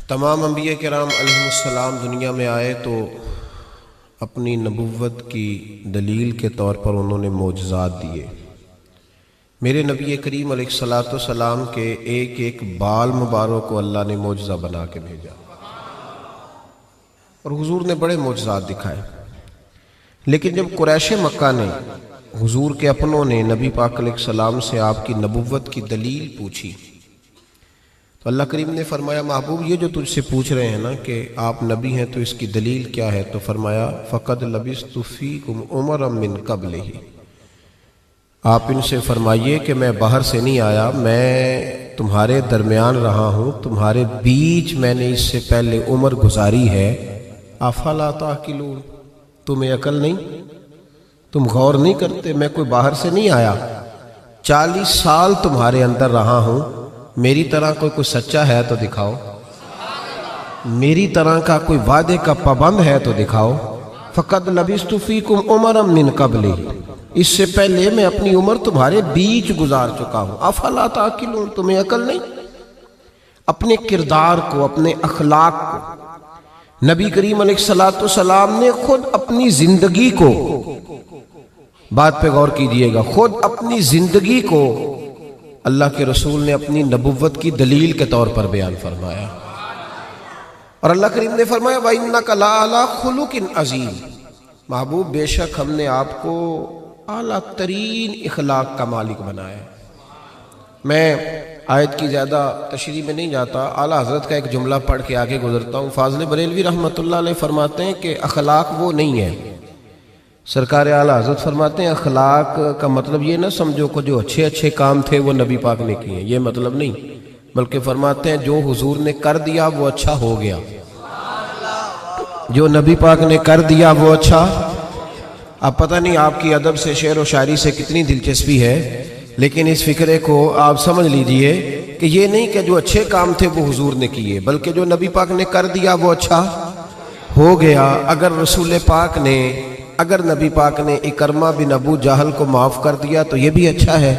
تمام انبیاء کرام علیہ السلام دنیا میں آئے تو اپنی نبوت کی دلیل کے طور پر انہوں نے معجزات دیے۔ میرے نبی کریم علیہ السلام کے ایک ایک بال مبارک کو اللہ نے معجزہ بنا کے بھیجا، اور حضور نے بڑے معجزات دکھائے۔ لیکن جب قریش مکہ نے، حضور کے اپنوں نے نبی پاک علیہ السلام سے آپ کی نبوت کی دلیل پوچھی تو اللہ کریم نے فرمایا، محبوب یہ جو تجھ سے پوچھ رہے ہیں نا کہ آپ نبی ہیں تو اس کی دلیل کیا ہے، تو فرمایا فقد لبثت فیکم عمرا من قبلہ، آپ ان سے فرمائیے کہ میں باہر سے نہیں آیا، میں تمہارے درمیان رہا ہوں، تمہارے بیچ میں نے اس سے پہلے عمر گزاری ہے۔ افلا تعقلون، تمہیں عقل نہیں، تم غور نہیں کرتے؟ میں کوئی باہر سے نہیں آیا، 40 سال تمہارے اندر رہا ہوں، میری طرح کوئی سچا ہے تو دکھاؤ، میری طرح کا کوئی وعدے کا پابند ہے تو دکھاؤ۔ فقد لبثت فیکم عمرا من قبلہ، اس سے پہلے میں اپنی عمر تمہارے بیچ گزار چکا ہوں۔ افلا تعقلون، تمہیں عقل نہیں؟ اپنے کردار کو، اپنے اخلاق کو، نبی کریم علیہ السلام نے خود اپنی زندگی کو، بات پہ غور کیجئے گا، خود اپنی زندگی کو اللہ کے رسول نے اپنی نبوت کی دلیل کے طور پر بیان فرمایا، اور اللہ کریم نے فرمایا وَإِنَّكَ لَعَلَىٰ خُلُقٍ عَظِيمٍ، محبوب بے شک ہم نے آپ کو اعلیٰ ترین اخلاق کا مالک بنایا ہے۔ میں آیت کی زیادہ تشریح میں نہیں جاتا، اعلیٰ حضرت کا ایک جملہ پڑھ کے آگے گزرتا ہوں۔ فاضل بریلوی رحمۃ اللہ علیہ فرماتے ہیں کہ اخلاق وہ نہیں ہے، سرکار اعلیٰ حضرت فرماتے ہیں اخلاق کا مطلب یہ نہ سمجھو کہ جو اچھے اچھے کام تھے وہ نبی پاک نے کیے، یہ مطلب نہیں، بلکہ فرماتے ہیں جو حضور نے کر دیا وہ اچھا ہو گیا، جو نبی پاک نے کر دیا وہ اچھا۔ اب پتہ نہیں آپ کی ادب سے، شعر و شاعری سے کتنی دلچسپی ہے، لیکن اس فکرے کو آپ سمجھ لیجئے کہ یہ نہیں کہ جو اچھے کام تھے وہ حضور نے کیے، بلکہ جو نبی پاک نے کر دیا وہ اچھا ہو گیا۔ اگر نبی پاک نے اکرمہ بن ابو جہل کو معاف کر دیا تو یہ بھی اچھا ہے،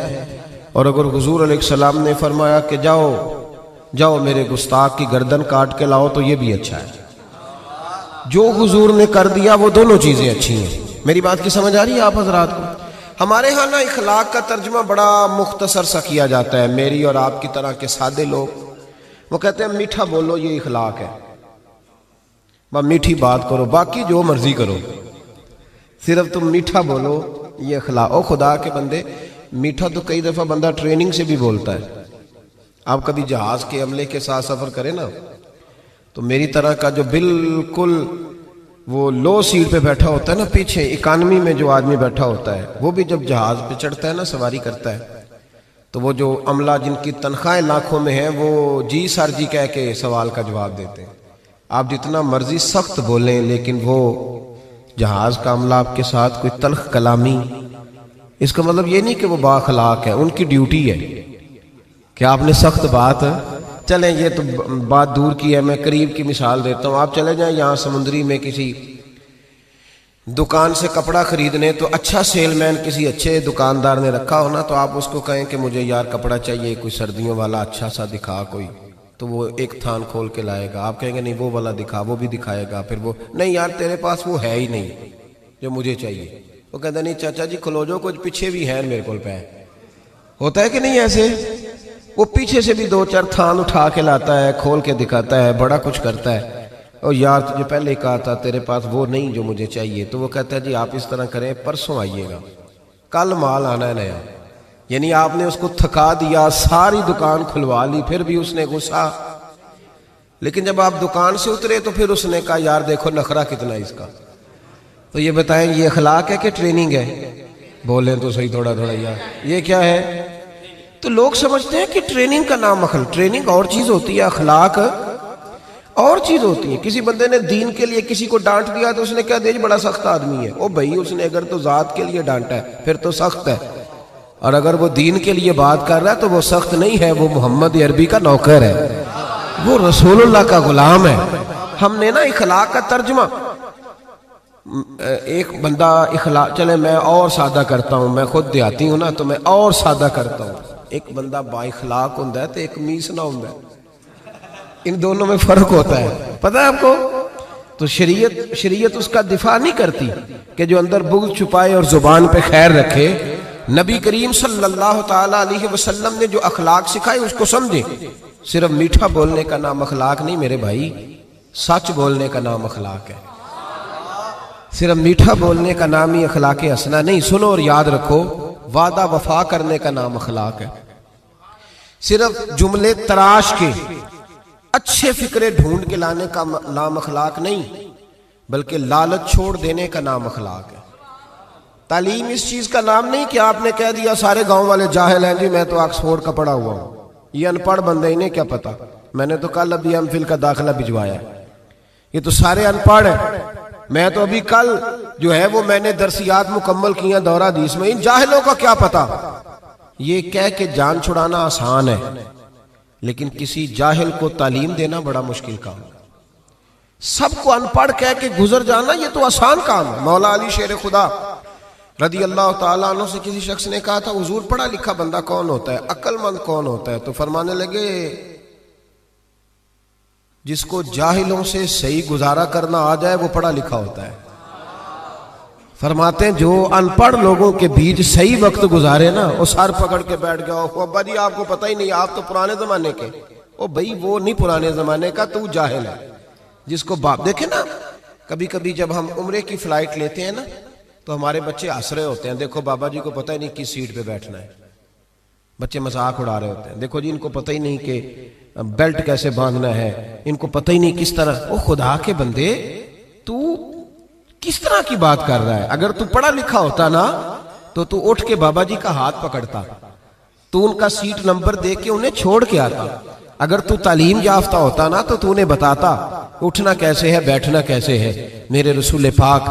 اور اگر حضور علیہ السلام نے فرمایا کہ جاؤ میرے گستاخ کی گردن کاٹ کے لاؤ تو یہ بھی اچھا ہے۔ جو حضور نے کر دیا وہ دونوں چیزیں اچھی ہیں۔ میری بات کی سمجھ آ رہی ہے آپ حضرات کو؟ ہمارے ہاں نا اخلاق کا ترجمہ بڑا مختصر سا کیا جاتا ہے، میری اور آپ کی طرح کے سادے لوگ وہ کہتے ہیں میٹھا بولو یہ اخلاق ہے، میٹھی بات کرو، باقی جو مرضی کرو، صرف تم میٹھا بولو یہ اخلاق۔ او خدا کے بندے، میٹھا تو کئی دفعہ بندہ ٹریننگ سے بھی بولتا ہے۔ آپ کبھی جہاز کے عملے کے ساتھ سفر کریں نا تو میری طرح کا جو بالکل وہ لو سیٹ پہ بیٹھا ہوتا ہے نا، پیچھے اکانومی میں جو آدمی بیٹھا ہوتا ہے، وہ بھی جب جہاز پہ چڑھتا ہے نا، سواری کرتا ہے، تو وہ جو عملہ جن کی تنخواہیں لاکھوں میں ہیں وہ جی سر جی کہہ کے سوال کا جواب دیتے ہیں۔ آپ جتنا مرضی سخت بولیں لیکن وہ جہاز کا عملہ آپ کے ساتھ کوئی تلخ کلامی، اس کا مطلب یہ نہیں کہ وہ با اخلاق ہے، ان کی ڈیوٹی ہے کہ آپ نے سخت بات، چلیں یہ تو بات دور کی ہے، میں قریب کی مثال دیتا ہوں۔ آپ چلے جائیں یہاں سمندری میں کسی دکان سے کپڑا خریدنے، تو اچھا سیل مین کسی اچھے دکاندار نے رکھا ہونا، تو آپ اس کو کہیں کہ مجھے یار کپڑا چاہیے کوئی سردیوں والا اچھا سا دکھا کوئی، تو وہ ایک تھان کھول کے لائے گا، آپ کہیں گے نہیں وہ والا دکھا، وہ بھی دکھائے گا، پھر وہ نہیں یار تیرے پاس وہ ہے ہی نہیں جو مجھے چاہیے، وہ کہتا نہیں چاچا جی کھلو جو، کچھ پیچھے بھی ہیں میرے کول پہ، ہوتا ہے کہ نہیں ایسے؟ وہ پیچھے سے بھی 2-4 تھان اٹھا کے لاتا ہے، کھول کے دکھاتا ہے، بڑا کچھ کرتا ہے، اور یار تجھے پہلے کہا تھا تیرے پاس وہ نہیں جو مجھے چاہیے، تو وہ کہتا ہے جی آپ اس طرح کریں پرسوں آئیے گا، کل مال آنا ہے نیا، یعنی آپ نے اس کو تھکا دیا، ساری دکان کھلوا لی، پھر بھی اس نے غصہ، لیکن جب آپ دکان سے اترے تو پھر اس نے کہا یار دیکھو نخرہ کتنا اس کا۔ تو یہ بتائیں یہ اخلاق ہے کہ ٹریننگ ہے؟ بولیں تو صحیح تھوڑا یار، یہ کیا ہے؟ تو لوگ سمجھتے ہیں کہ ٹریننگ کا نام ٹریننگ اور چیز ہوتی ہے، اخلاق اور چیز ہوتی ہے۔ کسی بندے نے دین کے لیے کسی کو ڈانٹ دیا تو اس نے کہا دیکھ بڑا سخت آدمی ہے، او بھائی اس نے اگر تو ذات کے لیے ڈانٹا ہے پھر تو سخت ہے، اور اگر وہ دین کے لیے بات کر رہا ہے تو وہ سخت نہیں ہے، وہ محمد عربی کا نوکر ہے، وہ رسول اللہ کا غلام ہے۔ ہم نے نا اخلاق کا ترجمہ، ایک بندہ اخلاق، چلے میں اور سادہ کرتا ہوں، میں خود دیہاتی ہوں نا تو میں اور سادہ کرتا ہوں، ایک بندہ با اخلاق ہوندا ہے تے ایک میسنا ہوندا ہے، ان دونوں میں فرق ہوتا ہے، پتہ ہے آپ کو؟ تو شریعت اس کا دفاع نہیں کرتی کہ جو اندر بغض چھپائے اور زبان پہ خیر رکھے۔ نبی کریم صلی اللہ تعالی علیہ وسلم نے جو اخلاق سکھائے اس کو سمجھے۔ صرف میٹھا بولنے کا نام اخلاق نہیں میرے بھائی، سچ بولنے کا نام اخلاق ہے۔ صرف میٹھا بولنے کا نام ہی اخلاق حسنہ نہیں، سنو اور یاد رکھو، وعدہ وفا کرنے کا نام اخلاق ہے۔ صرف جملے تراش کے اچھے فکرے ڈھونڈ کے لانے کا نام اخلاق نہیں، بلکہ لالچ چھوڑ دینے کا نام اخلاق ہے۔ تعلیم اس چیز کا نام نہیں کہ آپ نے کہہ دیا سارے گاؤں والے جاہل ہیں جی میں تو آکسفورڈ کا پڑھا ہوا ہوں، یہ ان پڑھ بندے انہیں کیا پتا، میں نے تو کل ابھی ایم فل کا داخلہ بھجوایا ہے، یہ تو سارے ان پڑھ ہیں، میں تو ابھی کل جو ہے وہ میں نے درسیات مکمل کیا دورہ حدیث میں، ان جاہلوں کا کیا پتا۔ یہ کہہ کے جان چھڑانا آسان ہے، لیکن کسی جاہل کو تعلیم دینا بڑا مشکل کام ہے۔ سب کو ان پڑھ کہہ کے گزر جانا یہ تو آسان کام ہے۔ مولا علی شیر خدا رضی اللہ تعالیٰ عنہ سے کسی شخص نے کہا تھا حضور پڑھا لکھا بندہ کون ہوتا ہے، عقل مند کون ہوتا ہے؟ تو فرمانے لگے جس کو جاہلوں سے صحیح گزارا کرنا آ جائے وہ پڑھا لکھا ہوتا ہے۔ فرماتے ہیں جو ان پڑھ لوگوں کے بیچ صحیح وقت گزارے نا، وہ سر پکڑ کے بیٹھ گیا، ابا جی آپ کو پتہ ہی نہیں، آپ تو پرانے زمانے کے۔ او بھائی وہ نہیں پرانے زمانے کا، تو جاہل ہے۔ جس کو باپ دیکھیں نا، کبھی کبھی جب ہم عمرے کی فلائٹ لیتے ہیں نا تو ہمارے بچے ہنس رہے ہوتے ہیں، دیکھو بابا جی کو پتہ ہی نہیں کس سیٹ پہ بیٹھنا ہے، بچے مذاق اڑا رہے ہوتے ہیں، دیکھو جی ان کو پتہ ہی نہیں کہ بیلٹ کیسے باندھنا ہے، ان کو پتہ ہی نہیں کس طرح۔ او خدا کے بندے تو کس طرح کی بات کر رہا ہے؟ اگر تو پڑھا لکھا ہوتا نا تو اٹھ کے بابا جی کا ہاتھ پکڑتا، تو ان کا سیٹ نمبر دے کے انہیں چھوڑ کے آتا۔ اگر تو تعلیم یافتہ ہوتا نا تو انہیں بتاتا اٹھنا کیسے ہے، بیٹھنا کیسے ہے۔ میرے رسول پاک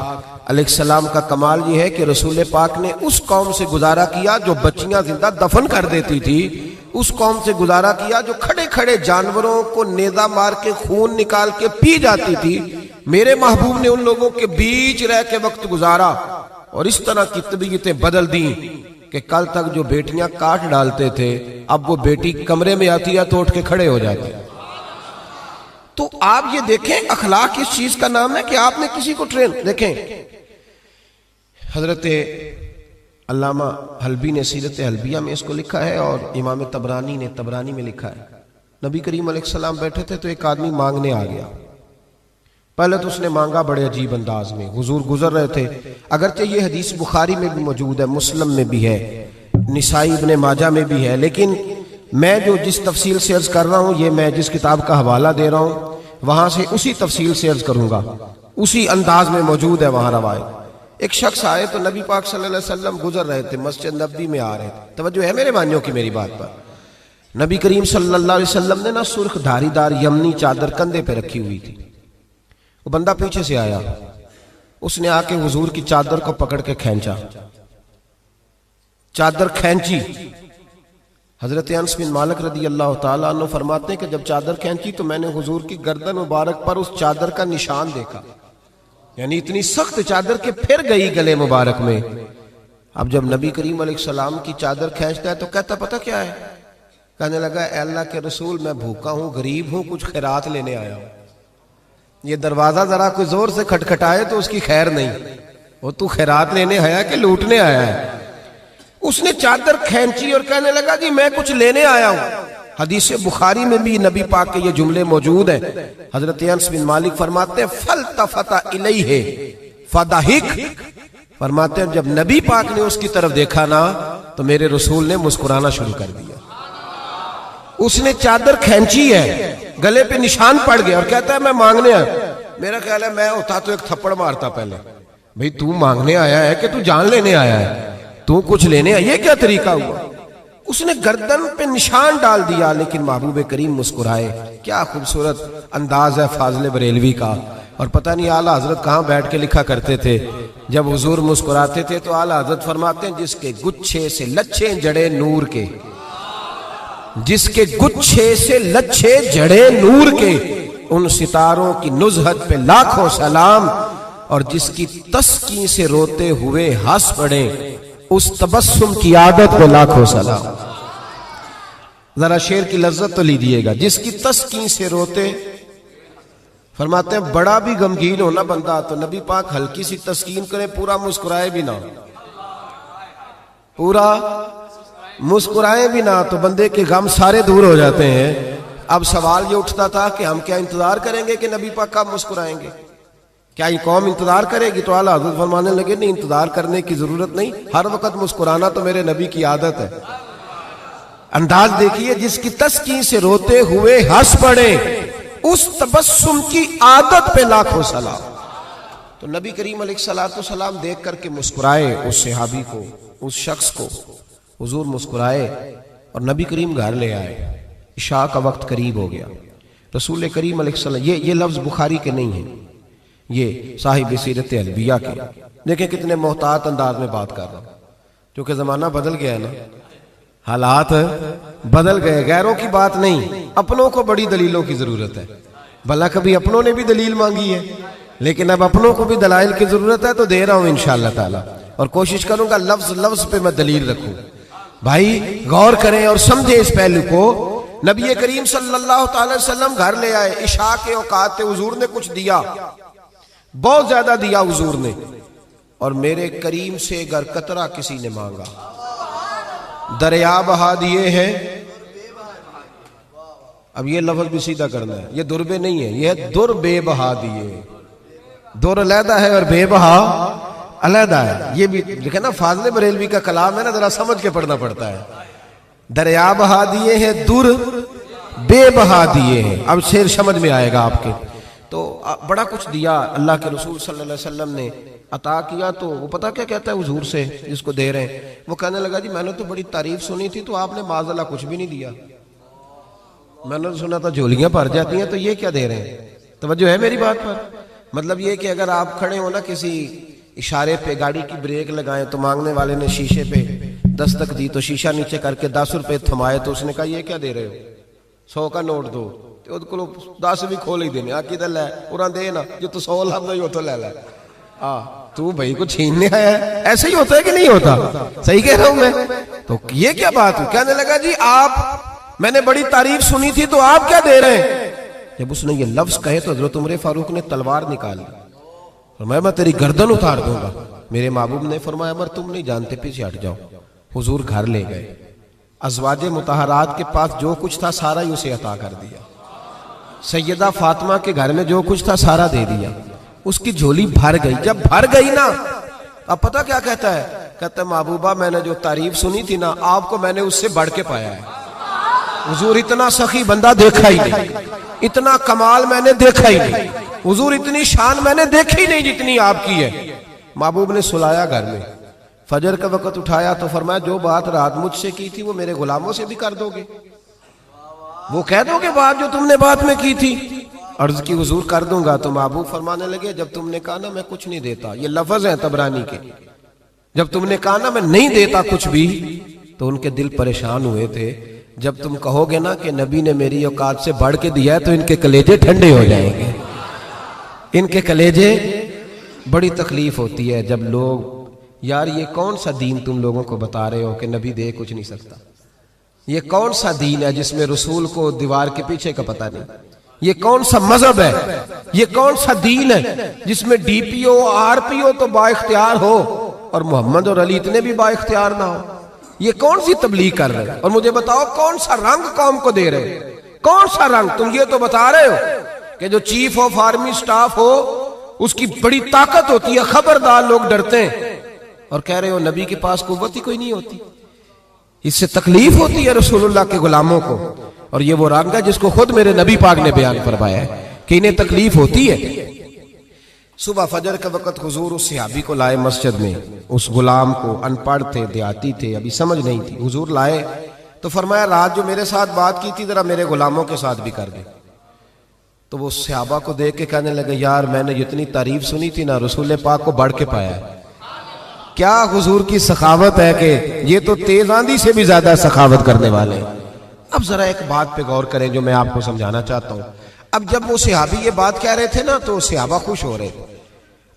علیہ السلام کا کمال یہ ہے کہ رسول پاک نے اس قوم سے گزارا کیا جو بچیاں زندہ دفن کر دیتی تھی، اس قوم سے گزارا کیا جو کھڑے کھڑے جانوروں کو نیزہ مار کے خون نکال کے پی جاتی تھی۔ میرے محبوب نے ان لوگوں کے بیچ رہ کے وقت گزارا اور اس طرح کی طبیعتیں بدل دیں کہ کل تک جو بیٹیاں کاٹ ڈالتے تھے اب وہ بیٹی کمرے میں آتی ہے تو اٹھ کے کھڑے ہو جاتے ہیں۔ تو آپ یہ دیکھیں اخلاق اس چیز کا نام ہے کہ آپ نے کسی کو ٹرین۔ دیکھیں حضرت علامہ حلبی نے سیرت حلبیہ میں اس کو لکھا ہے اور امام طبرانی نے طبرانی میں لکھا ہے۔ نبی کریم علیہ السلام بیٹھے تھے تو ایک آدمی مانگنے آ گیا۔ پہلے تو اس نے مانگا بڑے عجیب انداز میں، حضور گزر رہے تھے، اگرچہ یہ حدیث بخاری میں بھی موجود ہے، مسلم میں بھی ہے، نسائی ابن ماجہ میں بھی ہے، لیکن میں جو جس تفصیل سے عرض کر رہا ہوں یہ میں جس کتاب کا حوالہ دے رہا ہوں وہاں سے اسی تفصیل سے عرض کروں گا، اسی انداز میں موجود ہے وہاں روایت۔ ایک شخص آئے تو نبی پاک صلی اللہ علیہ وسلم گزر رہے تھے، مسجد نبوی میں آ رہے تھے، توجہ ہے میرے مانیوں کی میری بات پر۔ نبی کریم صلی اللہ علیہ وسلم نے نا سرخ دھاری دار یمنی چادر کندھے پہ رکھی ہوئی تھی۔ وہ بندہ پیچھے سے آیا، اس نے آ کے حضور کی چادر کو پکڑ کے کھینچا، چادر کھینچی۔ حضرت انس بن مالک رضی اللہ تعالیٰ عنہ فرماتے ہیں کہ جب چادر کھینچی تو میں نے حضور کی گردن مبارک پر اس چادر کا نشان دیکھا، یعنی اتنی سخت چادر کہ پھر گئی گلے مبارک میں۔ اب جب نبی کریم علیہ السلام کی چادر کھینچتا ہے تو کہتا پتہ کیا ہے؟ کہنے لگا اے اللہ کے رسول میں بھوکا ہوں، غریب ہوں، کچھ خیرات لینے آیا ہوں۔ یہ دروازہ ذرا کوئی زور سے کھٹکھٹائے تو اس کی خیر نہیں، وہ تو خیرات لینے آیا کہ لوٹنے آیا ہے؟ اس نے چادر کھینچی اور کہنے لگا جی میں کچھ لینے آیا ہوں۔ حدیث بخاری میں بھی نبی پاک کے یہ جملے موجود ہیں۔ حضرت انس بن مالک فرماتے ہیں فَالْتَفَتَ إِلَيْهِ فَضَحِكَ، فرماتے ہیں جب نبی پاک نے اس کی طرف دیکھا نا تو میرے رسول نے مسکرانا شروع کر دیا۔ اس نے چادر کھینچی ہے، گلے پہ نشان پڑ گیا اور کہتا ہے میں مانگنے آیا۔ میرا خیال ہے میں ہوتا تو ایک تھپڑ مارتا پہلے، بھئی تو مانگنے آیا ہے کہ تو جان لینے آیا ہے؟ تو کچھ لینے آیا، یہ کیا طریقہ ہوا؟ اس نے گردن پہ نشان ڈال دیا، لیکن محبوب کریم مسکرائے۔ کیا خوبصورت انداز ہے فاضل بریلوی کا۔ اور پتہ نہیں اعلیٰ حضرت کہاں بیٹھ کے لکھا کرتے تھے، جب حضور مسکراتے تھے تو اعلیٰ حضرت فرماتے ہیں جس کے گچھے سے لچھے جڑے نور کے، جس کے گچھے سے لچھے جڑے نور کے، ان ستاروں کی نزہت پہ لاکھوں سلام، اور جس کی تسکین سے روتے ہوئے ہنس پڑے اس تبسم کی عادت پہ لاکھوں سلام۔ ذرا شعر کی لذت تو لیجیے گا. جس کی تسکین سے روتے، فرماتے ہیں بڑا بھی غمگین ہونا بندہ تو نبی پاک ہلکی سی تسکین کرے، پورا مسکرائے بھی نہ، پورا مسکرائے بھی نہ تو بندے کے غم سارے دور ہو جاتے ہیں. اب سوال یہ اٹھتا تھا کہ ہم کیا انتظار کریں گے کہ نبی پاک کب مسکرائیں گے؟ کیا یہ قوم انتظار کرے گی؟ تو اعلیٰ حضرت فرمانے لگے نہیں، انتظار کرنے کی ضرورت نہیں، ہر وقت مسکرانا تو میرے نبی کی عادت ہے. انداز دیکھیے، جس کی تسکین سے روتے ہوئے ہنس پڑے، اس تبسم کی عادت پہ لاکھوں سلام. تو نبی کریم علیہ السلام دیکھ کر کے مسکرائے اس صحابی کو، اس شخص کو. حضور مسکرائے اور نبی کریم گھر لے آئے. عشاء کا وقت قریب ہو گیا. رسول کریم علیہ السلام، یہ لفظ بخاری کے نہیں ہیں، یہ صاحب سیرت الانبیاء کے. دیکھیں کتنے محتاط انداز میں بات کر رہا ہوں، کیونکہ زمانہ بدل گیا ہے نا، حالات بدل گئے. غیروں کی بات نہیں، اپنوں کو بڑی دلیلوں کی ضرورت ہے. بھلا کبھی اپنوں نے بھی دلیل مانگی ہے، لیکن اب اپنوں کو بھی دلائل کی ضرورت ہے تو دے رہا ہوں انشاءاللہ تعالی. اور کوشش کروں گا لفظ لفظ پہ میں دلیل رکھوں. بھائی غور کریں اور سمجھیں اس پہلو کو. نبی کریم صلی اللہ تعالی وسلم گھر لے آئے. عشاء کے اوقات حضور نے کچھ دیا، بہت زیادہ دیا حضور نے. اور میرے کریم سے گر قطرہ کسی نے مانگا، دریا بہا دیے ہیں. اب یہ لفظ بھی سیدھا کرنا ہے، یہ دربے نہیں ہے، یہ در بے بہا دیے. در علیحدہ ہے اور بے بہا علیحدہ ہے. یہ بھی دیکھیں نا، فاضل بریلوی کا کلام ہے نا، ذرا سمجھ کے پڑھنا پڑتا ہے. دریا بہا دیے ہیں، در بے بہا دیے ہیں. اب شعر سمجھ میں آئے گا آپ کے. تو بڑا کچھ دیا اللہ کے رسول صلی اللہ علیہ وسلم نے، عطا کیا. تو وہ پتہ کیا کہتا ہے حضور سے جس کو دے رہے ہیں؟ وہ کہنے لگا جی میں نے تو بڑی تعریف سنی تھی، تو آپ نے معاذ اللہ کچھ بھی نہیں دیا. میں نے سنا تھا جھولیاں بھر جاتی ہیں، تو یہ کیا دے رہے ہیں؟ توجہ ہے میری بات پر؟ مطلب یہ کہ اگر آپ کھڑے ہو نا کسی اشارے پہ، گاڑی کی بریک لگائیں تو مانگنے والے نے شیشے پہ دستک دی تو شیشہ نیچے کر کے 10 روپے تھمائے تو اس نے کہا یہ کیا دے رہے ہو؟ 100 کا نوٹ دو. کو 10 بھی کھول ہی دینے آکی دل ہے پورا دے نا، جو تو 100 لفظ ہی ہوتا لے لے. تو بھائی کو چھیننے آیا ہے. ایسے ہی ہوتا ہے کہ نہیں ہوتا؟ صحیح کہہ رہا ہوں میں؟ تو یہ کیا بات ہوئی؟ کہنے لگا جی آپ، میں نے بڑی تعریف سنی تھی تو آپ کیا دے رہے ہیں؟ جب اس نے یہ لفظ کہے تو حضرت عمر فاروق نے تلوار نکالی، فرمایا میں تیری گردن اتار دوں گا. میرے محبوب نے فرمایا عمر تم نہیں جانتے، پیچھے ہٹ جاؤ. حضور گھر لے گئے. ازواج مطہرات کے پاس جو کچھ تھا سارا ہی اسے عطا کر دیا. سیدہ فاطمہ کے گھر میں جو کچھ تھا سارا دے دیا. اس کی جھولی بھر گئی. جب بھر گئی نا، اب پتہ کیا کہتا ہے؟ کہتا ہے محبوبہ میں نے جو تعریف سنی تھی نا، آپ کو میں نے اس سے بڑھ کے پایا ہے. حضور اتنا سخی بندہ دیکھا ہی نہیں، اتنا کمال میں نے دیکھا ہی نہیں، حضور اتنی شان میں نے دیکھی نہیں جتنی آپ کی ہے. محبوب نے سلایا گھر میں. فجر کا وقت اٹھایا تو فرمایا جو بات رات مجھ سے کی تھی وہ میرے غلاموں سے بھی کر دو گے؟ وہ کہہ دو گے بات جو تم نے بات میں کی تھی؟ عرض کی حضور کر دوں گا. تو محبوب فرمانے لگے جب تم نے کہا نا میں کچھ نہیں دیتا، یہ لفظ ہیں طبرانی کے، جب تم نے کہا نا میں نہیں دیتا کچھ بھی، تو ان کے دل پریشان ہوئے تھے. جب تم کہو گے نا کہ نبی نے میری اوقات سے بڑھ کے دیا ہے تو ان کے کلیجے ٹھنڈے ہو جائیں گے. ان کے کلیجے، بڑی تکلیف ہوتی ہے جب لوگ، یار یہ کون سا دین تم لوگوں کو بتا رہے ہو کہ نبی دے کچھ نہیں سکتا؟ یہ کون سا دین ہے جس میں رسول کو دیوار کے پیچھے کا پتہ نہیں؟ یہ کون سا مذہب ہے؟ یہ کون سا دین ہے جس میں D P O R P او تو با اختیار ہو اور محمد اور علی اتنے بھی با اختیار نہ ہو؟ یہ کون سی تبلیغ کر رہے ہیں؟ اور مجھے بتاؤ کون سا رنگ قوم کو دے رہے ہیں؟ کون سا رنگ؟ تم یہ تو بتا رہے ہو کہ جو چیف آف آرمی سٹاف ہو اس کی بڑی طاقت ہوتی ہے، خبردار لوگ ڈرتے ہیں، اور کہہ رہے ہو نبی کے پاس قوت ہی کوئی نہیں ہوتی. اس سے تکلیف ہوتی ہے رسول اللہ کے غلاموں کو. اور یہ وہ رنگ ہے جس کو خود میرے نبی پاک نے بیان فرمایا ہے کہ انہیں تکلیف ہوتی ہے. صبح فجر کے وقت حضور اس صحابی کو لائے مسجد میں، اس غلام کو، ان پڑھ تھے، دیہاتی تھے، ابھی سمجھ نہیں تھی. حضور لائے تو فرمایا رات جو میرے ساتھ بات کی تھی ذرا میرے غلاموں کے ساتھ بھی کر دے. تو وہ صحابہ کو دیکھ کے کہنے لگے یار میں نے جتنی تعریف سنی تھی نا، رسول پاک کو بڑھ کے پایا ہے. کیا حضور کی سخاوت ہے کہ یہ تو تیز آندھی سے بھی زیادہ سخاوت کرنے والے. اب ذرا ایک بات پہ غور کریں جو میں آپ کو سمجھانا چاہتا ہوں. اب جب وہ صحابی یہ بات کہہ رہے تھے نا تو صحابہ خوش ہو رہے.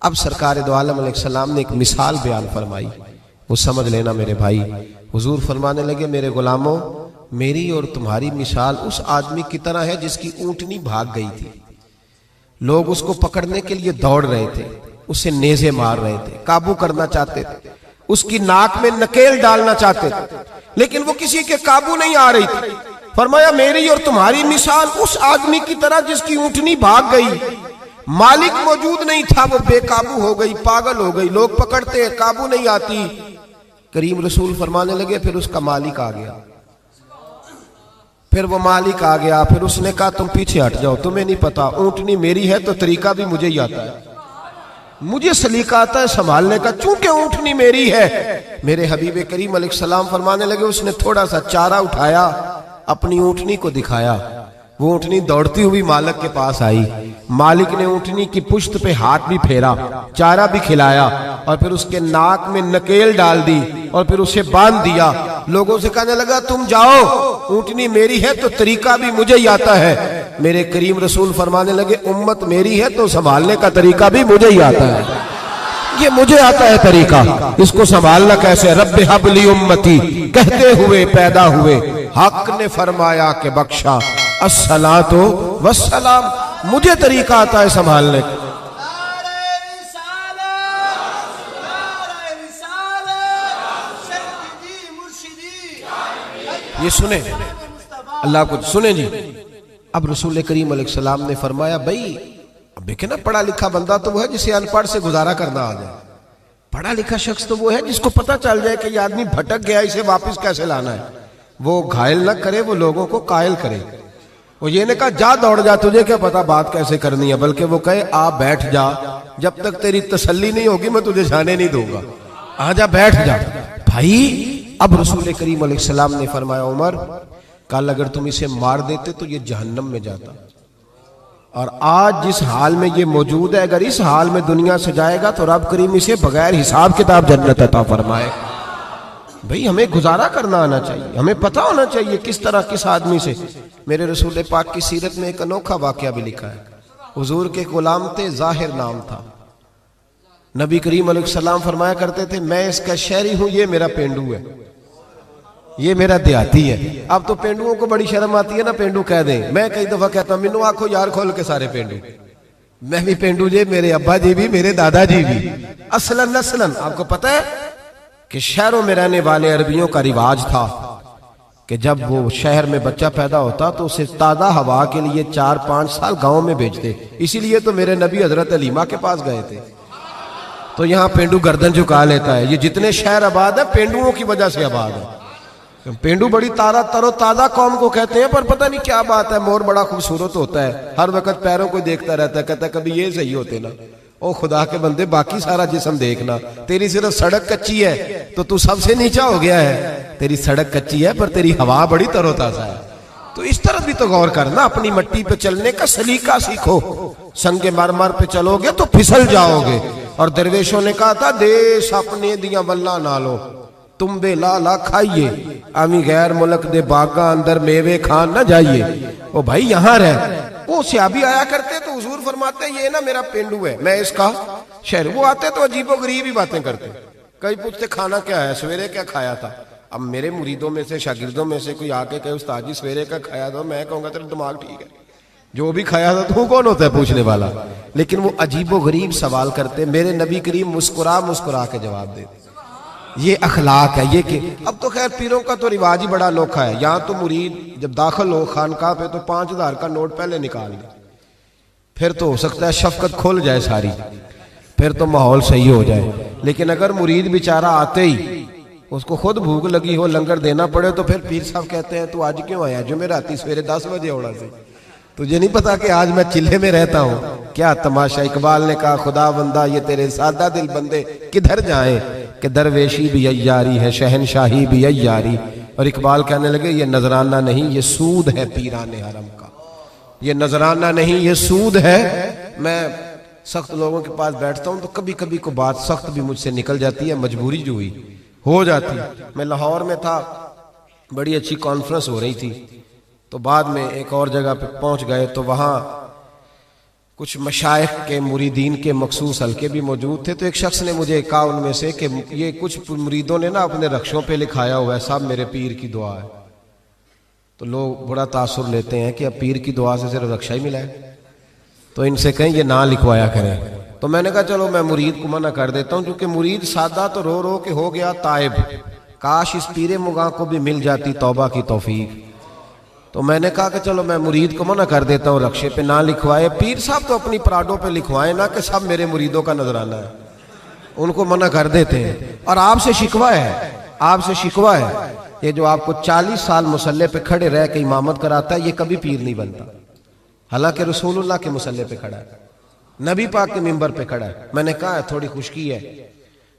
اب سرکار دو عالم علیہ السلام نے ایک مثال بیان فرمائی، وہ سمجھ لینا میرے بھائی. حضور فرمانے لگے میرے غلاموں میری اور تمہاری مثال اس آدمی کی طرح ہے جس کی اونٹنی بھاگ گئی تھی. لوگ اس کو پکڑنے کے لیے دوڑ رہے تھے, اسے نیزے مار رہے تھے, قابو کرنا چاہتے تھے, اس کی ناک میں نکیل ڈالنا چاہتے تھے, لیکن وہ کسی کے قابو نہیں آ رہی تھی. فرمایا میری اور تمہاری مثال اس آدمی کی طرح جس کی اونٹنی بھاگ گئی, مالک موجود نہیں تھا, وہ بے قابو ہو گئی, پاگل ہو گئی, لوگ پکڑتے قابو نہیں آتی. کریم رسول فرمانے لگے پھر اس کا مالک آ گیا, پھر وہ مالک آ گیا, پھر اس نے کہا تم پیچھے ہٹ جاؤ, تمہیں نہیں پتا اونٹنی میری ہے تو طریقہ بھی مجھے ہی آتا ہے, مجھے سلیقہ آتا ہے سنبھالنے کا, چونکہ اونٹنی میری ہے. میرے حبیب کریم علیہ السلام فرمانے لگے اس نے تھوڑا سا چارہ اٹھایا, اپنی اونٹنی کو دکھایا, وہ اونٹنی دوڑتی ہوئی مالک کے پاس آئی. مالک نے اونٹنی کی پشت پہ ہاتھ بھی پھیرا, چارہ بھی کھلایا, اور پھر اس کے ناک میں نکیل ڈال دی, اور پھر اسے باندھ دیا. لوگوں سے کہنے لگا تم جاؤ, اونٹنی میری ہے تو طریقہ بھی مجھے ہی آتا ہے. میرے کریم رسول فرمانے لگے امت میری ہے تو سنبھالنے کا طریقہ بھی مجھے ہی آتا ہے, یہ مجھے آتا ہے طریقہ, اس کو سنبھالنا کیسے. رب حب لی امتی کہتے ہوئے پیدا ہوئے, حق نے فرمایا کہ بخشا الصلاۃ والسلام, مجھے طریقہ آتا ہے سنبھالنے کا. یہ سنیں, اللہ کو سنیں جی. اب رسول کریم علیہ السلام نے فرمایا بھائی اب دیکھیں نا, پڑھا لکھا بندہ تو وہ ہے جسے ان پڑھ سے گزارا کرنا آ جائے, پڑھا لکھا شخص تو وہ ہے جس کو پتہ چل جائے کہ یہ آدمی بھٹک گیا, اسے واپس کیسے لانا ہے. وہ گھائل نہ کرے, وہ لوگوں کو قائل کرے. وہ یہ نے کہا جا دوڑ جا, تجھے کیا پتا بات کیسے کرنی ہے, بلکہ وہ کہے آ بیٹھ جا, جب تک تیری تسلی نہیں ہوگی میں تجھے جانے نہیں دوں گا, آ جا بیٹھ جا. بھائی اب رسول کریم علیہ السلام نے فرمایا عمر کل اگر تم اسے مار دیتے تو یہ جہنم میں جاتا, اور آج جس حال میں یہ موجود ہے اگر اس حال میں دنیا سے جائے گا تو رب کریم اسے بغیر حساب کتاب جنت عطا فرمائے. بھئی ہمیں گزارا کرنا آنا چاہیے, ہمیں پتہ ہونا چاہیے کس طرح کس آدمی سے. میرے رسول پاک کی سیرت میں ایک انوکھا واقعہ بھی لکھا ہے. حضور کے غلام تھے, ظاہر نام تھا. نبی کریم علیہ السلام فرمایا کرتے تھے میں اس کا شہری ہوں, یہ میرا پینڈو ہے, یہ میرا دیہاتی ہے. اب تو پینڈوؤں کو بڑی شرم آتی ہے نا پینڈو کہہ دیں. میں کئی دفعہ کہتا ہوں منو آنکھو یار کھول کے سارے پینڈو, میں بھی پینڈو جی, میرے ابا جی بھی, میرے دادا جی بھی. اصلاً آپ کو پتہ ہے کہ شہروں میں رہنے والے عربیوں کا رواج تھا کہ جب وہ شہر میں بچہ پیدا ہوتا تو اسے تازہ ہوا کے لیے 4-5 سال گاؤں میں بھیجتے. اسی لیے تو میرے نبی حضرت حلیمہ کے پاس گئے تھے. تو یہاں پینڈو گردن جھکا لیتا ہے. یہ جتنے شہر آباد ہیں پینڈوؤں کی وجہ سے آباد ہے. پینڈو بڑی تر و تازہ قوم کو کہتے ہیں, پر پتہ نہیں کیا بات ہے, مور بڑا خوبصورت ہوتا ہے, ہر وقت پیروں کو دیکھتا رہتا ہے, کہتا ہے کبھی یہ صحیح ہوتے نا. او خدا کے بندے باقی سارا جسم دیکھنا, تیری صرف سڑک کچی ہے تو سب سے نیچا ہو گیا ہے. تیری سڑک کچی ہے پر تیری ہوا بڑی تر و تازہ ہے. تو اس طرح بھی تو غور کرنا, اپنی مٹی پہ چلنے کا سلیقہ سیکھو. سنگ مرمر پہ چلو گے تو پھسل جاؤ گے. اور درویشوں نے کہا تھا دیش اپنے دیاں واللہ نالو, تم بے لالا کھائیے, امی غیر ملک دے باغاں اندر میوے کھان نہ جائیے. او بھائی یہاں رہ. وہ صحابی آیا کرتے تو حضور فرماتے یہ نا میرا پینڈو ہے, میں اس کا شہر. وہ آتے تو عجیب و غریب ہی باتیں کرتے. کئی پوچھتے کھانا کیا ہے, سویرے کیا کھایا تھا. اب میرے مریدوں میں سے شاگردوں میں سے کوئی آ کے کہے استاد جی سویرے کا کھایا تھا, میں کہوں گا تیرا دماغ ٹھیک ہے, جو بھی کھایا تھا تو کون ہوتا ہے پوچھنے والا. لیکن وہ عجیب و غریب سوال کرتے. میرے نبی کریم مسکرا کے جواب دیتے. یہ اخلاق ہے. یہ کہ اب تو خیر پیروں کا تو رواج ہی بڑا انوکھا ہے. یہاں تو مرید جب داخل ہو خانقاہ پہ تو 5000 کا نوٹ پہلے نکال دے, پھر تو ہو سکتا ہے شفقت کھل جائے ساری, پھر تو ماحول صحیح ہو جائے. لیکن اگر مرید بیچارہ آتے ہی اس کو خود بھوک لگی ہو لنگر دینا پڑے تو پھر پیر صاحب کہتے ہیں تو آج کیوں آیا, جمعراتی سویرے 10 بجے اوڑا سے, تجھے نہیں پتا کہ آج میں چلے میں رہتا ہوں. کیا تماشا. اقبال نے کہا خدا بندہ یہ تیرے سادہ دل بندے کدھر جائیں کہ درویشی بھی عیاری ہے شہنشاہی بھی عیاری. اور اقبال کہنے لگے یہ نذرانہ نہیں یہ سود ہے پیران حرم کا, یہ نذرانہ نہیں یہ سود ہے. میں سخت لوگوں کے پاس بیٹھتا ہوں تو کبھی کبھی کو بات سخت بھی مجھ سے نکل جاتی ہے, مجبوری جو ہوئی ہو جاتی. میں لاہور میں تھا, بڑی اچھی کانفرنس ہو رہی تھی, تو بعد میں ایک اور جگہ پہ پہنچ گئے تو وہاں کچھ مشائخ کے مریدین کے مخصوص حلقے بھی موجود تھے. تو ایک شخص نے مجھے کہا ان میں سے کہ یہ کچھ مریدوں نے نا اپنے رخشوں پہ لکھایا ہوا ہے صاحب میرے پیر کی دعا ہے. تو لوگ بڑا تاثر لیتے ہیں کہ اب پیر کی دعا سے صرف رکشہ ہی ملا ہے، تو ان سے کہیں یہ نہ لکھوایا کریں۔ تو میں نے کہا چلو میں مرید کو منع کر دیتا ہوں، کیونکہ مرید سادہ تو رو رو کے ہو گیا تائب، کاش اس پیر مغاں کو بھی مل جاتی توبہ کی توفیق۔ تو میں نے کہا کہ چلو میں مرید کو منع کر دیتا ہوں رکشے پہ نہ لکھوائے، پیر صاحب تو اپنی پراڈوں پہ لکھوائیں نا کہ سب میرے مریدوں کا نذرانہ ہے، ان کو منع کر دیتے ہیں۔ اور آپ سے شکوہ ہے، آپ سے شکوہ ہے، یہ جو آپ کو 40 سال مصلے پہ کھڑے رہ کے امامت کراتا ہے یہ کبھی پیر نہیں بنتا، حالانکہ رسول اللہ کے مصلے پہ کھڑا ہے، نبی پاک کے ممبر پہ کھڑا ہے۔ میں نے کہا ہے تھوڑی خشکی ہے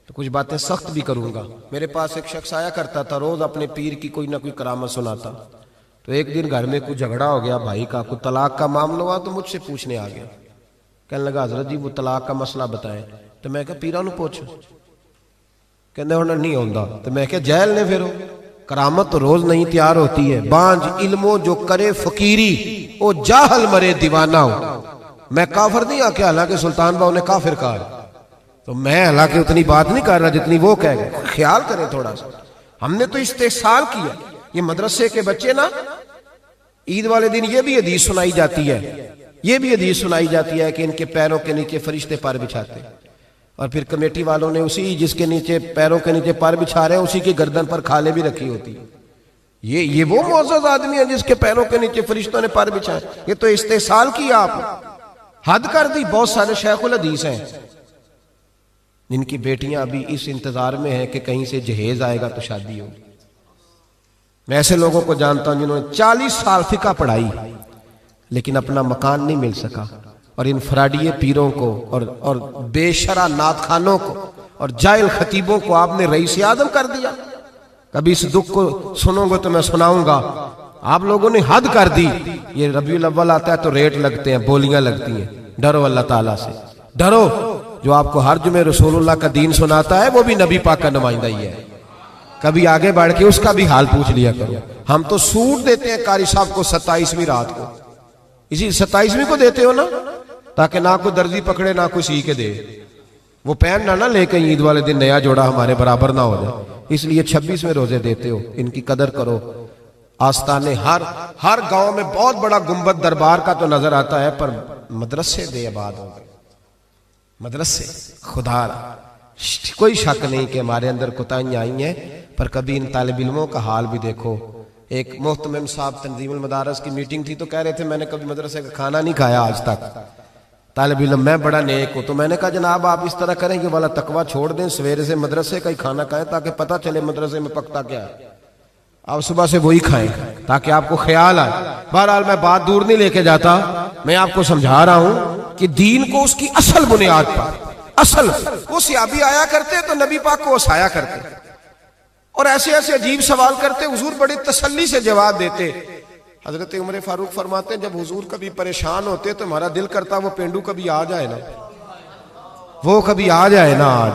تو کچھ باتیں سخت بھی کروں گا۔ میرے پاس ایک شخص آیا کرتا تھا، روز اپنے پیر کی کوئی نہ کوئی کرامت سناتا، تو ایک دن گھر میں کچھ جھگڑا ہو گیا بھائی کا، کوئی طلاق کا معاملہ ہوا تو مجھ سے پوچھنے آ گیا، کہنے لگا حضرت جی وہ طلاق کا مسئلہ بتائیں۔ تو میں کہا پیرا نو پوچھو، کہنے ہونا نہیں ہوندا۔ تو میں کہا جیل نے پھر کرامت تو روز نہیں تیار ہوتی ہے، بانج علمو جو کرے فقیری او جاہل مرے دیوانہ ہو۔ میں کافر نہیں آکے، حالانکہ سلطان باؤ نے کافر کہا، تو میں حالانکہ اتنی بات نہیں کر رہا جتنی وہ کہہ گئے۔ خیال کریں تھوڑا سا، ہم نے تو استحصال کیا۔ یہ مدرسے کے بچے نا عید والے دن یہ بھی حدیث سنائی جاتی ہے، یہ بھی حدیث سنائی جاتی ہے کہ ان کے پیروں کے نیچے فرشتے پر بچھاتے، اور پھر کمیٹی والوں نے اسی جس کے نیچے پیروں کے نیچے پر بچھا رہے ہیں اسی کی گردن پر کھالیں بھی رکھی ہوتی ہے۔ یہ وہ معزز آدمی ہے جس کے پیروں کے نیچے فرشتوں نے پر بچھائے؟ یہ تو استحصال کیا آپ نے، حد کر دی۔ بہت سارے شیخ الحدیث ہیں جن کی بیٹیاں ابھی اس انتظار میں ہیں کہ کہیں سے جہیز آئے گا تو شادی ہوگی۔ میں ایسے لوگوں کو جانتا ہوں جنہوں نے 40 سال فقہ پڑھائی لیکن اپنا مکان نہیں مل سکا، اور ان فراڈیے پیروں کو اور بے شرع نعت خانوں کو اور جاہل خطیبوں کو آپ نے رئیس اعظم کر دیا۔ کبھی اس دکھ کو سنو گے تو میں سناؤں گا، آپ لوگوں نے حد کر دی۔ یہ ربیع الاول آتا ہے تو ریٹ لگتے ہیں، بولیاں لگتی ہیں۔ ڈرو اللہ تعالیٰ سے، ڈرو۔ جو آپ کو ہر جمعے رسول اللہ کا دین سناتا ہے وہ بھی نبی پاک کا نمائندہ ہی ہے، کبھی آگے بڑھ کے اس کا بھی حال پوچھ لیا کرو۔ ہم تو سوٹ دیتے ہیں قاری صاحب کو 27ویں رات کو، اسی 27ویں کو دیتے ہو نا، تاکہ نہ کوئی درزی پکڑے نہ کوئی سی کے دے، وہ پہننا نہ لے کے عید والے دن نیا جوڑا ہمارے برابر نہ ہو جائے، اس لیے 26ویں روزے دیتے ہو۔ ان کی قدر کرو۔ آستانے ہر گاؤں میں بہت بڑا گنبد دربار کا تو نظر آتا ہے، پر مدرسے بے آباد ہو گئے، مدرسے خدا را۔ کوئی شک نہیں کہ ہمارے اندر کوتاہیاں آئی ہیں، پر کبھی ان طالب علموں کا حال بھی دیکھو۔ ایک محتمم صاحب تنظیم المدارس کی میٹنگ تھی تو کہہ رہے تھے میں نے کبھی مدرسے کا کھانا نہیں کھایا آج تک، طالب علم میں بڑا نیک ہوں۔ تو میں نے کہا جناب آپ اس طرح کریں کہ والا تقوی چھوڑ دیں، سویرے سے مدرسے کا ہی کھانا کھائیں تاکہ پتہ چلے مدرسے میں پکتا کیا ہے، آپ صبح سے وہی کھائیں تاکہ آپ کو خیال آئے۔ بہرحال میں بات دور نہیں لے کے جاتا، میں آپ کو سمجھا رہا ہوں کہ دین کو اس کی اصل بنیاد پر، اصل وہ صحابی آیا کرتے تو نبی پاک کو وسایا کرتے، اور ایسے ایسے عجیب سوال کرتے، حضور بڑی تسلی سے جواب دیتے۔ حضرت عمر فاروق فرماتے ہیں جب حضور کبھی پریشان ہوتے تو ہمارا دل کرتا وہ پینڈو کبھی آ جائے نا، وہ کبھی آ جائے نا آج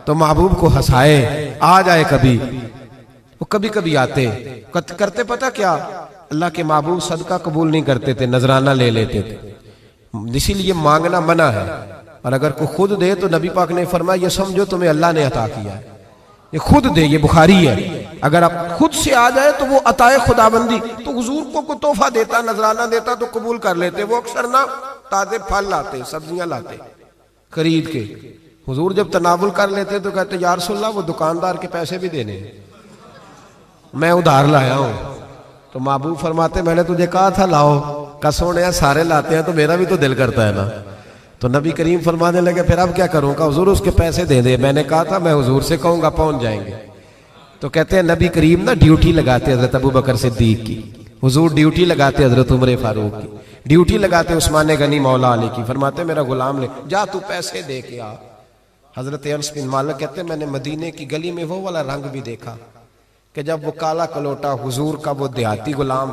تو محبوب کو ہنسائے، آ جائے کبھی۔ وہ کبھی کبھی آتے، کرتے پتہ کیا، اللہ کے محبوب صدقہ قبول نہیں کرتے تھے، نذرانہ لے لیتے تھے، اسی لیے مانگنا منع ہے، اور اگر کوئی خود دے تو نبی پاک نے فرمایا یہ سمجھو تمہیں اللہ نے عطا کیا ہے، یہ خود دے، یہ بخاری ہے۔ اگر آپ خود سے آ جائے تو وہ عطائے خداوندی، تو حضور کو کوئی تحفہ دیتا، نذرانہ دیتا تو قبول کر لیتے۔ وہ اکثر نہ تازے پھل لاتے، سبزیاں لاتے خرید کے، حضور جب تناول کر لیتے تو کہتے یا رسول اللہ وہ دکاندار کے پیسے بھی دینے ہیں، میں ادھار لایا ہوں۔ تو محبوب فرماتے میں نے تجھے کہا تھا لاؤ، کسوڑے سارے لاتے ہیں تو میرا بھی تو دل کرتا ہے نا۔ تو نبی کریم فرمانے لگے پھر اب کیا کروں گا حضور، اس کے پیسے دے دے۔ میں نے کہا تھا میں حضور سے کہوں گا پہنچ جائیں گے۔ تو کہتے ہیں نبی کریم نا ڈیوٹی لگاتے حضرت ابو بکر صدیق کی، حضور ڈیوٹی لگاتے حضرت عمر فاروق کی، ڈیوٹی لگاتے عثمان غنی مولا علی کی، فرماتے میرا غلام لے جا تو پیسے دے کے آ۔ حضرت انس بن مالک کہتے ہیں میں نے مدینے کی گلی میں وہ والا رنگ بھی دیکھا کہ جب وہ کالا کلوٹا حضور کا وہ دیہاتی غلام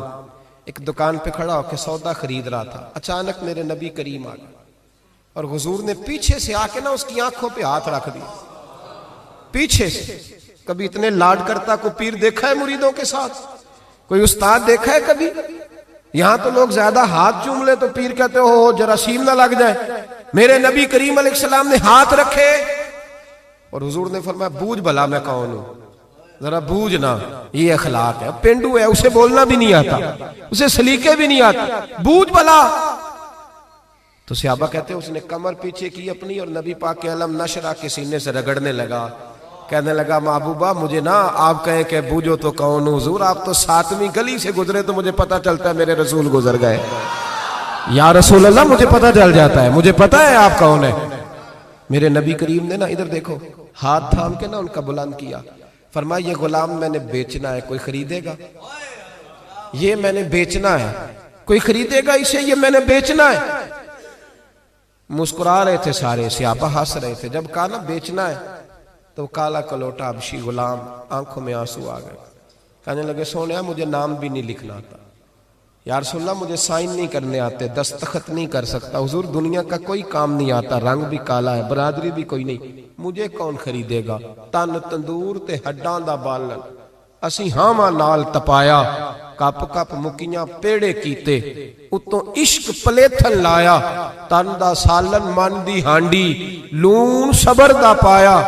ایک دکان پہ کھڑا ہو کے سودا خرید رہا تھا، اچانک میرے نبی کریم آ گئے اور حضور نے پیچھے سے آ کے نا اس کی آنکھوں پہ ہاتھ رکھ دیا، پیچھے سے۔ کبھی اتنے لاڈ کرتا کوئی پیر دیکھا ہے مریدوں کے ساتھ؟ کوئی استاد دیکھا ہے کبھی؟ یہاں تو لوگ زیادہ ہاتھ چوم لے تو پیر کہتے ہو جراثیم نہ لگ جائے۔ میرے نبی کریم علیہ السلام نے ہاتھ رکھے اور حضور نے فرمایا بوجھ بھلا میں کون ہوں، ذرا بوجھنا یہ اخلاق ہے. پینڈو ہے اسے بولنا بھی نہیں آتا, اسے سلیقے بھی نہیں آتے, بوجھ بلا. تو صحابہ کہتے ہیں اس نے کمر پیچھے کی اپنی اور نبی پاک کے علم نشرہ کے سینے سے رگڑنے لگا, کہنے لگا محبوبہ مجھے نا آپ کہیں کہ بوجھو تو کون حضور, آپ تو 7ویں گلی سے گزرے تو مجھے پتا چلتا ہے میرے رسول گزر گئے. یا رسول اللہ مجھے پتا چل جاتا ہے, مجھے پتا ہے آپ کون ہے. میرے نبی کریم نے نا ادھر دیکھو ہاتھ تھام کے نا ان کا بلند کیا, فرمایا یہ غلام میں نے بیچنا ہے, کوئی خریدے گا؟ یہ میں نے بیچنا ہے, کوئی خریدے گا اسے؟ یہ میں نے بیچنا ہے. مسکرا رہے تھے سارے, صحابہ ہنس رہے تھے. جب کہا نا بیچنا ہے تو کالا کلوٹا ابشی غلام آنکھوں میں آنسو آ گئے, کہنے لگے سونیا مجھے نام بھی نہیں لکھنا آتا, یا رسول اللہ مجھے سائن نہیں کرنے آتے, دستخط نہیں کر سکتا, حضور دنیا کا کوئی کام نہیں آتا, رنگ بھی کالا ہے, برادری بھی کوئی نہیں, مجھے کون خریدے گا؟ تن تندور تے ہڈاں دا بالن اسی ہاواں نال تپایا, کپ کپ مکیاں پیڑے کیتے, اتوں عشق پلیتھن لایا, تن دا سالن من دی ہانڈی, لون صبر دا پایا,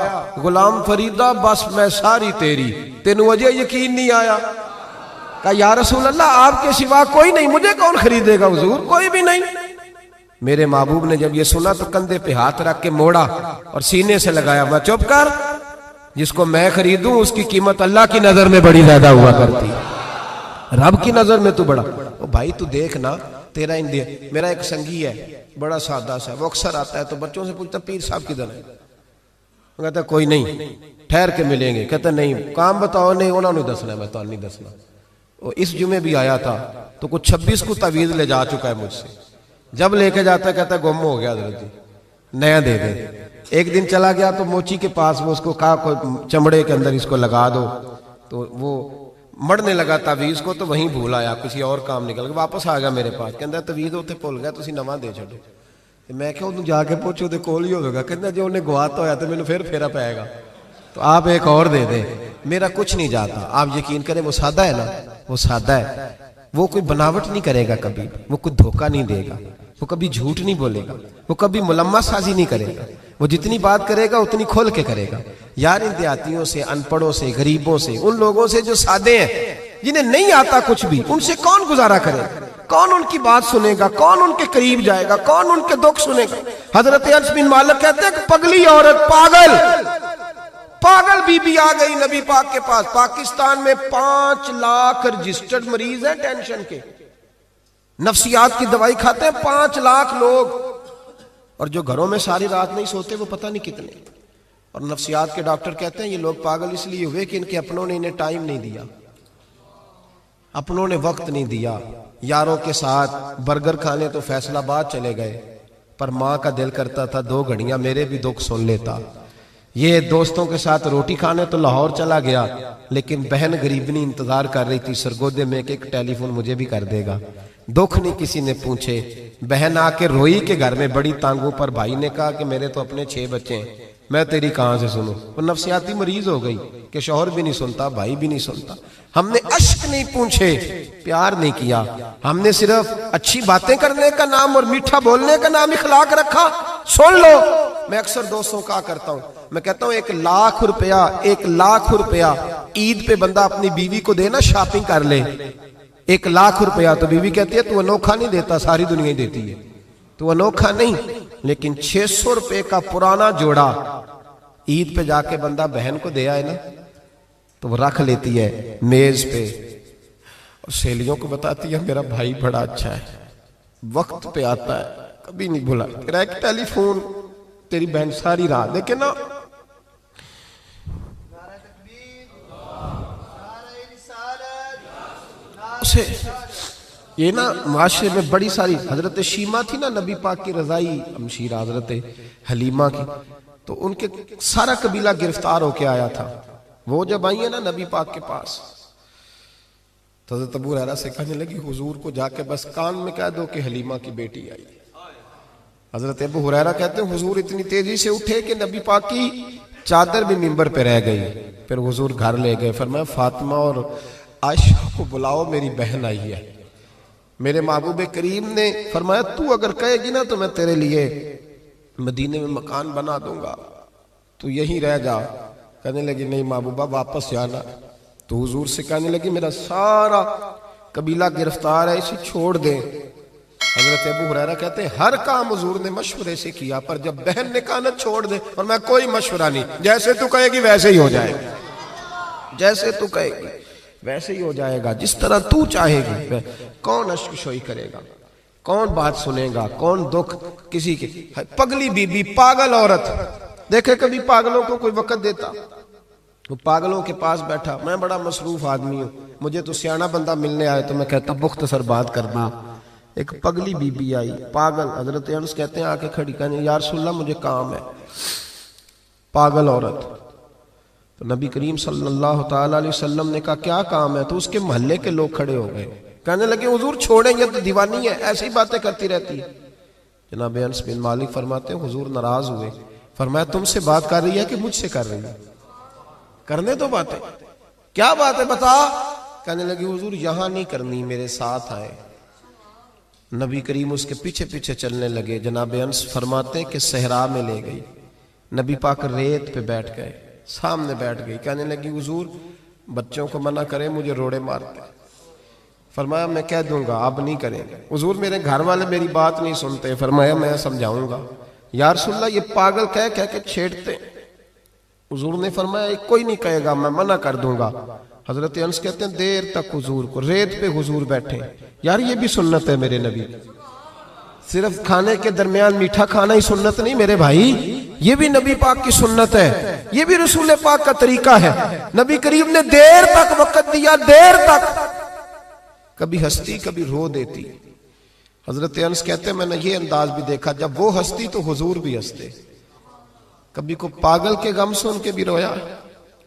غلام فریدہ بس میں ساری تیری, تینوں وجہ یقین نہیں آیا؟ کہا یا رسول اللہ آپ کے سوا کوئی نہیں, مجھے کون خریدے گا حضور؟ کوئی بھی نہیں. میرے محبوب نے جب یہ سنا تو کندھے پہ ہاتھ رکھ کے موڑا اور سینے سے لگایا, میں چپ کر, جس کو میں خریدوں اس کی قیمت اللہ کی نظر میں بڑی زیادہ ہوا کرتی, رب کی نظر میں تو بڑا. او بھائی تو دیکھ نا تیرا انڈیا. میرا ایک سنگی ہے بڑا سادہ سا, وہ اکثر آتا ہے تو بچوں سے پوچھتا پیر صاحب کدھر ہے؟ وہ کہتا کوئی نہیں, ٹھہر کے ملیں گے. کہتا نہیں کام بتاؤ, نہیں انہوں نے دسنا, میں تو نہیں دسنا. وہ اس جمعے بھی آیا تھا تو کچھ 26 کو تعویذ لے جا چکا ہے مجھ سے, جب لے کے جاتا ہے کہتا ہے گم ہو گیا حضرت جی, نیا دے دے. ایک دن چلا گیا تو موچی کے پاس, وہ اس کو کہا کوئی چمڑے کے اندر اس کو لگا دو, تو وہ مڑنے لگا تعویذ کو, تو وہیں بھول آیا, کسی اور کام نکل گیا, واپس آ گیا میرے پاس, کہتا ہے تعویذ ہوتے بھول گیا تسی نواں دے چھڈو. میں کہ انہوں جا کے پوچھو دے کول ہی ہوگا, کہتا جو انہیں گواتا ہویا تو مینوں پھر پھیرا پائے گا, تو آپ ایک اور دے دیں, میرا کچھ نہیں جاتا. آپ یقین کریں وہ سادہ ہے نا, وہ سادہ ہے, وہ کوئی بناوٹ نہیں کرے گا کبھی, وہ کوئی دھوکہ نہیں دے گا, وہ کبھی جھوٹ نہیں بولے گا, وہ کبھی ملمہ سازی نہیں کرے گا, وہ جتنی بات کرے گا اتنی کھول کے کرے گا. یار ان دیہاتیوں سے, ان پڑھوں سے, غریبوں سے, ان لوگوں سے جو سادے ہیں, جنہیں نہیں آتا کچھ بھی, ان سے کون گزارا کرے, کون ان کی بات سنے گا, کون ان کے قریب جائے گا, کون ان کے دکھ سنے گا. حضرت انس بن مالک کہتے ہیں کہ پگلی عورت, پاگل بی بی آ گئی نبی پاک کے پاس. پاکستان میں 5 لاکھ رجسٹرڈ مریض ہیں ٹینشن کے, نفسیات کی دوائی کھاتے ہیں 5 لاکھ لوگ, اور جو گھروں میں ساری رات نہیں سوتے وہ پتہ نہیں کتنے. اور نفسیات کے ڈاکٹر کہتے ہیں یہ لوگ پاگل اس لیے ہوئے کہ ان کے اپنوں نے انہیں ٹائم نہیں دیا, اپنوں نے وقت نہیں دیا. یاروں کے ساتھ برگر کھانے تو فیصل آباد چلے گئے, پر ماں کا دل کرتا تھا 2 گھڑیاں میرے بھی دکھ سن لیتا. یہ دوستوں کے ساتھ روٹی کھانے تو لاہور چلا گیا, لیکن بہن غریبنی انتظار کر رہی تھی سرگودے میں کہ ایک ٹیلی فون مجھے بھی کر دے گا. دکھ نہیں کسی نے پوچھے, بہن آ کے روئی کہ گھر میں بڑی تانگوں پر. بھائی نے کہا کہ میرے تو اپنے 6 بچے ہیں, میں تیری کہاں سے سنوں. وہ نفسیاتی مریض ہو گئی کہ شوہر بھی نہیں سنتا, بھائی بھی نہیں سنتا. ہم نے اشک نہیں پوچھے, پیار نہیں کیا, ہم نے صرف اچھی باتیں کرنے کا نام اور میٹھا بولنے کا نام اخلاق رکھا. سن لو, میں اکثر دوستوں کا کرتا ہوں, میں کہتا ہوں 1 لاکھ روپیہ عید پہ بندہ اپنی بیوی کو دینا, شاپنگ کر لے. 1 لاکھ روپیہ تو بیوی کہتی ہے تو انوکھا نہیں دیتا, ساری دنیا ہی دیتی ہے, تو انوکھا نہیں. لیکن 600 روپے کا پرانا جوڑا عید پہ جا کے بندہ بہن کو دے آئے نا, تو وہ رکھ لیتی ہے میز پہ, اور سہیلیوں کو بتاتی ہے میرا بھائی بڑا اچھا ہے, وقت پہ آتا ہے, کبھی نہیں بھولا. تیرا ایک ٹیلی فون تیری بہن ساری رات دیکھے نا. اسے یہ نا معاشرے میں بڑی ساری, حضرت شیمہ تھی نا نبی پاک کی رضائی ہمشیرہ, حضرت حلیمہ کی, تو ان کے سارا قبیلہ گرفتار ہو کے آیا تھا. وہ جب آئی ہیں نا نبی پاک کے پاس, تو حضرت ابو ہریرہ سے کہنے لگی حضور کو جا کے بس کان میں کہہ دو کہ حلیمہ کی بیٹی آئی. حضرت ابو ہریرہ کہتے ہیں حضور اتنی تیزی سے اٹھے کہ نبی پاک کی چادر بھی منبر پہ رہ گئی. پھر حضور گھر لے گئے, فرمایا فاطمہ اور عائشہ کو بلاؤ, میری بہن آئی ہے. میرے محبوب کریم نے فرمایا تو اگر کہے گی نا تو میں تیرے لیے مدینے میں مکان بنا دوں گا, تو یہیں رہ جا. کہنے لگی نہیں محبوبہ واپس جانا. تو حضور سے کہنے لگی میرا سارا قبیلہ گرفتار ہے، اسے چھوڑ دیں. حضرت ابو ہریرہ کہتے ہیں ہر کام حضور نے مشورے سے کیا، پر جب بہن نے کہا نا چھوڑ دے، اور میں کوئی مشورہ نہیں، جیسے تو کہے گی ویسے ہی ہو جائے گا، جیسے تو کہے گی ویسے ہی ہو جائے گا، جس طرح تو چاہے گی. کون اشک شوئی کرے گا، کون بات سنے گا، کون دکھ کسی کے. پگلی بی بی، پاگل عورت. دیکھے کبھی پاگلوں کو کوئی وقت دیتا؟ وہ پاگلوں کے پاس بیٹھا، میں بڑا مصروف آدمی ہوں، مجھے تو سیاںا بندہ ملنے آئے تو میں کہتا مختصر بات کرنا. ایک پگلی بی بی آئی، پاگل. حضرت انس کہتے ہیں آ کے کھڑی، کہنے یا رسول اللہ مجھے کام ہے. پاگل عورت. تو نبی کریم صلی اللہ تعالی علیہ وسلم نے کہا کیا کام ہے؟ تو اس کے محلے کے لوگ کھڑے ہو گئے، کہنے لگے حضور چھوڑیں گے تو دیوانی ہے، ایسی باتیں کرتی رہتی ہے. جناب انس بن مالک فرماتے ہیں حضور ناراض ہوئے، فرمایا تم سے بات کر رہی ہے کہ مجھ سے کر رہی ہے؟ کرنے تو باتیں، کیا بات ہے بتا. کہنے لگی حضور یہاں نہیں کرنی، میرے ساتھ آئے. نبی کریم اس کے پیچھے پیچھے چلنے لگے. جناب انس فرماتے ہیں کہ صحرا میں لے گئی، نبی پاک ریت پہ بیٹھ گئے، سامنے بیٹھ گئی. کہنے لگی حضور بچوں کو منع کریں، مجھے روڑے مارتے. فرمایا میں کہہ دوں گا، آپ نہیں کریں گے. حضور میرے گھر والے میری بات نہیں سنتے. فرمایا میں سمجھاؤں گا. یا رسول اللہ یہ پاگل کہہ کے چھیڑتے. حضور نے فرمایا کوئی نہیں کہے گا، میں منع کر دوں گا. حضرت انس کہتے ہیں دیر تک حضور کو ریت پہ حضور بیٹھے. یار یہ بھی سنت ہے میرے نبی، صرف کھانے کے درمیان میٹھا کھانا ہی سنت نہیں میرے بھائی، یہ بھی نبی پاک کی سنت ہے، یہ بھی رسول پاک کا طریقہ ہے. نبی کریم نے دیر تک وقت دیا، دیر تک. کبھی ہستی کبھی رو دیتی. حضرت انس کہتے ہیں میں نے یہ انداز بھی دیکھا، جب وہ ہستی تو حضور بھی ہستے. کبھی کو پاگل کے غم سن کے بھی رویا.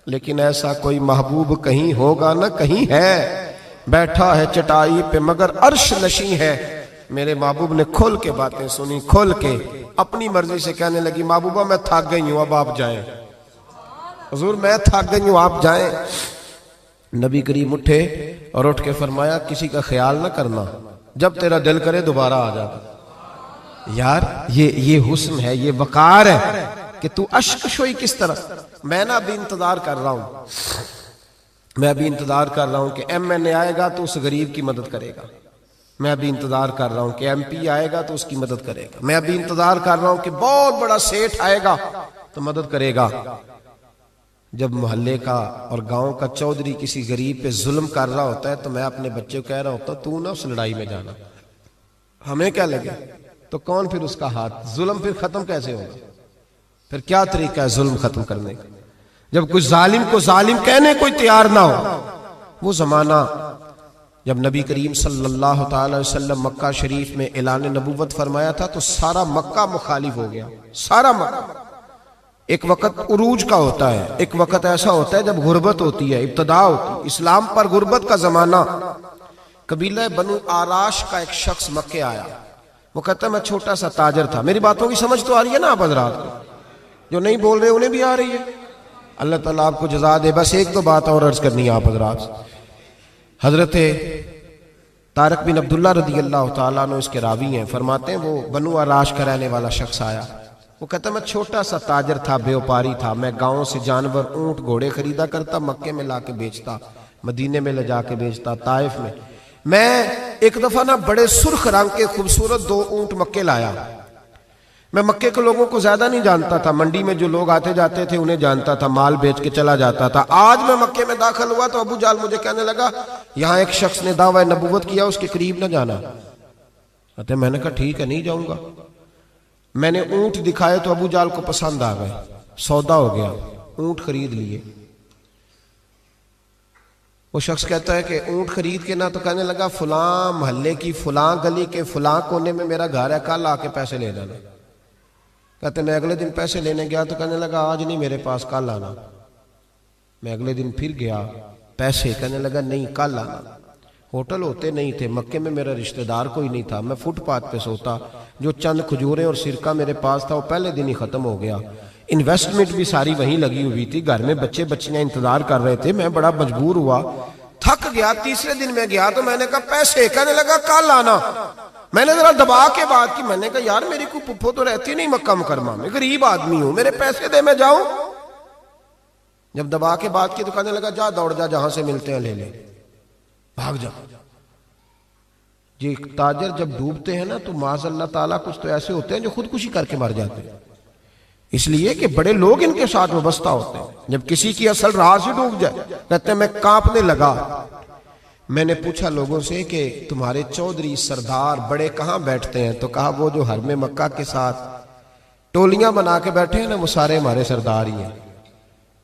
لیکن ایسا کوئی محبوب کہیں ہوگا نہ کہیں ہے، بیٹھا ہے چٹائی پہ مگر عرش نشیں ہے. میرے محبوب نے کھول کے باتیں سنی، کھول کے اپنی مرضی سے. کہنے لگی محبوبہ میں تھک گئی ہوں، اب آپ جائیں. حضور میں تھک گئی ہوں، آپ جائیں. نبی کریم اٹھے اور اٹھ کے فرمایا کسی کا خیال نہ کرنا، جب تیرا دل کرے دوبارہ آ جاتا. یار یہ حسن ہے، یہ وقار ہے کہ تو اشک شوئی کس طرح. میں نا ابھی انتظار کر رہا ہوں، میں ابھی انتظار کر رہا ہوں کہ ایم این اے آئے گا تو اس غریب کی مدد کرے گا. میں ابھی انتظار کر رہا ہوں کہ ایم پی آئے گا تو اس کی مدد کرے گا. میں ابھی انتظار کر رہا ہوں کہ بہت بڑا سیٹھ آئے گا تو مدد کرے گا. جب محلے کا اور گاؤں کا چودھری کسی غریب پہ ظلم کر رہا ہوتا ہے تو میں اپنے بچے کو کہہ رہا ہوتا تو نہ اس لڑائی میں جانا، ہمیں کیا لگے. تو کون پھر اس کا ہاتھ، ظلم پھر ختم کیسے ہوگا؟ پھر کیا طریقہ ہے ظلم ختم کرنے کا؟ جب کوئی ظالم کو ظالم کہنے کوئی تیار نہ ہو. وہ زمانہ جب نبی کریم صلی اللہ تعالی وسلم مکہ شریف میں اعلان نبوت فرمایا تھا تو سارا مکہ مخالف ہو گیا، سارا مکہ. ایک وقت عروج کا ہوتا ہے، ایک وقت ایسا ہوتا ہے جب غربت ہوتی ہے، ابتدا ہوتی ہے. اسلام پر غربت کا زمانہ. قبیلہ بنو آراش کا ایک شخص مکے آیا. وہ کہتا ہے میں چھوٹا سا تاجر تھا. میری باتوں کی سمجھ تو آ رہی ہے نا آپ حضرات کو؟ جو نہیں بول رہے انہیں بھی آ رہی ہے. اللہ تعالیٰ آپ کو جزا دے. بس ایک دو بات اور عرض کرنی ہے آپ حضرات. حضرت طارق بن عبداللہ رضی اللہ تعالیٰ عنہ اس کے راوی ہیں، فرماتے ہیں وہ بنو آراش کا رہنے والا شخص آیا. وہ کہتا میں چھوٹا سا تاجر تھا، بیوپاری تھا. میں گاؤں سے جانور اونٹ گھوڑے خریدا کرتا، مکے میں لا کے بیچتا، مدینے میں لے جا کے بیچتا، طائف میں. میں ایک دفعہ نا بڑے سرخ رنگ کے خوبصورت 2 اونٹ مکے لایا. میں مکے کے لوگوں کو زیادہ نہیں جانتا تھا، منڈی میں جو لوگ آتے جاتے تھے انہیں جانتا تھا، مال بیچ کے چلا جاتا تھا. آج میں مکے میں داخل ہوا تو ابو جال مجھے کہنے لگا یہاں ایک شخص نے دعویٰ نبوت کیا، اس کے قریب نہ جانا. میں نے کہا ٹھیک ہے نہیں جاؤں گا. میں نے اونٹ دکھائے تو ابو جال کو پسند آ گئے، سودا ہو گیا، اونٹ خرید لیے. وہ شخص کہتا ہے کہ اونٹ خرید کے نہ تو کہنے لگا فلاں محلے کی فلاں گلی کے فلاں کونے میں میرا گھر ہے، کل آ کے پیسے لے جانا. کہتے میں اگلے دن پیسے لینے گیا تو کہنے لگا آج نہیں میرے پاس، کل آنا. میں اگلے دن پھر گیا پیسے، کہنے لگا نہیں کل آنا. ہوٹل ہوتے نہیں تھے، مکے میں میرا رشتہ دار کوئی نہیں تھا، میں فٹ پاتھ پہ سوتا. جو چند کھجوریں اور سرکہ میرے پاس تھا وہ پہلے دن ہی ختم ہو گیا. انویسٹمنٹ بھی ساری وہیں لگی ہوئی تھی، گھر میں بچے بچیاں انتظار کر رہے تھے. میں بڑا مجبور ہوا، تھک گیا. تیسرے دن میں گیا تو میں نے کہا پیسے، کہنے لگا کل آنا. میں نے ذرا دبا کے بات کی. میں نے کہا یار میری کوئی پھپھو تو رہتی نہیں مکہ مکرمہ میں، غریب آدمی ہوں، میرے پیسے دے میں جاؤں. جب دبا کے بات کی تو کہنے لگا جا دوڑ جا، جہاں سے ملتے ہیں لے لے، بھاگ جا۔ یہ تاجر جب ڈوبتے ہیں نا تو معاذ اللہ تعالیٰ کچھ تو ایسے ہوتے ہیں جو خودکشی کر کے مر جاتے ہیں، اس لیے کہ بڑے لوگ ان کے ساتھ وابستہ ہوتے ہیں۔ جب کسی کی اصل راہ سے ڈوب جائے کہتے ہیں میں کانپنے لگا۔ میں نے پوچھا لوگوں سے کہ تمہارے چودھری سردار بڑے کہاں بیٹھتے ہیں؟ تو کہا وہ جو حرم مکہ کے ساتھ ٹولیاں بنا کے بیٹھے ہیں نا، وہ سارے ہمارے سردار ہی ہیں۔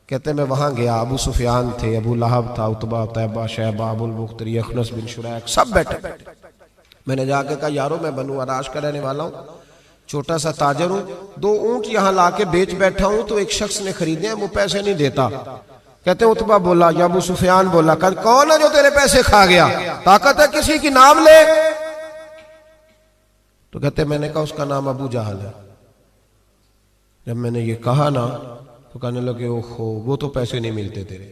کہتے ہیں میں وہاں گیا، ابو سفیان تھے، ابو لہب تھا، عتبہ، طیبہ، شیبہ، ابو البختری، اخنس بن شریک، سب بیٹھے۔ میں نے جا کے کہا یارو میں بنو عراش کا رہنے والا ہوں، چھوٹا سا تاجر ہوں، 2 اونٹ یہاں لا کے بیچ بیٹھا ہوں تو ایک شخص نے خریدے ہیں، وہ پیسے نہیں دیتا۔ کہتے ہیں عتبہ بولا یا ابو سفیان بولا، کون ہے جو تیرے پیسے کھا گیا؟ طاقت ہے کسی کی نام لے؟ تو کہتے ہیں میں نے کہا اس کا نام ابو جہل ہے۔ جب میں نے یہ کہا نا تو کہنے لگے اوہو وہ تو پیسے نہیں ملتے تیرے،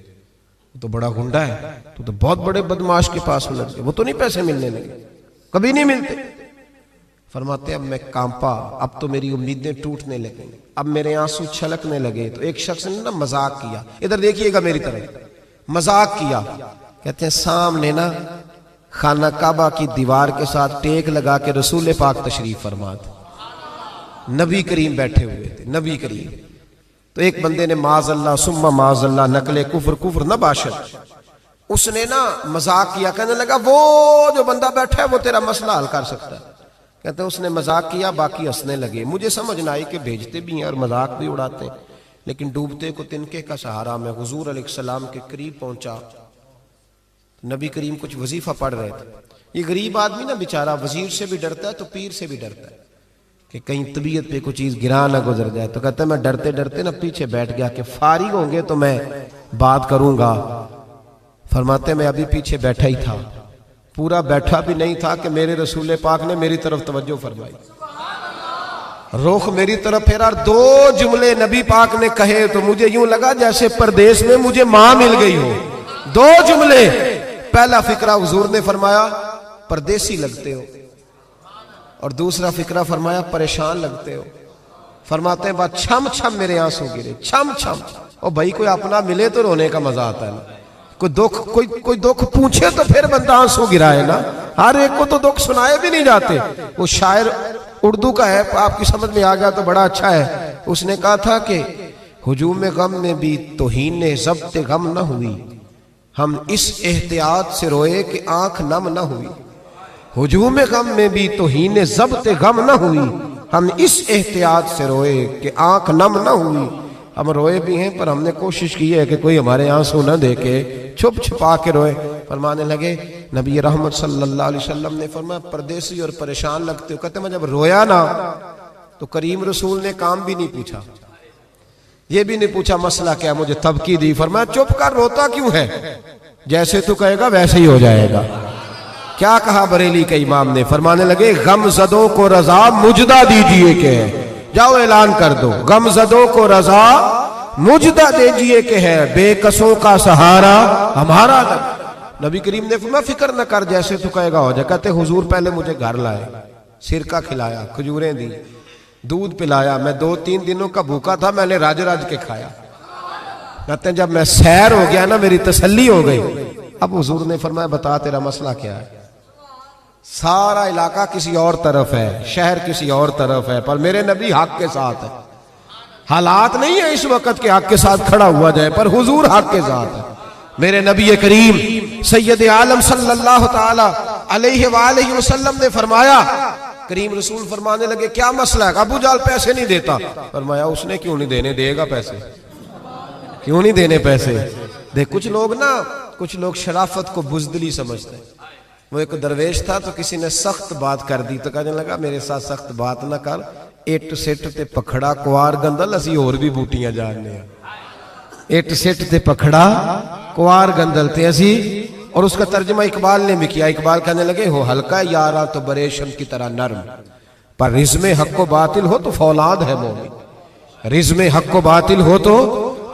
وہ تو بڑا گنڈا ہے، تو بہت بڑے بدماش کے پاس لگ گئے، وہ تو نہیں پیسے ملنے لگے، کبھی نہیں ملتے۔ فرماتے اب میں کانپا، اب تو میری امیدیں ٹوٹنے لگیں، اب میرے آنسو چھلکنے لگے۔ تو ایک شخص نے نا مذاق کیا، ادھر دیکھیے گا میری طرف، مذاق کیا۔ کہتے ہیں سامنے نا خانہ کعبہ کی دیوار کے ساتھ ٹیک لگا کے رسول پاک تشریف فرما تھے، نبی کریم بیٹھے ہوئے تھے، نبی کریم۔ تو ایک بندے نے معاذ اللہ ثم معاذ اللہ نقل کفر نہ باشد، اس نے نا مذاق کیا، کہنے لگا وہ جو بندہ بیٹھا ہے وہ تیرا مسئلہ حل کر سکتا ہے۔ کہتے ہیں اس نے مذاق کیا، باقی ہنسنے لگے۔ مجھے سمجھ نہ آئی کہ بھیجتے بھی ہیں اور مذاق بھی اڑاتے ہیں، لیکن ڈوبتے کو تنکے کا سہارا۔ میں حضور علیہ السلام کے قریب پہنچا، نبی کریم کچھ وظیفہ پڑھ رہے تھے۔ یہ غریب آدمی نا بیچارہ وزیر سے بھی ڈرتا ہے تو پیر سے بھی ڈرتا ہے کہ کہیں طبیعت پہ کوئی چیز گرا نہ گزر جائے۔ تو کہتے ہیں میں ڈرتے ڈرتے نا پیچھے بیٹھ گیا کہ فارغ ہوں گے تو میں بات کروں گا۔ فرماتے میں ابھی پیچھے بیٹھا ہی تھا، پورا بیٹھا بھی نہیں تھا کہ میرے رسول پاک نے میری طرف توجہ فرمائی، رخ میری طرف پھیرا اور 2 جملے نبی پاک نے کہے تو مجھے یوں لگا جیسے پردیس میں مجھے ماں مل گئی ہو۔ 2 جملے، پہلا فقرہ حضور نے فرمایا پردیسی لگتے ہو، اور دوسرا فقرہ فرمایا پریشان لگتے ہو۔ فرماتے ہیں بات چھم چھم میرے آنسو گرے، چھم چھم۔ اور بھائی کوئی اپنا ملے تو رونے کا مزہ آتا ہے نا، کوئی دکھ پوچھے تو پھر بندہ آنسو گرائے نا، ہر ایک کو تو دکھ سنائے بھی نہیں جاتے۔ وہ شاعر اردو کا ہے، آپ کی سمجھ میں آ گیا تو بڑا اچھا ہے۔ اس نے کہا تھا کہ ہجوم غم میں بھی توہین ضبط غم نہ ہوئی، ہم اس احتیاط سے روئے کہ آنکھ نم نہ ہوئی۔ ہجوم غم میں بھی توہین ضبط غم نہ ہوئی، ہم اس احتیاط سے روئے کہ آنکھ نم نہ ہوئی۔ ہم روئے بھی ہیں پر ہم نے کوشش کی ہے کہ کوئی ہمارے آنسو نہ دیکھے، چھپ چھپا کے روئے۔ فرمانے لگے نبی رحمت صلی اللہ علیہ وسلم نے فرمایا پردیسی اور پریشان لگتے ہو۔ کہتے ہیں میں جب رویا نا تو کریم رسول نے کام بھی نہیں پوچھا، یہ بھی نہیں پوچھا مسئلہ کیا، مجھے تبکی دی۔ فرمایا چپ کر، روتا کیوں ہے؟ جیسے تو کہے گا ویسے ہی ہو جائے گا۔ کیا کہا بریلی کے امام نے؟ فرمانے لگے غم زدوں کو رضا مجدہ دیجئے کہ ہے، جاؤ اعلان کر دو، غم زدوں کو رضا مجدہ دیجئے کہ ہے، بے کسوں کا سہارا ہمارا نبی کریم نے فرمایا فکر نہ کر، جیسے تو کہے گا ہو جائے۔ کہتے حضور پہلے مجھے گھر لائے، سرکہ کھلایا، کھجوریں دی، دودھ پلایا، میں 2-3 دنوں کا بھوکا تھا، میں نے راج کے کھایا۔ کہتے ہیں جب میں سیر ہو گیا نا میری تسلی ہو گئی۔ اب حضور نے فرمایا بتا تیرا مسئلہ کیا ہے؟ سارا علاقہ کسی اور طرف ہے، شہر کسی اور طرف ہے، پر میرے نبی حق کے ساتھ ہے۔ حالات نہیں ہے اس وقت کہ حق کے ساتھ کھڑا ہوا جائے، پر حضور حق کے ساتھ ہے۔ میرے نبی کریم سید عالم صلی اللہ تعالی علیہ وآلہ وسلم نے فرمایا، کریم رسول فرمانے لگے کیا مسئلہ ہے؟ ابو جال پیسے نہیں دیتا۔ فرمایا اس نے کیوں نہیں دینے، دے گا پیسے، کیوں نہیں دینے پیسے؟ دیکھ کچھ لوگ شرافت کو بزدلی سمجھتے ہیں۔ وہ ایک درویش تھا تو کسی نے سخت بات کر دی تو کہنے لگا میرے ساتھ سخت بات نہ کر، اٹ سٹ تے پکھڑا کوار گندل، اسی اور بھی بوٹیاں جاننے ہیں۔ اٹ سٹ تے پکھڑا کوار گندل تے اسی، اور اس کا ترجمہ اقبال نے بھی کیا۔ اقبال کہنے لگے ہو ہلکا یارا تو بریشم کی طرح نرم، پر رزم حق و باطل ہو تو فولاد ہے مومن، رزم حق و باطل ہو تو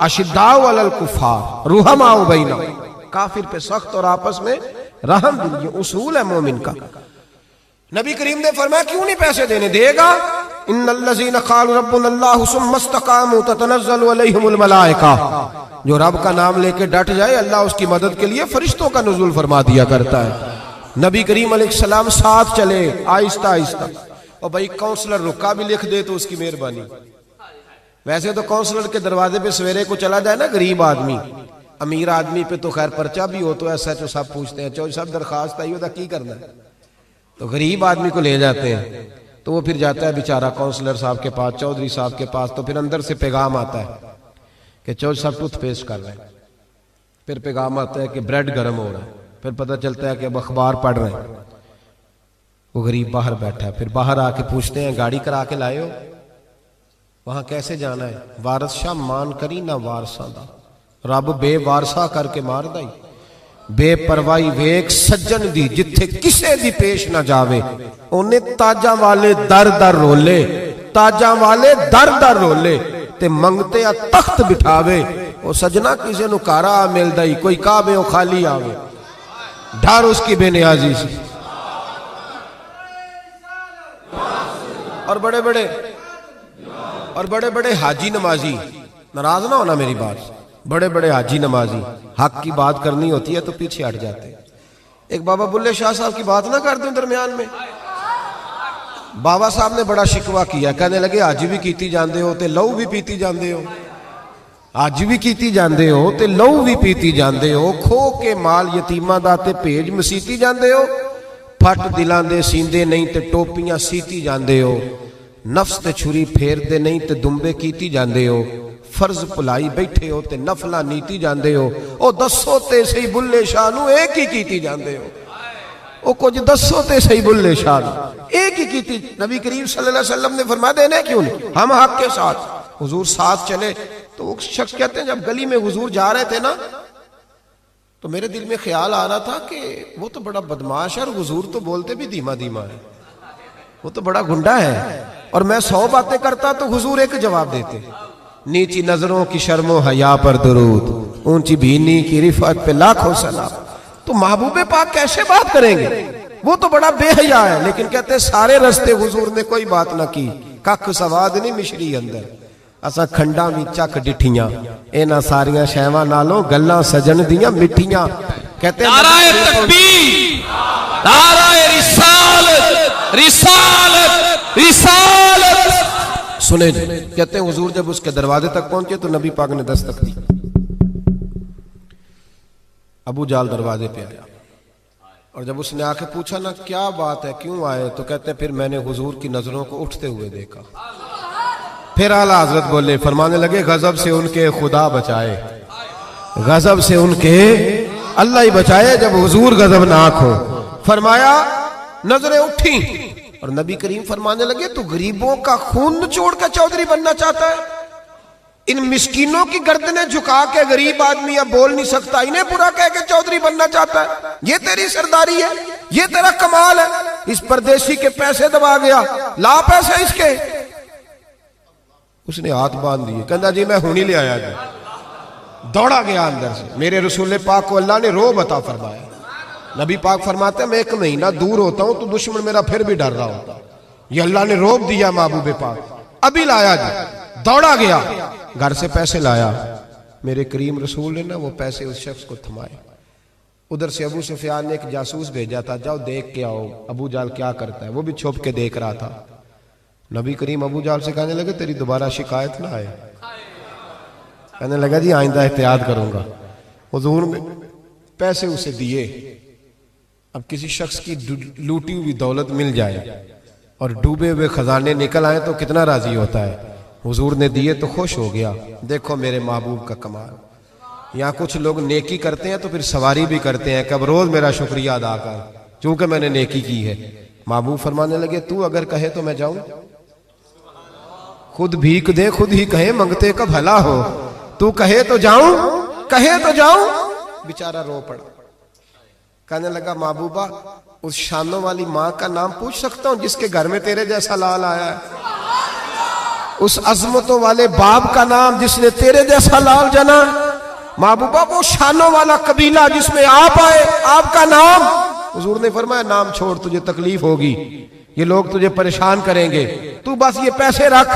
اشداء علی الکفار رحماء بینہم، کافر پہ سخت اور آپس میں رحم دل، یہ اصول ہے مومن کا۔ نبی کریم نے فرمایا کیوں نہیں پیسے دینے؟ دے گا؟ ان الذین قالوا ربنا اللہ ثم استقاموا تتنزل علیہم الملائکہ، جو رب کا نام لے کے ڈٹ جائے اللہ اس کی مدد کے لیے فرشتوں کا نزول فرما دیا کرتا ہے۔ نبی کریم علیہ السلام ساتھ چلے آہستہ آہستہ، اور بھائی کونسلر رکا بھی لکھ دے تو اس کی مہربانی۔ ویسے تو کونسلر کے دروازے پہ سویرے کو چلا جائے نا غریب آدمی، امیر آدمی پہ تو خیر پرچہ بھی ہو تو ایس ایچ او صاحب پوچھتے ہیں چوہدری صاحب درخواست آئی ہوتا کی کرنا ہے، تو غریب آدمی کو لے جاتے ہیں، تو وہ پھر جاتا ہے بیچارہ کونسلر صاحب کے پاس، چوہدری صاحب کے پاس، تو پھر اندر سے پیغام آتا ہے کہ چوہدری صاحب ٹوتھ پیسٹ کر رہے ہیں، پھر پیغام آتا ہے کہ بریڈ گرم ہو رہا ہے، پھر پتہ چلتا ہے کہ اب اخبار پڑھ رہے ہیں۔ وہ غریب باہر بیٹھا ہے، پھر باہر آ کے پوچھتے ہیں گاڑی کرا کے لائے ہو؟ وہاں کیسے جانا ہے؟ وارث شاہ مان کری نہ وارثاں دا، رب بے وارثا کر کے مار دائی، بے پروائی ویک سجن دی جتھے کسے دی پیش نہ جاوے، انہیں تاجاں والے در در رولے، تاجاں والے در در رولے تے منگتے آ تخت بٹھاوے، وہ سجنا کسے نو کارا مل دائی، کوئی کعبے او خالی آوے، ڈھار اس کی بے نیازی سے۔ اور بڑے بڑے حاجی نمازی، ناراض نہ ہونا میری بات، بڑے بڑے حاجی نمازی حق کی بات کرنی ہوتی ہے تو پیچھے ہٹ جاتے ہیں۔ ایک بابا بلے شاہ صاحب کی بات نہ کر دوں درمیان میں، بابا صاحب نے بڑا شکوہ کیا، کہنے لگے حج بھی کیتی جاندے ہو تے لہو بھی پیتی جاندے ہو، حج بھی کیتی جاندے ہو تے لہو بھی پیتی جاندے ہو، کھو کے مال یتیماں دا تے بھیج مسیتی جاندے ہو، پھٹ دلاں دے سیندے نہیں تے ٹوپیاں سیتی جاندے ہو، نفس تے چھری پھیر دے نہیں تے دمبے کیتی جاندے ہو، فرض پلائی بیٹھے ہو تے نفلہ نیتی جاندے ہو، او دسو تے صحیح بلے شاہ نو ایک ہی کیتی جاندے ہو، او کچھ دسو تے صحیح بلے شاہ نو ایک ہی کیتی۔ نبی کریم صلی اللہ علیہ وسلم نے فرمایا دینے کیوں نہیں، ہم حق کے ساتھ، حضور ساتھ چلے۔ تو وہ شخص کہتے ہیں جب گلی میں حضور جا رہے تھے نا تو میرے دل میں خیال آ رہا تھا کہ وہ تو بڑا بدماش ہے اور حضور تو بولتے بھی دھیما دھیما ہے، وہ تو بڑا گنڈا ہے، اور میں 100 باتیں کرتا تو حضور ایک جواب دیتے، نیچی نظروں کی شرم و حیا پر درود، اونچی بینی کی رفعت پہ لاکھوں سلام۔ تو محبوب پاک کیسے بات کریں گے، وہ تو بڑا بے حیا ہے، لیکن کہتے ہیں سارے رستے حضور نے کوئی بات نہ کی، ککھ سواد نہیں مشری اندر، اسا کھنڈا بھی چک ڈٹھیاں، اینا ساریاں شیواں نالوں گلاں سجن دیاں مٹھیاں۔ کہتے ہیں نعرہ تکبیر، نعرہ رسالت، رسالت، رسالت۔ سنے جی، کہتے ہیں حضور جب اس کے دروازے تک پہنچے تو نبی پاک نے دستک دی، ابو جال دروازے پہ آیا، اور جب اس نے آ کے پوچھا نا کیا بات ہے کیوں آئے، تو کہتے ہیں پھر میں نے حضور کی نظروں کو اٹھتے ہوئے دیکھا۔ پھر اعلیٰ حضرت بولے، فرمانے لگے غضب سے ان کے خدا بچائے، غضب سے ان کے اللہ ہی بچائے جب حضور غضبناک ہو۔ فرمایا نظریں اٹھیں، اور نبی کریم فرمانے لگے تو غریبوں کا خون نچوڑ کر چودھری بننا چاہتا ہے؟ ان مسکینوں کی گردنیں جھکا کے غریب آدمی اب بول نہیں سکتا، انہیں برا کہہ کے چودھری بننا چاہتا ہے؟ یہ تیری سرداری ہے، یہ تیرا کمال ہے؟ اس پردیسی کے پیسے دبا گیا، لا پیسے اس کے۔ اس نے ہاتھ باندھ دیے، کہنا جی میں ہونی لے آیا جی، دوڑا گیا اندر سے۔ میرے رسول پاک کو اللہ نے رعب عطا فرمایا، نبی پاک فرماتے ہیں میں 1 مہینہ دور ہوتا ہوں تو دشمن میرا پھر بھی ڈر رہا ہوتا، یہ اللہ نے رعب دیا محبوب پاک۔ ابھی لایا جی، دوڑا گیا، گھر سے پیسے لایا، میرے کریم رسول نے نا وہ پیسے اس شخص کو تھمائے۔ ادھر سے ابو سفیان نے ایک جاسوس بھیجا تھا، جاؤ دیکھ کے آؤ ابو جال کیا کرتا ہے، وہ بھی چھپ کے دیکھ رہا تھا۔ نبی کریم ابو جال سے کہنے لگے تیری دوبارہ شکایت نہ آئے، کہنے لگا جی آئندہ احتیاط کروں گا۔ حضور نے پیسے اسے دیے، اب کسی شخص کی لوٹی ہوئی دولت مل جائے اور ڈوبے ہوئے خزانے نکل آئے تو کتنا راضی ہوتا ہے۔ حضور نے دیے تو خوش ہو گیا، دیکھو میرے محبوب کا کمال۔ یہاں کچھ لوگ نیکی کرتے ہیں تو پھر سواری بھی کرتے ہیں کہ اب روز میرا شکریہ ادا کر چونکہ میں نے نیکی کی ہے۔ محبوب فرمانے لگے تو اگر کہے تو میں جاؤں، خود بھیک دے خود ہی کہے منگتے کا بھلا ہو، تو کہے تو جاؤں، کہے تو جاؤں۔ بیچارہ رو پڑا، کہنے لگا محبوبہ اس شانوں والی ماں کا نام پوچھ سکتا ہوں جس کے گھر میں تیرے جیسا لال آیا ہے؟ اس عظمتوں والے باپ کا نام جس نے تیرے جیسا لال جنا؟ محبوبہ وہ شانوں والا قبیلہ جس میں آپ آئے، آپ کا نام؟ حضور نے فرمایا نام چھوڑ، تجھے تکلیف ہوگی، یہ لوگ تجھے پریشان کریں گے، تو بس یہ پیسے رکھ۔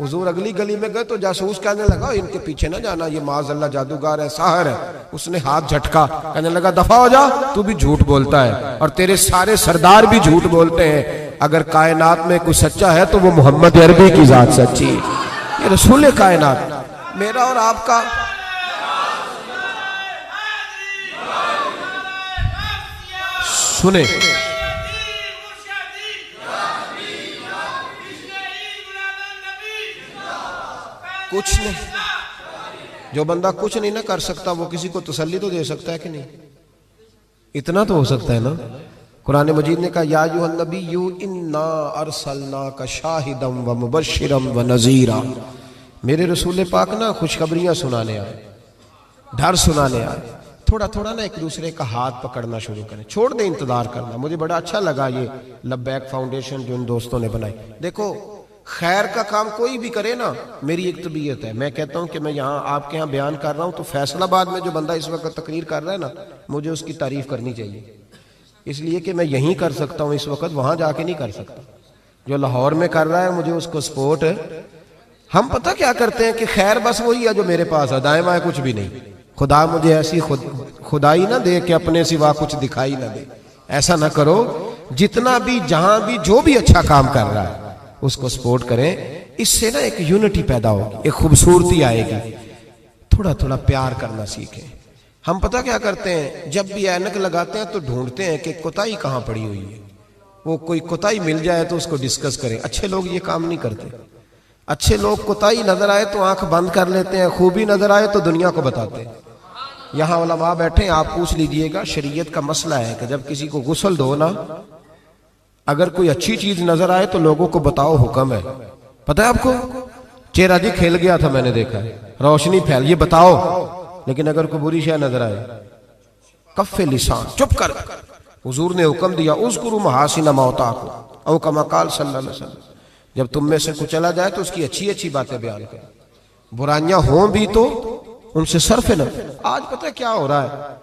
حضور اگلی گلی میں گئے تو جاسوس کہنے لگا ان کے پیچھے نہ جانا، یہ معاذ اللہ جادوگر ہے، ساحر ہے۔ اس نے ہاتھ جھٹکا، کہنے لگا دفع ہو جا، تو بھی جھوٹ بولتا ہے اور تیرے سارے سردار بھی جھوٹ بولتے ہیں۔ اگر کائنات میں کوئی سچا ہے تو وہ محمد عربی کی ذات سچی ہے، یہ رسول کائنات، میرا اور آپ کا۔ سنیں کچھ نہیں، جو بندہ کچھ نہیں نہ کر سکتا وہ کسی کو تسلی تو دے سکتا ہے کہ نہیں؟ اتنا تو ہو سکتا ہے نا۔ قرآن مجید نے کہا یا ایھا النبی انا ارسلناک شاہدا ومبشرا ونذیرا، میرے رسول پاک نا خوشخبریاں سنانے آئے، ڈر سنانے آئے۔ تھوڑا تھوڑا نا ایک دوسرے کا ہاتھ پکڑنا شروع کریں، چھوڑ دیں انتظار کرنا۔ مجھے بڑا اچھا لگا یہ لبیک فاؤنڈیشن جو ان دوستوں نے بنائی۔ دیکھو خیر کا کام کوئی بھی کرے نا، میری ایک طبیعت ہے، میں کہتا ہوں کہ میں یہاں آپ کے ہاں بیان کر رہا ہوں تو فیصل آباد میں جو بندہ اس وقت تقریر کر رہا ہے نا، مجھے اس کی تعریف کرنی چاہیے، اس لیے کہ میں یہیں کر سکتا ہوں اس وقت، وہاں جا کے نہیں کر سکتا۔ جو لاہور میں کر رہا ہے مجھے اس کو سپورٹ ہے۔ ہم پتہ کیا کرتے ہیں کہ خیر بس وہی ہے جو میرے پاس ہے، دائیں بائیں کچھ بھی نہیں۔ خدا مجھے ایسی خدائی نہ دے کہ اپنے سوا کچھ دکھائی نہ دے، ایسا نہ کرو۔ جتنا بھی جہاں بھی جو بھی اچھا کام کر رہا ہے اس کو سپورٹ کریں، اس سے نا ایک یونٹی پیدا ہوگی، ایک خوبصورتی آئے گی۔ تھوڑا تھوڑا پیار کرنا سیکھیں۔ ہم پتہ کیا کرتے ہیں، جب بھی اینک لگاتے ہیں تو ڈھونڈتے ہیں کہ کوتاہی کہاں پڑی ہوئی ہے، وہ کوئی کوتاہی مل جائے تو اس کو ڈسکس کریں۔ اچھے لوگ یہ کام نہیں کرتے۔ اچھے لوگ کوتاہی نظر آئے تو آنکھ بند کر لیتے ہیں، خوبی نظر آئے تو دنیا کو بتاتے ہیں۔ یہاں علماء بیٹھے ہیں، آپ پوچھ لیجئے گا، شریعت کا مسئلہ ہے کہ جب کسی کو غسل دو نا، اگر کوئی اچھی چیز نظر آئے تو لوگوں کو بتاؤ، حکم ہے۔ پتہ ہے آپ کو، چہرہ جی کھل گیا تھا، میں نے دیکھا ہے، روشنی پھیل، یہ بتاؤ۔ لیکن اگر کوئی بری شے نظر آئے، کف لسان، چپ کر۔ حضور نے حکم دیا اذکروا محاسن موتاکم، او کما قال صلی اللہ علیہ وسلم، جب تم میں سے کوئی چلا جائے تو اس کی اچھی اچھی باتیں بیان کرو، برائیاں ہوں بھی تو ان سے صرف نہ۔ آج پتہ کیا ہو رہا ہے،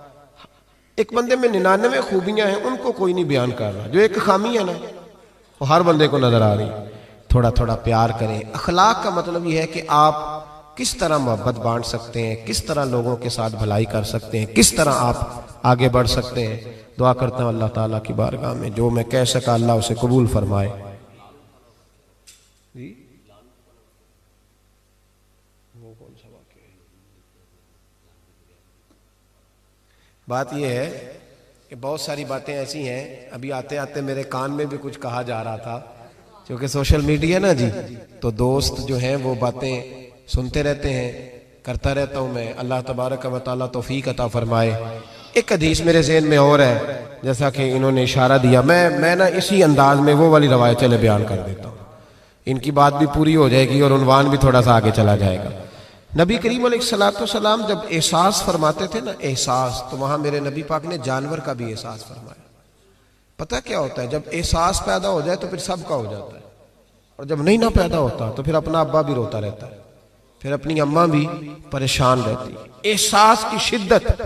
ایک بندے میں 99 خوبیاں ہیں، ان کو کوئی نہیں بیان کر رہا، جو ایک خامی ہے نا وہ ہر بندے کو نظر آ رہی۔ تھوڑا تھوڑا پیار کریں۔ اخلاق کا مطلب یہ ہے کہ آپ کس طرح محبت بانٹ سکتے ہیں، کس طرح لوگوں کے ساتھ بھلائی کر سکتے ہیں، کس طرح آپ آگے بڑھ سکتے ہیں۔ دعا کرتا ہوں اللہ تعالیٰ کی بارگاہ میں جو میں کہہ سکا اللہ اسے قبول فرمائے۔ بات یہ ہے کہ بہت ساری باتیں ایسی ہیں، ابھی آتے آتے میرے کان میں بھی کچھ کہا جا رہا تھا، کیونکہ سوشل میڈیا نا جی، تو دوست جو ہیں وہ باتیں سنتے رہتے ہیں، کرتا رہتا ہوں میں۔ اللہ تبارک و تعالیٰ توفیق عطا فرمائے۔ ایک حدیث میرے ذہن میں اور ہے، جیسا کہ انہوں نے اشارہ دیا، میں نا اسی انداز میں وہ والی روایت چلے بیان کر دیتا ہوں، ان کی بات بھی پوری ہو جائے گی اور عنوان بھی تھوڑا سا آگے چلا جائے گا۔ نبی کریم علیہ السلام جب احساس فرماتے تھے نا، احساس، تو وہاں میرے نبی پاک نے جانور کا بھی احساس فرمایا۔ پتہ کیا ہوتا ہے، جب احساس پیدا ہو جائے تو پھر سب کا ہو جاتا ہے، اور جب نہیں نہ پیدا ہوتا تو پھر اپنا ابا بھی روتا رہتا ہے، پھر اپنی اماں بھی پریشان رہتی ہے۔ احساس کی شدت۔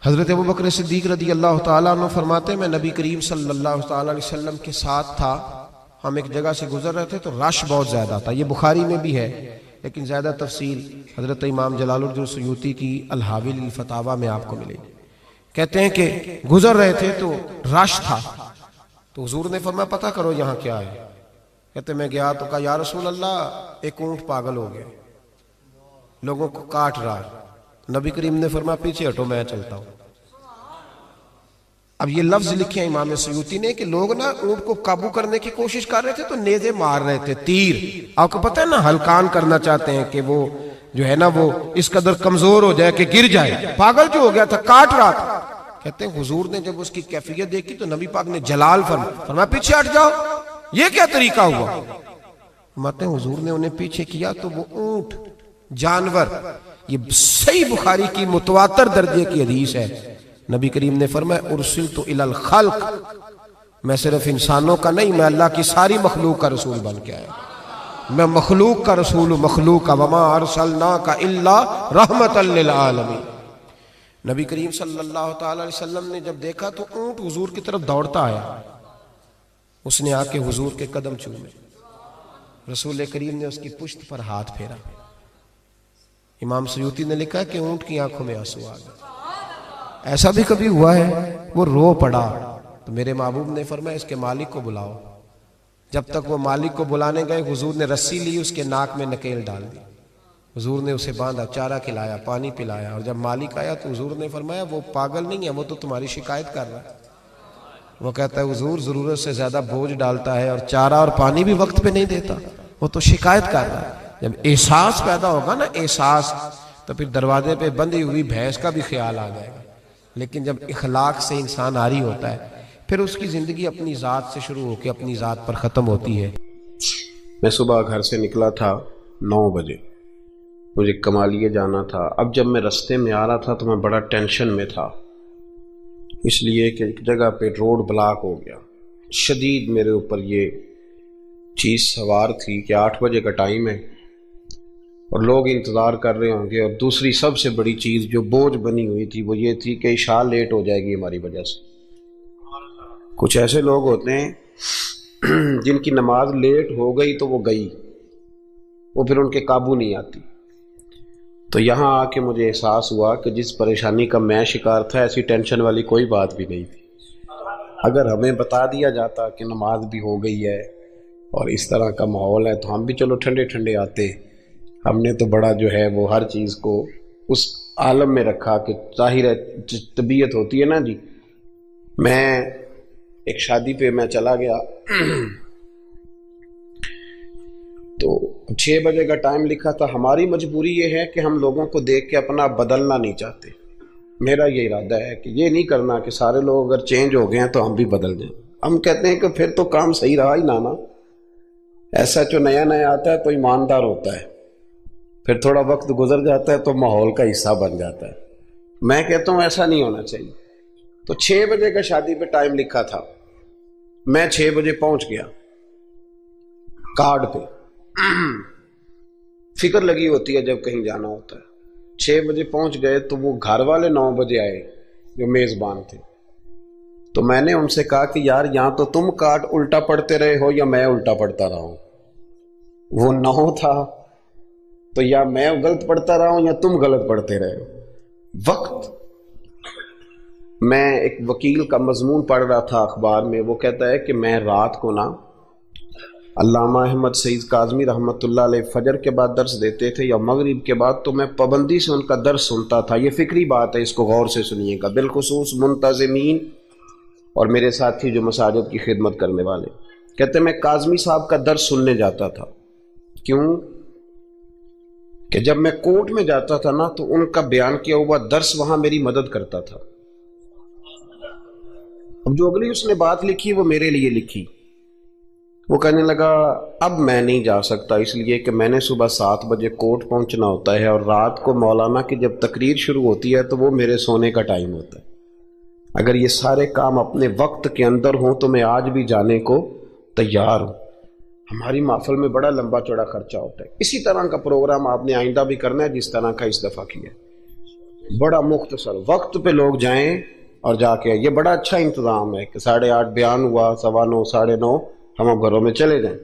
حضرت ابوبکر صدیق رضی اللہ تعالیٰ عنہ فرماتے ہیں، میں نبی کریم صلی اللہ تعالیٰ علیہ وسلم کے ساتھ تھا، ہم ایک جگہ سے گزر رہے تھے تو رش بہت زیادہ تھا۔ یہ بخاری میں بھی ہے لیکن زیادہ تفصیل حضرت امام جلال الدین سیوطی کی الحاوی للفتاوی میں آپ کو ملے گی۔ کہتے ہیں کہ گزر رہے تھے تو رش تھا، تو حضور نے فرمایا پتہ کرو یہاں کیا ہے۔ کہتے میں گیا تو کہا یا رسول اللہ، ایک اونٹ پاگل ہو گیا، لوگوں کو کاٹ رہا ہے۔ نبی کریم نے فرمایا پیچھے ہٹو، میں چلتا ہوں۔ اب یہ لفظ لکھے ہیں امام سیوطی نے کہ لوگ نا اونٹ کو قابو کرنے کی کوشش کر رہے تھے تو نیزے مار رہے تھے، تیر، آپ کو پتہ ہے نا، ہلکان کرنا چاہتے ہیں کہ وہ جو ہے نا وہ اس قدر کمزور ہو جائے کہ گر جائے۔ پاگل جو ہو گیا تھا، کاٹ رہا تھا۔ کہتے ہیں حضور نے جب اس کی کیفیت دیکھی تو نبی پاک نے جلال فرمایا پیچھے ہٹ جاؤ، یہ کیا طریقہ ہوا؟ فرماتے ہیں حضور نے انہیں پیچھے کیا تو وہ اونٹ، جانور، یہ صحیح بخاری کی متواتر درجے کی حدیث ہے، نبی کریم نے فرمایا ارسلت الی الخلق، میں صرف انسانوں کا نہیں، میں اللہ کی ساری مخلوق کا رسول بن کے آیا، میں مخلوق کا رسول ہوں، مخلوق کا، وما ارسلناک الا رحمتا للعالمین۔ نبی کریم صلی اللہ تعالی علیہ وسلم نے جب دیکھا تو اونٹ حضور کی طرف دوڑتا آیا، اس نے آ کے حضور کے قدم چومے، رسول کریم نے اس کی پشت پر ہاتھ پھیرا۔ امام سیوطی نے لکھا کہ اونٹ کی آنکھوں میں آنسو آ گئے۔ ایسا بھی کبھی ہوا ہے وہ رو پڑا تو میرے محبوب نے فرمایا اس کے مالک کو بلاؤ۔ جب تک وہ مالک کو بلانے گئے، حضور نے رسی لی، اس کے ناک میں نکیل ڈال دی، حضور نے اسے باندھا، چارہ کھلایا، پانی پلایا، اور جب مالک آیا تو حضور نے فرمایا وہ پاگل نہیں ہے، وہ تو تمہاری شکایت کر رہا ہے۔ وہ کہتا ہے حضور ضرورت سے زیادہ بوجھ ڈالتا ہے اور چارہ اور پانی بھی وقت پہ نہیں دیتا، وہ تو شکایت کر رہا ہے۔ جب احساس پیدا ہوگا نا، احساس، تو پھر دروازے پہ بندھی ہوئی بھینس کا بھی خیال آ جائے گا۔ لیکن جب اخلاق سے انسان عاری ہوتا ہے، پھر اس کی زندگی اپنی ذات سے شروع ہو کے اپنی ذات پر ختم ہوتی ہے۔ میں صبح گھر سے نکلا تھا 9 بجے، مجھے کمالیے جانا تھا۔ اب جب میں رستے میں آ رہا تھا تو میں بڑا ٹینشن میں تھا، اس لیے کہ ایک جگہ پہ روڈ بلاک ہو گیا۔ شدید میرے اوپر یہ چیز سوار تھی کہ 8 بجے کا ٹائم ہے اور لوگ انتظار کر رہے ہوں گے، اور دوسری سب سے بڑی چیز جو بوجھ بنی ہوئی تھی وہ یہ تھی کہ عشاء لیٹ ہو جائے گی ہماری وجہ سے۔ کچھ ایسے لوگ ہوتے ہیں جن کی نماز لیٹ ہو گئی تو وہ گئی، وہ پھر ان کے قابو نہیں آتی۔ تو یہاں آ کے مجھے احساس ہوا کہ جس پریشانی کا میں شکار تھا ایسی ٹینشن والی کوئی بات بھی نہیں تھی۔ اگر ہمیں بتا دیا جاتا کہ نماز بھی ہو گئی ہے اور اس طرح کا ماحول ہے تو ہم بھی چلو ٹھنڈے ٹھنڈے آتے۔ ہم نے تو بڑا جو ہے وہ ہر چیز کو اس عالم میں رکھا کہ ظاہر ہے طبیعت ہوتی ہے نا جی۔ میں ایک شادی پہ میں چلا گیا تو 6 بجے کا ٹائم لکھا تھا۔ ہماری مجبوری یہ ہے کہ ہم لوگوں کو دیکھ کے اپنا بدلنا نہیں چاہتے۔ میرا یہ ارادہ ہے کہ یہ نہیں کرنا کہ سارے لوگ اگر چینج ہو گئے ہیں تو ہم بھی بدل جائیں۔ ہم کہتے ہیں کہ پھر تو کام صحیح رہا ہی نہ۔ ایسا جو نیا نیا آتا ہے تو ایماندار ہوتا ہے، پھر تھوڑا وقت گزر جاتا ہے تو ماحول کا حصہ بن جاتا ہے۔ میں کہتا ہوں ایسا نہیں ہونا چاہیے۔ تو 6 بجے کا شادی پہ ٹائم لکھا تھا، میں 6 بجے پہنچ گیا کارڈ پہ۔ فکر لگی ہوتی ہے جب کہیں جانا ہوتا ہے۔ 6 بجے پہنچ گئے تو وہ گھر والے 9 بجے آئے جو میزبان تھے۔ تو میں نے ان سے کہا کہ یار یہاں تو تم کارڈ الٹا پڑھتے رہے ہو یا میں الٹا پڑھتا رہا ہوں۔ وہ 9 تھا تو یا میں غلط پڑھتا رہا ہوں یا تم غلط پڑھتے رہے ہو۔ وقت، میں ایک وکیل کا مضمون پڑھ رہا تھا اخبار میں، وہ کہتا ہے کہ میں رات کو نا علامہ احمد سعید کاظمی رحمۃ اللہ علیہ فجر کے بعد درس دیتے تھے یا مغرب کے بعد، تو میں پابندی سے ان کا درس سنتا تھا۔ یہ فکری بات ہے، اس کو غور سے سنیے گا، بالخصوص منتظمین اور میرے ساتھی جو مساجد کی خدمت کرنے والے۔ کہتے میں کاظمی صاحب کا درس سننے جاتا تھا۔ کیوں کہ جب میں کورٹ میں جاتا تھا نا تو ان کا بیان کیا ہوا درس وہاں میری مدد کرتا تھا۔ اب جو اگلی اس نے بات لکھی وہ میرے لیے لکھی۔ وہ کہنے لگا اب میں نہیں جا سکتا، اس لیے کہ میں نے صبح 7 بجے کورٹ پہنچنا ہوتا ہے اور رات کو مولانا کی جب تقریر شروع ہوتی ہے تو وہ میرے سونے کا ٹائم ہوتا ہے۔ اگر یہ سارے کام اپنے وقت کے اندر ہوں تو میں آج بھی جانے کو تیار ہوں۔ ہماری محفل میں بڑا لمبا چوڑا خرچہ ہوتا ہے۔ اسی طرح کا پروگرام آپ نے آئندہ بھی کرنا ہے جس طرح کا اس دفعہ کیا، بڑا مختصر وقت پہ لوگ جائیں اور جا کے، یہ بڑا اچھا انتظام ہے کہ 8:30 بیان ہوا، 9:15 9:30 ہم اب گھروں میں چلے جائیں۔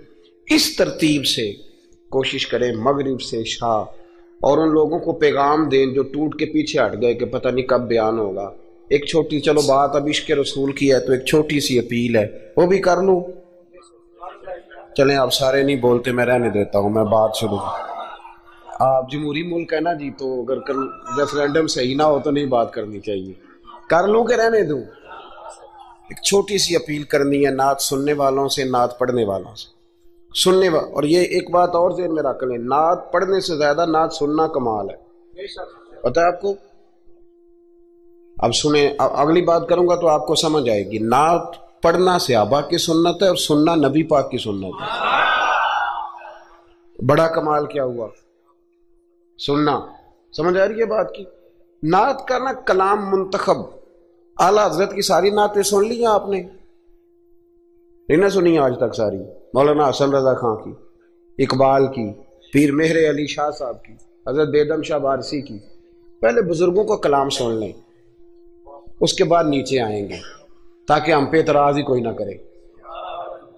اس ترتیب سے کوشش کریں مغرب سے عشاء، اور ان لوگوں کو پیغام دیں جو ٹوٹ کے پیچھے ہٹ گئے کہ پتہ نہیں کب بیان ہوگا۔ ایک چھوٹی، چلو بات اب عشق رسول کی ہے تو ایک چھوٹی سی اپیل ہے، وہ بھی کر لوں۔ چلیں آپ سارے نہیں بولتے، میں رہنے دیتا ہوں، میں بات شروع۔ آپ جمہوری ملک ہے نا جی، تو اگر ریفرینڈم صحیح نہ ہو تو نہیں بات کرنی چاہیے، کر لوں کہ رہنے دوں۔ ایک چھوٹی سی اپیل کرنی ہے نعت سننے والوں سے، نعت پڑھنے والوں سے، اور یہ ایک بات اور ذہن میں رکھ لیں، نعت پڑھنے سے زیادہ نعت سننا کمال ہے، پتہ ہے آپ کو؟ اب سنیں، اگلی بات کروں گا تو آپ کو سمجھ آئے گی۔ نعت پڑھنا صحابہ کی سنت ہے اور سننا نبی پاک کی سنت ہے۔ بڑا کمال کیا ہوا، سننا، سمجھ آ رہی ہے بات کی؟ نعت کا نا کلام منتخب، اعلیٰ حضرت کی ساری نعتیں سن لی ہیں آپ نے؟ نہیں نہ سنی آج تک ساری؟ مولانا حسن رضا خان کی، اقبال کی، پیر مہر علی شاہ صاحب کی، حضرت بیدم شاہ بارسی کی۔ پہلے بزرگوں کا کلام سن لیں، اس کے بعد نیچے آئیں گے تاکہ ہم پہ اعتراض ہی کوئی نہ کرے۔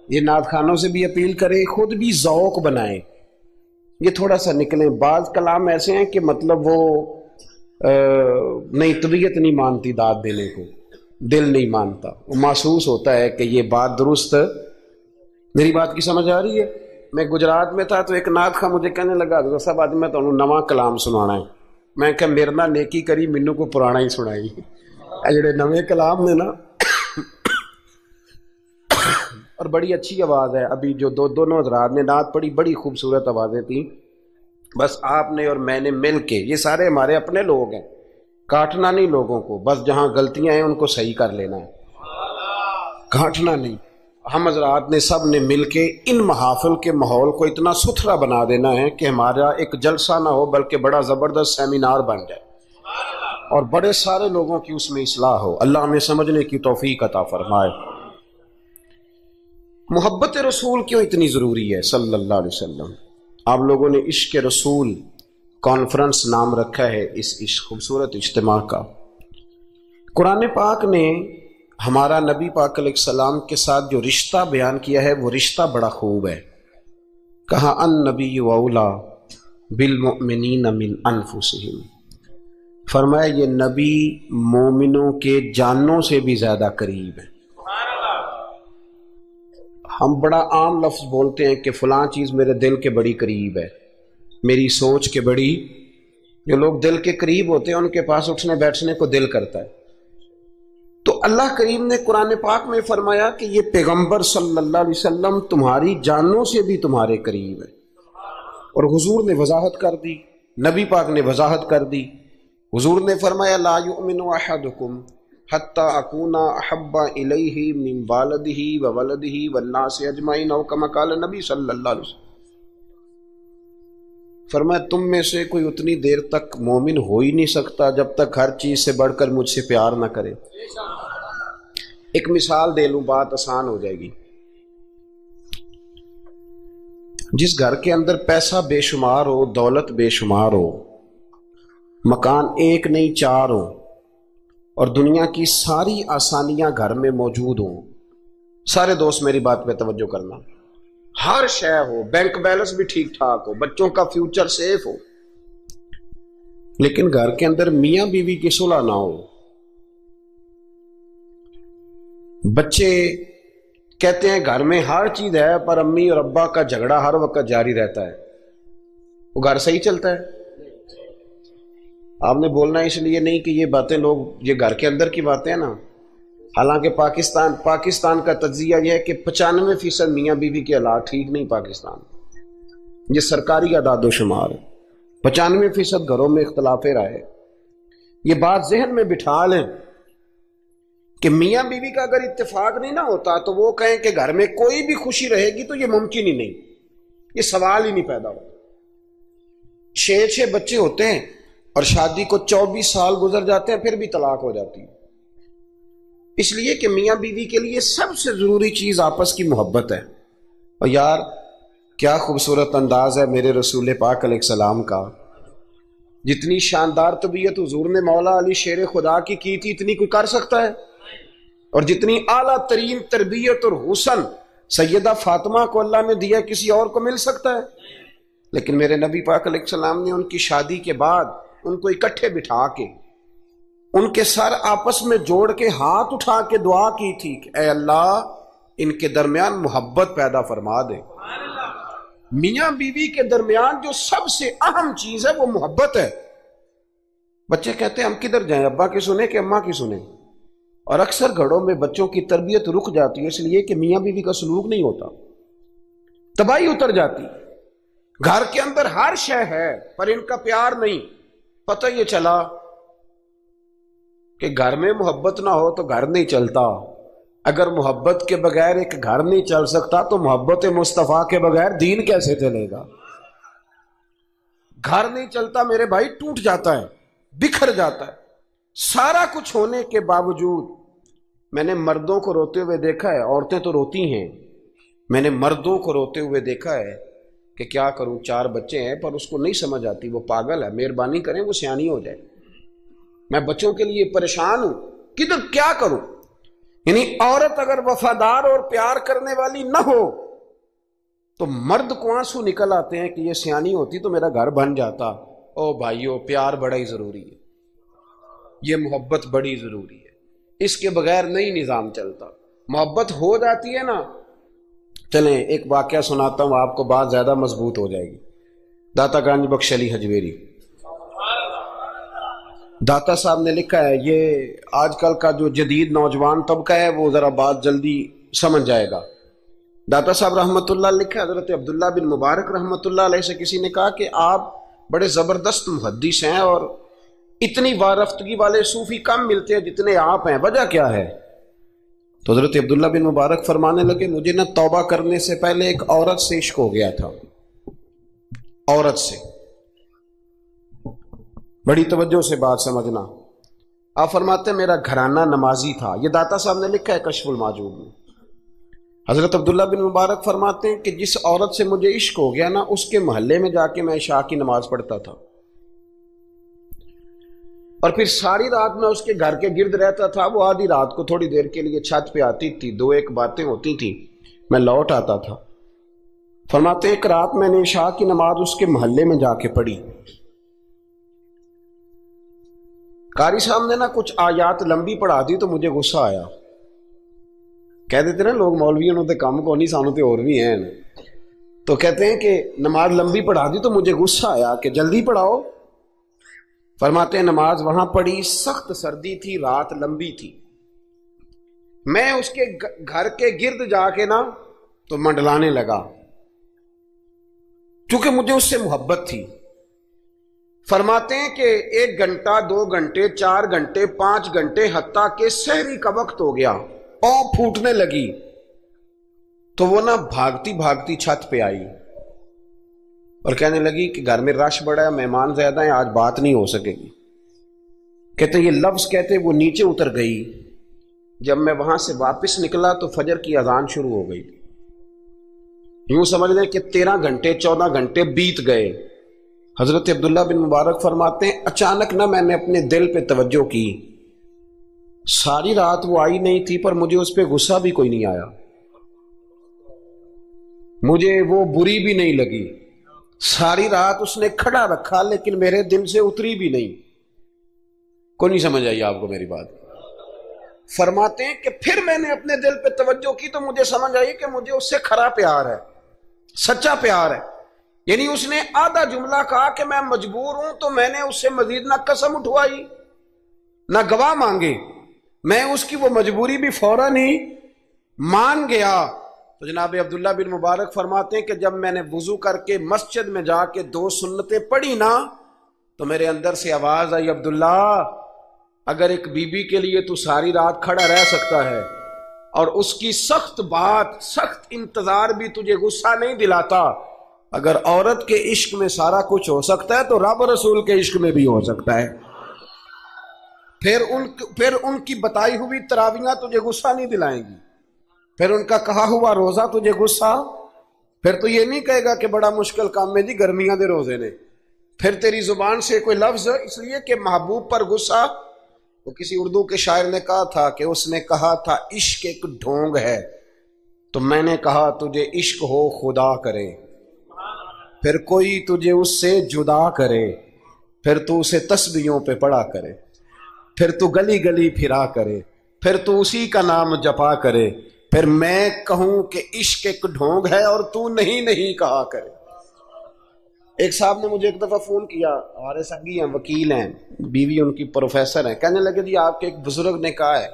یہ نعت خانوں سے بھی اپیل کریں، خود بھی ذوق بنائیں، یہ تھوڑا سا نکلیں۔ بعض کلام ایسے ہیں کہ مطلب وہ نہیں، طبیعت نہیں مانتی داد دینے کو، دل نہیں مانتا، وہ محسوس ہوتا ہے کہ یہ بات درست۔ میری بات کی سمجھ آ رہی ہے؟ میں گجرات میں تھا تو ایک نعت خواں مجھے کہنے لگا تو صاحب آج میں تمہیں نواں کلام سنانا ہے۔ میں کہ میرے نال نیکی کری، مینوں کو پرانا ہی سنائی۔ جڑے نویں کلام نے نا، اور بڑی اچھی آواز ہے۔ ابھی جو دونوں حضرات نے نعت پڑھی بڑی خوبصورت آوازیں تھیں۔ بس آپ نے اور میں نے مل کے، یہ سارے ہمارے اپنے لوگ ہیں، کاٹنا نہیں لوگوں کو، بس جہاں غلطیاں ہیں ان کو صحیح کر لینا ہے، کاٹنا نہیں۔ ہم حضرات نے سب نے مل کے ان محافل کے ماحول کو اتنا ستھرا بنا دینا ہے کہ ہمارا ایک جلسہ نہ ہو بلکہ بڑا زبردست سیمینار بن جائے اور بڑے سارے لوگوں کی اس میں اصلاح ہو۔ اللہ ہمیں سمجھنے کی توفیق عطا فرمائے۔ محبت رسول کیوں اتنی ضروری ہے صلی اللہ علیہ وسلم؟ آپ لوگوں نے عشق رسول کانفرنس نام رکھا ہے اس خوبصورت اجتماع کا۔ قرآن پاک نے ہمارا نبی پاک علیہ السلام کے ساتھ جو رشتہ بیان کیا ہے وہ رشتہ بڑا خوب ہے۔ کہا ان نبی اولا بالمؤمنین من انفسہم، فرمایا یہ نبی مومنوں کے جانوں سے بھی زیادہ قریب ہے۔ ہم بڑا عام لفظ بولتے ہیں کہ فلاں چیز میرے دل کے بڑی قریب ہے، میری سوچ کے بڑی۔ جو لوگ دل کے قریب ہوتے ہیں ان کے پاس اٹھنے بیٹھنے کو دل کرتا ہے۔ تو اللہ کریم نے قرآن پاک میں فرمایا کہ یہ پیغمبر صلی اللہ علیہ وسلم تمہاری جانوں سے بھی تمہارے قریب ہے، اور حضور نے وضاحت کر دی، نبی پاک نے وضاحت کر دی۔ حضور نے فرمایا لا یؤمن احدکم حتی اکون احب الیہ من والدہ وولدہ والناس اجمعین، او کما قال نبی صلی اللہ علیہ وسلم۔ فرمایا تم میں سے کوئی اتنی دیر تک مومن ہو ہی نہیں سکتا جب تک ہر چیز سے بڑھ کر مجھ سے پیار نہ کرے۔ ایک مثال دے لوں، بات آسان ہو جائے گی۔ جس گھر کے اندر پیسہ بے شمار ہو، دولت بے شمار ہو، مکان ایک نہیں چار ہو، اور دنیا کی ساری آسانیاں گھر میں موجود ہوں، سارے دوست میری بات پہ توجہ کرنا، ہر شے ہو، بینک بیلنس بھی ٹھیک ٹھاک ہو، بچوں کا فیوچر سیف ہو، لیکن گھر کے اندر میاں بیوی کی صلح نہ ہو، بچے کہتے ہیں گھر میں ہر چیز ہے پر امی اور ابا کا جھگڑا ہر وقت جاری رہتا ہے، وہ گھر صحیح چلتا ہے؟ آپ نے بولنا اس لیے نہیں کہ یہ باتیں لوگ، یہ گھر کے اندر کی باتیں ہیں نا۔ حالانکہ پاکستان کا تجزیہ یہ ہے کہ 95% میاں بیوی کے حالات ٹھیک نہیں پاکستان، یہ سرکاری اعداد و شمار ہے۔ 95% گھروں میں اختلاف رائے۔ یہ بات ذہن میں بٹھا لیں کہ میاں بیوی کا اگر اتفاق نہیں نہ ہوتا تو وہ کہیں کہ گھر میں کوئی بھی خوشی رہے گی تو یہ ممکن ہی نہیں، یہ سوال ہی نہیں پیدا ہوتا۔ 6 بچے ہوتے ہیں اور شادی کو 24 سال گزر جاتے ہیں پھر بھی طلاق ہو جاتی ہے، اس لیے کہ میاں بیوی کے لیے سب سے ضروری چیز آپس کی محبت ہے۔ اور یار کیا خوبصورت انداز ہے میرے رسول پاک علیہ السلام کا، جتنی شاندار طبیعت حضور نے مولا علی شیر خدا کی تھی اتنی کوئی کر سکتا ہے؟ اور جتنی اعلیٰ ترین تربیت اور حسن سیدہ فاطمہ کو اللہ نے دیا کسی اور کو مل سکتا ہے؟ لیکن میرے نبی پاک علیہ السلام نے ان کی شادی کے بعد ان کو اکٹھے بٹھا کے ان کے سر آپس میں جوڑ کے ہاتھ اٹھا کے دعا کی تھی کہ اے اللہ ان کے درمیان محبت پیدا فرما دے۔ میاں بیوی کے درمیان جو سب سے اہم چیز ہے وہ محبت ہے۔ بچے کہتے ہیں ہم کدھر جائیں، ابا کی سنیں کہ اماں کی سنیں؟ اور اکثر گھروں میں بچوں کی تربیت رک جاتی ہے اس لیے کہ میاں بیوی کا سلوک نہیں ہوتا، تباہی اتر جاتی۔ گھر کے اندر ہر شے ہے پر ان کا پیار نہیں۔ پتہ یہ چلا کہ گھر میں محبت نہ ہو تو گھر نہیں چلتا۔ اگر محبت کے بغیر ایک گھر نہیں چل سکتا تو محبت مصطفیٰ کے بغیر دین کیسے چلے گا؟ گھر نہیں چلتا میرے بھائی، ٹوٹ جاتا ہے، بکھر جاتا ہے۔ سارا کچھ ہونے کے باوجود میں نے مردوں کو روتے ہوئے دیکھا ہے، عورتیں تو روتی ہیں، میں نے مردوں کو روتے ہوئے دیکھا ہے کہ کیا کروں 4 بچے ہیں پر اس کو نہیں سمجھ آتی، وہ پاگل ہے، مہربانی کریں وہ سیانی ہو جائے، میں بچوں کے لیے پریشان ہوں، کدھر کیا کروں؟ یعنی عورت اگر وفادار اور پیار کرنے والی نہ ہو تو مرد کو آنسو نکل آتے ہیں کہ یہ سیانی ہوتی تو میرا گھر بن جاتا۔ او بھائیو، پیار بڑا ہی ضروری ہے، یہ محبت بڑی ضروری ہے، اس کے بغیر نہیں نظام چلتا۔ محبت ہو جاتی ہے نا، چلیں ایک واقعہ سناتا ہوں آپ کو، بات زیادہ مضبوط ہو جائے گی۔ داتا گنج بخش علی حجویری داتا صاحب نے لکھا ہے، یہ آج کل کا جو جدید نوجوان طبقہ ہے وہ ذرا بات جلدی سمجھ جائے گا۔ داتا صاحب رحمۃ اللہ لکھا ہے، حضرت عبداللہ بن مبارک رحمۃ اللہ علیہ سے کسی نے کہا کہ آپ بڑے زبردست محدث ہیں اور اتنی وارفتگی والے صوفی کم ملتے ہیں جتنے آپ ہیں، وجہ کیا ہے؟ تو حضرت عبداللہ بن مبارک فرمانے لگے، مجھے نہ توبہ کرنے سے پہلے ایک عورت سے عشق ہو گیا تھا، عورت سے۔ بڑی توجہ سے بات سمجھنا۔ آپ فرماتے ہیں میرا گھرانہ نمازی تھا، یہ داتا صاحب نے لکھا ہے کشف الماجوب میں۔ حضرت عبداللہ بن مبارک فرماتے ہیں کہ جس عورت سے مجھے عشق ہو گیا نا، اس کے محلے میں جا کے میں عشاء کی نماز پڑھتا تھا، اور پھر ساری رات میں اس کے گھر کے گرد رہتا تھا۔ وہ آدھی رات کو تھوڑی دیر کے لیے چھت پہ آتی تھی، دو ایک باتیں ہوتی تھی، میں لوٹ آتا تھا۔ فرماتے ایک رات میں نے عشاء کی نماز اس کے محلے میں جا کے پڑھی۔ قاری صاحب نے نا کچھ آیات لمبی پڑھا دی تو مجھے غصہ آیا۔ کہہ دیتے نا لوگ مولویوں تے کام کو نہیں، سانو تے اور بھی ہیں، تو کہتے ہیں کہ نماز لمبی پڑھا دی تو مجھے غصہ آیا کہ جلدی پڑھاؤ۔ فرماتے ہیں نماز وہاں پڑھی، سخت سردی تھی، رات لمبی تھی، میں اس کے گھر کے گرد جا کے نا تو منڈلانے لگا، چونکہ مجھے اس سے محبت تھی۔ فرماتے ہیں کہ 1 گھنٹہ 2 گھنٹے 4 گھنٹے 5 گھنٹے حتیٰ کہ سحری کا وقت ہو گیا، پاؤں پھوٹنے لگی، تو وہ نا بھاگتی بھاگتی چھت پہ آئی اور کہنے لگی کہ گھر میں رش بڑا ہے، مہمان زیادہ ہیں، آج بات نہیں ہو سکے گی۔ کہتے یہ لفظ کہتے وہ نیچے اتر گئی۔ جب میں وہاں سے واپس نکلا تو فجر کی اذان شروع ہو گئی۔ یوں سمجھ لیں کہ 13 گھنٹے 14 گھنٹے بیت گئے۔ حضرت عبداللہ بن مبارک فرماتے ہیں اچانک نہ میں نے اپنے دل پہ توجہ کی، ساری رات وہ آئی نہیں تھی پر مجھے اس پہ غصہ بھی کوئی نہیں آیا، مجھے وہ بری بھی نہیں لگی، ساری رات اس نے کھڑا رکھا لیکن میرے دل سے اتری بھی نہیں۔ کوئی نہیں سمجھ آئی آپ کو میری بات؟ فرماتے ہیں کہ پھر میں نے اپنے دل پہ توجہ کی تو مجھے سمجھ آئی کہ مجھے اس سے کھرا پیار ہے، سچا پیار ہے۔ یعنی اس نے آدھا جملہ کہا کہ میں مجبور ہوں، تو میں نے اس سے مزید نہ قسم اٹھوائی نہ گواہ مانگے، میں اس کی وہ مجبوری بھی فوراً ہی مان گیا۔ تو جناب عبداللہ بن مبارک فرماتے ہیں کہ جب میں نے وضو کر کے مسجد میں جا کے 2 سنتیں پڑھی نا تو میرے اندر سے آواز آئی، عبداللہ اگر ایک بی بی کے لیے تو ساری رات کھڑا رہ سکتا ہے اور اس کی سخت بات، سخت انتظار بھی تجھے غصہ نہیں دلاتا، اگر عورت کے عشق میں سارا کچھ ہو سکتا ہے تو رب رسول کے عشق میں بھی ہو سکتا ہے۔ پھر ان کی بتائی ہوئی تراویحاں تجھے غصہ نہیں دلائیں گی، پھر ان کا کہا ہوا روزہ تجھے غصہ، پھر تو یہ نہیں کہے گا کہ بڑا مشکل کام میں جی گرمیاں دے روزے نے، پھر تیری زبان سے کوئی لفظ، اس لیے کہ محبوب پر غصہ۔ تو کسی اردو کے شاعر نے کہا تھا کہ اس نے کہا تھا عشق ایک ڈھونگ ہے، تو میں نے کہا تجھے عشق ہو خدا کرے، پھر کوئی تجھے اس سے جدا کرے، پھر تو اسے تسبیحوں پہ پڑھا کرے، پھر تو گلی گلی پھرا کرے، پھر تو اسی کا نام جپا کرے، پھر میں کہوں کہ عشق ایک ڈھونگ ہے اور تو نہیں کہا کرے۔ ایک صاحب نے مجھے ایک دفعہ فون کیا، ہمارے سنگی ہیں، وکیل ہیں، بیوی ان کی پروفیسر ہیں، کہنے لگے جی آپ کے ایک بزرگ نے کہا ہے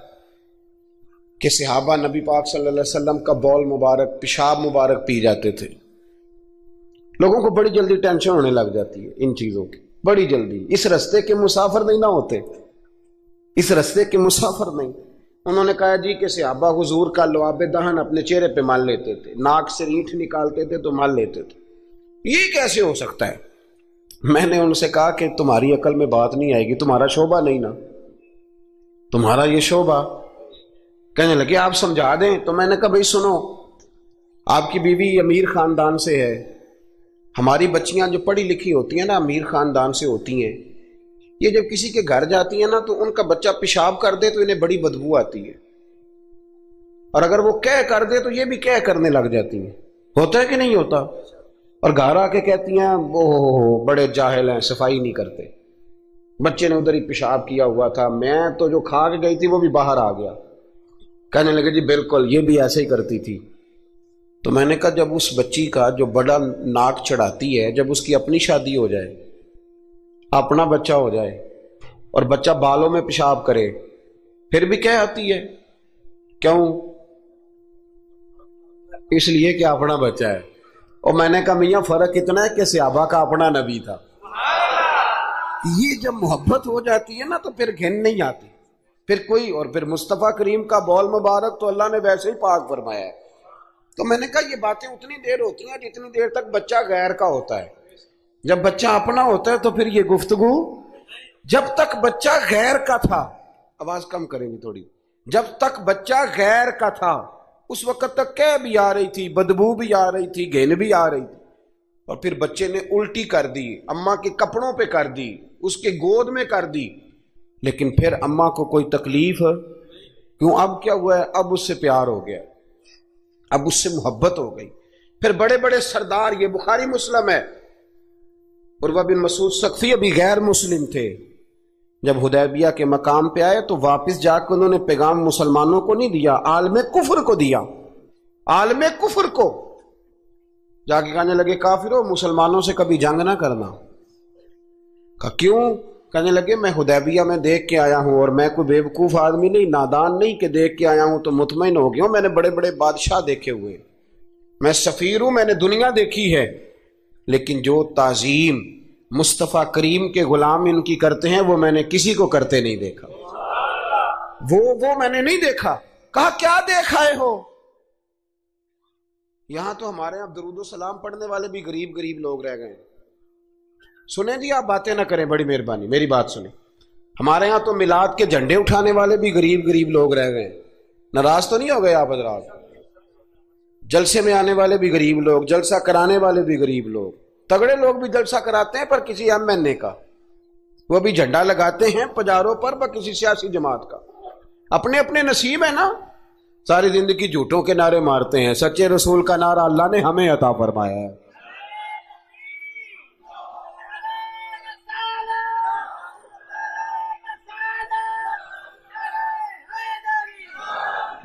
کہ صحابہ نبی پاک صلی اللہ علیہ وسلم کا بول مبارک، پیشاب مبارک پی جاتے تھے۔ لوگوں کو بڑی جلدی ٹینشن ہونے لگ جاتی ہے ان چیزوں کی، بڑی جلدی۔ اس رستے کے مسافر نہیں نہ ہوتے، اس رستے کے مسافر نہیں۔ انہوں نے کہا جی کہ صحابہ حضور کا لعاب دہن اپنے چہرے پہ مال لیتے تھے، ناک سے رینٹھ نکالتے تھے تو مال لیتے تھے، یہ کیسے ہو سکتا ہے؟ میں نے ان سے کہا کہ تمہاری عقل میں بات نہیں آئے گی، تمہارا شعبہ نہیں نا، تمہارا یہ شعبہ۔ کہنے لگے آپ سمجھا دیں۔ تو میں نے کہا بھائی سنو، آپ کی بیوی امیر خاندان سے ہے، ہماری بچیاں جو پڑھی لکھی ہوتی ہیں نا امیر خاندان سے ہوتی ہیں، یہ جب کسی کے گھر جاتی ہیں نا تو ان کا بچہ پیشاب کر دے تو انہیں بڑی بدبو آتی ہے، اور اگر وہ کہہ کر دے تو یہ بھی کہہ کرنے لگ جاتی ہیں. ہوتا ہے کہ نہیں ہوتا؟ اور گھر آ کے کہتی ہیں وہ بڑے جاہل ہیں، صفائی نہیں کرتے، بچے نے ادھر ہی پیشاب کیا ہوا تھا، میں تو جو کھا کے گئی تھی وہ بھی باہر آ گیا. کہنے لگے جی بالکل یہ بھی ایسے ہی کرتی تھی. تو میں نے کہا جب اس بچی کا جو بڑا ناک چڑھاتی ہے، جب اس کی اپنی شادی ہو جائے، اپنا بچہ ہو جائے اور بچہ بالوں میں پیشاب کرے، پھر بھی کہہ آتی ہے. کیوں؟ اس لیے کہ اپنا بچہ ہے. اور میں نے کہا میاں فرق اتنا ہے کہ صحابہ کا اپنا نبی تھا. یہ جب محبت ہو جاتی ہے نا تو پھر گھن نہیں آتی پھر کوئی. اور پھر مصطفیٰ کریم کا بول مبارک تو اللہ نے ویسے ہی پاک فرمایا ہے. تو میں نے کہا یہ باتیں اتنی دیر ہوتی ہیں جتنی دیر تک بچہ غیر کا ہوتا ہے. جب بچہ اپنا ہوتا ہے تو پھر یہ گفتگو. جب تک بچہ غیر کا تھا، آواز کم کریں گی تھوڑی، جب تک بچہ غیر کا تھا اس وقت تک کہہ بھی آ رہی تھی، بدبو بھی آ رہی تھی، گھن بھی آ رہی تھی. اور پھر بچے نے الٹی کر دی، اماں کے کپڑوں پہ کر دی، اس کے گود میں کر دی، لیکن پھر اماں کو کوئی تکلیف کیوں؟ اب کیا ہوا ہے؟ اب اس سے پیار ہو گیا، اب اس سے محبت ہو گئی. پھر بڑے بڑے سردار، یہ بخاری مسلم ہے، عروہ بن مسعود ثقفی ابھی غیر مسلم تھے، جب حدیبیہ کے مقام پہ آئے تو واپس جا کے انہوں نے پیغام مسلمانوں کو نہیں دیا، عالم کفر کو دیا. عالم کفر کو جا کے کہنے لگے کافرو، مسلمانوں سے کبھی جنگ نہ کرنا. کہا کیوں؟ کہنے لگے میں حدیبیہ میں دیکھ کے آیا ہوں، اور میں کوئی بیوقوف آدمی نہیں، نادان نہیں کہ دیکھ کے آیا ہوں تو مطمئن ہو گیا ہوں. میں نے بڑے بڑے بادشاہ دیکھے ہوئے، میں سفیر ہوں، میں نے دنیا دیکھی ہے، لیکن جو تعظیم مصطفیٰ کریم کے غلام ان کی کرتے ہیں وہ میں نے کسی کو کرتے نہیں دیکھا. وہ میں نے نہیں دیکھا. کہا کیا دیکھ آئے ہو؟ یہاں تو ہمارے یہاں درود و سلام پڑھنے والے بھی غریب غریب لوگ رہ گئے. سنیں جی، آپ باتیں نہ کریں، بڑی مہربانی میری بات سنیں. ہمارے یہاں تو میلاد کے جھنڈے اٹھانے والے بھی غریب غریب لوگ رہ گئے. ناراض تو نہیں ہو گئے آپ حضرات؟ جلسے میں آنے والے بھی غریب لوگ، جلسہ کرانے والے بھی غریب لوگ. تگڑے لوگ بھی جلسہ کراتے ہیں پر کسی MNA کا، وہ بھی جھنڈا لگاتے ہیں پجاروں پر کسی سیاسی جماعت کا. اپنے اپنے نصیب ہے نا. ساری زندگی جھوٹوں کے نعرے مارتے ہیں، سچے رسول کا نعرہ اللہ نے ہمیں عطا فرمایا ہے.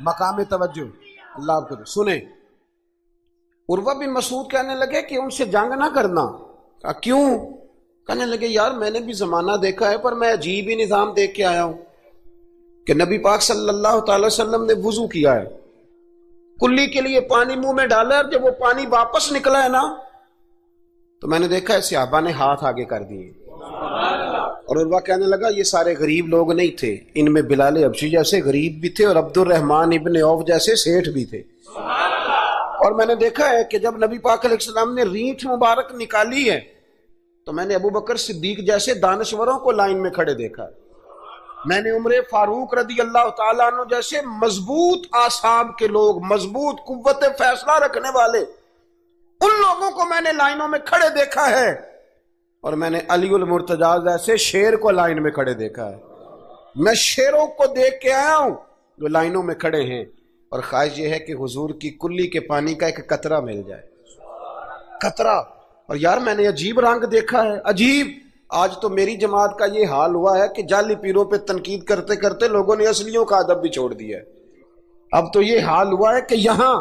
مقام توجہ اللہ آپ کو سنیں. عروہ بن مسعود کہنے لگے کہ ان سے جنگ نہ کرنا. کہا کیوں؟ کہنے لگے یار میں نے بھی زمانہ دیکھا ہے پر میں عجیب ہی نظام دیکھ کے آیا ہوں کہ نبی پاک صلی اللہ تعالی وسلم نے وضو کیا ہے، کلی کے لیے پانی منہ میں ڈالا ہے، اور جب وہ پانی واپس نکلا ہے نا تو میں نے دیکھا ہے صحابہ نے ہاتھ آگے کر دیے. اور عروہ کہنے لگا یہ سارے غریب لوگ نہیں تھے، ان میں بلال حبشی جیسے غریب بھی تھے اور عبد الرحمن ابن عوف جیسے سیٹھ بھی تھے. اور میں نے دیکھا ہے کہ جب نبی پاک علیہ السلام نے ریٹھ مبارک نکالی ہے تو میں نے ابو بکر صدیق جیسے دانشوروں کو لائن میں کھڑے دیکھا ہے. میں نے عمر فاروق رضی اللہ تعالیٰ عنہ جیسے مضبوط اعصاب کے لوگ، مضبوط قوت فیصلہ رکھنے والے، ان لوگوں کو میں نے لائنوں میں کھڑے دیکھا ہے. اور میں نے علی المرتضیٰ جیسے شیر کو لائن میں کھڑے دیکھا ہے. میں شیروں کو دیکھ کے آیا ہوں جو لائنوں میں کھڑے ہیں، اور خواہش یہ ہے کہ حضور کی کلی کے پانی کا ایک قطرہ مل جائے، قطرہ. اور یار میں نے عجیب رنگ دیکھا ہے، عجیب. آج تو میری جماعت کا یہ حال ہوا ہے کہ جعلی پیروں پہ تنقید کرتے کرتے لوگوں نے اصلیوں کا ادب بھی چھوڑ دیا ہے. اب تو یہ حال ہوا ہے کہ یہاں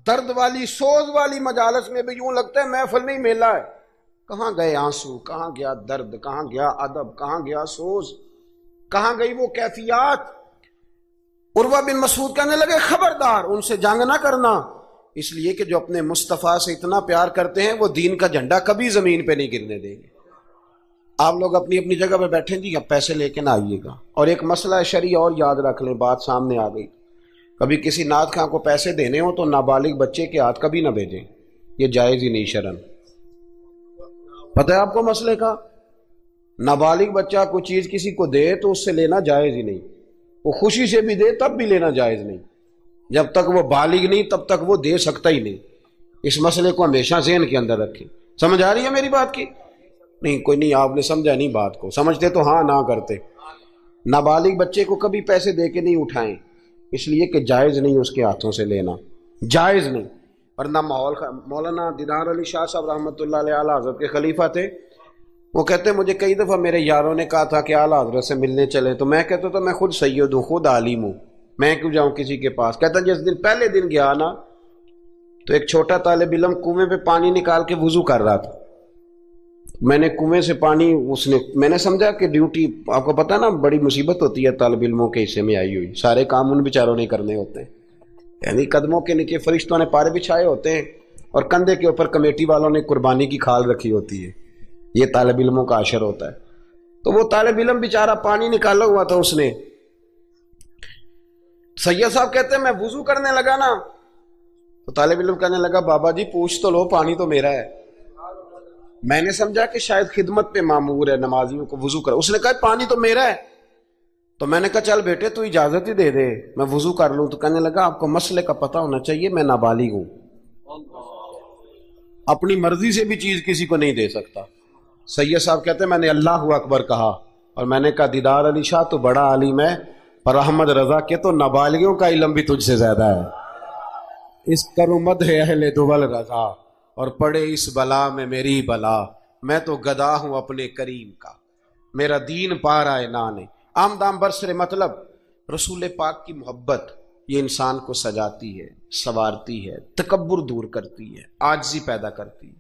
درد والی سوز والی مجالس میں بھی یوں لگتا ہے محفل نہیں میلہ ہے. کہاں گئے آنسو، کہاں گیا درد، کہاں گیا ادب، کہاں گیا سوز، کہاں گئی وہ کیفیات. عروہ بن مسعود کہنے لگے خبردار ان سے جنگ نہ کرنا، اس لیے کہ جو اپنے مصطفیٰ سے اتنا پیار کرتے ہیں وہ دین کا جھنڈا کبھی زمین پہ نہیں گرنے دیں گے. آپ لوگ اپنی اپنی جگہ پہ بیٹھیں جی، اب پیسے لے کے نہ آئیے گا. اور ایک مسئلہ شرعی اور یاد رکھ لیں، بات سامنے آ گئی، کبھی کسی نعت خواں کو پیسے دینے ہو تو نابالغ بچے کے ہاتھ کبھی نہ بھیجیں، یہ جائز ہی نہیں شرعن. پتہ ہے آپ کو مسئلے کا؟ نابالغ بچہ کوئی چیز کسی کو دے تو اس سے لینا جائز ہی نہیں. وہ خوشی سے بھی دے تب بھی لینا جائز نہیں. جب تک وہ بالغ نہیں تب تک وہ دے سکتا ہی نہیں. اس مسئلے کو ہمیشہ ذہن کے اندر رکھیں. سمجھ آ رہی ہے میری بات کی؟ نہیں کوئی نہیں، آپ نے سمجھا نہیں بات کو. سمجھتے تو ہاں نہ کرتے. نابالغ بچے کو کبھی پیسے دے کے نہیں اٹھائیں، اس لیے کہ جائز نہیں اس کے ہاتھوں سے لینا، جائز نہیں۔ ورنہ مولانا دیدار علی شاہ صاحب رحمۃ اللہ علیہ اعلیٰ حضرت کے خلیفہ تھے، وہ کہتے ہیں مجھے کئی دفعہ میرے یاروں نے کہا تھا کہ اعلیٰ حضرت سے ملنے چلے، تو میں کہتا تھا میں خود سید ہوں، خود عالم ہوں، میں کیوں جاؤں کسی کے پاس۔ کہتا جس دن پہلے دن گیا نا تو ایک چھوٹا طالب علم کنویں پہ پانی نکال کے وضو کر رہا تھا، میں نے کنویں سے پانی میں نے سمجھا کہ ڈیوٹی، آپ کو پتا نا بڑی مصیبت ہوتی ہے طالب علموں کے حصے میں آئی ہوئی، سارے کام ان بیچاروں نے کرنے ہوتے ہیں، یعنی قدموں کے نیچے فرشتوں نے پارے بچھائے ہوتے ہیں اور کندھے کے اوپر کمیٹی والوں نے قربانی کی کھال رکھی ہوتی ہے، یہ طالب علموں کا عشر ہوتا ہے۔ تو وہ طالب علم بیچارہ پانی نکالا ہوا تھا، اس نے، سید صاحب کہتے ہیں میں وضو کرنے لگا نا تو طالب علم کہنے لگا بابا جی پوچھ تو لو، پانی تو میرا ہے۔ میں نے سمجھا کہ شاید خدمت پہ مامور ہے، نمازیوں کو وضو کرا، اس نے کہا پانی تو میرا ہے۔ تو میں نے کہا چل بیٹے تو اجازت ہی دے دے میں وضو کر لوں۔ تو کہنے لگا آپ کو مسئلے کا پتہ ہونا چاہیے، میں نابالغ ہوں، اپنی مرضی سے بھی چیز کسی کو نہیں دے سکتا۔ سید صاحب کہتے ہیں میں نے اللہ اکبر کہا اور میں نے کہا دیدار علی شاہ تو بڑا عالم ہے، پر احمد رضا کے تو نابالغوں کا علم بھی تجھ سے زیادہ ہے۔ اس کرمد ہے اہل دول رضا اور پڑے اس بلا میں میری بلا، میں تو گدا ہوں اپنے کریم کا، میرا دین پا رہا ہے نانے۔ عام دام برسر مطلب رسول پاک کی محبت یہ انسان کو سجاتی ہے، سنوارتی ہے، تکبر دور کرتی ہے، عاجزی پیدا کرتی ہے،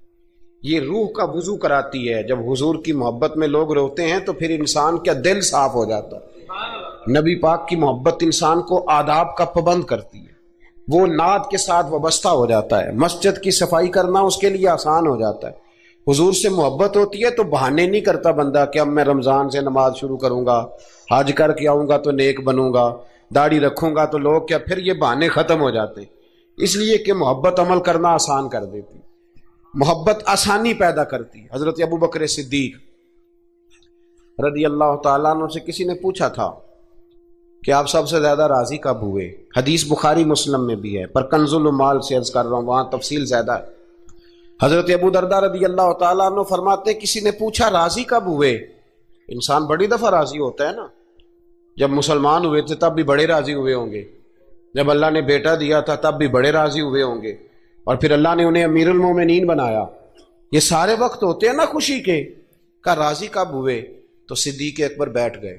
یہ روح کا وضو کراتی ہے۔ جب حضور کی محبت میں لوگ روتے ہیں تو پھر انسان کا دل صاف ہو جاتا ہے۔ نبی پاک کی محبت انسان کو آداب کا پابند کرتی ہے، وہ نعت کے ساتھ وابستہ ہو جاتا ہے، مسجد کی صفائی کرنا اس کے لیے آسان ہو جاتا ہے۔ حضور سے محبت ہوتی ہے تو بہانے نہیں کرتا بندہ کہ اب میں رمضان سے نماز شروع کروں گا، حج کر کے آؤں گا تو نیک بنوں گا، داڑھی رکھوں گا تو لوگ کیا، پھر یہ بہانے ختم ہو جاتے ہیں۔ اس لیے کہ محبت عمل کرنا آسان کر دیتی، محبت آسانی پیدا کرتی۔ حضرت ابو بکر صدیق رضی اللہ تعالیٰ عنہ سے کسی نے پوچھا تھا کہ آپ سب سے زیادہ راضی کب ہوئے؟ حدیث بخاری مسلم میں بھی ہے، پر کنز المال سے عرض کر رہا ہوں، وہاں تفصیل زیادہ ہے۔ حضرت ابو درداء رضی اللہ تعالیٰ عنہ فرماتے کسی نے پوچھا راضی کب ہوئے؟ انسان بڑی دفعہ راضی ہوتا ہے نا، جب مسلمان ہوئے تھے تب بھی بڑے راضی ہوئے ہوں گے، جب اللہ نے بیٹا دیا تھا تب بھی بڑے راضی ہوئے ہوں گے، اور پھر اللہ نے انہیں امیر المومنین بنایا، یہ سارے وقت ہوتے ہیں نا خوشی کے۔ کہا راضی کب ہوئے؟ تو صدیق اکبر بیٹھ گئے،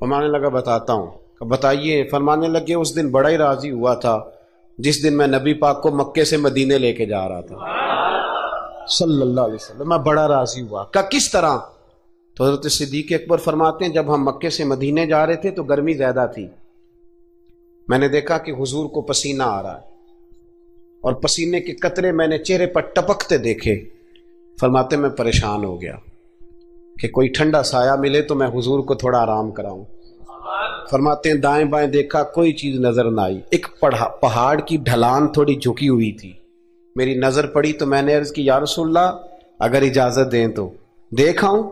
فرمانے لگا بتاتا ہوں۔ کہ بتائیے۔ فرمانے لگے اس دن بڑا ہی راضی ہوا تھا جس دن میں نبی پاک کو مکے سے مدینے لے کے جا رہا تھا صلی اللہ علیہ وسلم، میں بڑا راضی ہوا۔ کہ کس طرح؟ تو حضرت صدیق اکبر فرماتے ہیں جب ہم مکے سے مدینے جا رہے تھے تو گرمی زیادہ تھی، میں نے دیکھا کہ حضور کو پسینہ آ رہا ہے اور پسینے کے قطرے میں نے چہرے پر ٹپکتے دیکھے۔ فرماتے میں پریشان ہو گیا کہ کوئی ٹھنڈا سایہ ملے تو میں حضور کو تھوڑا آرام کراؤں۔ فرماتے ہیں دائیں بائیں دیکھا کوئی چیز نظر نہ آئی، ایک پہاڑ کی ڈھلان تھوڑی جھکی ہوئی تھی، میری نظر پڑی تو میں نے عرض کی یا رسول اللہ اگر اجازت دیں تو دیکھ آؤں؟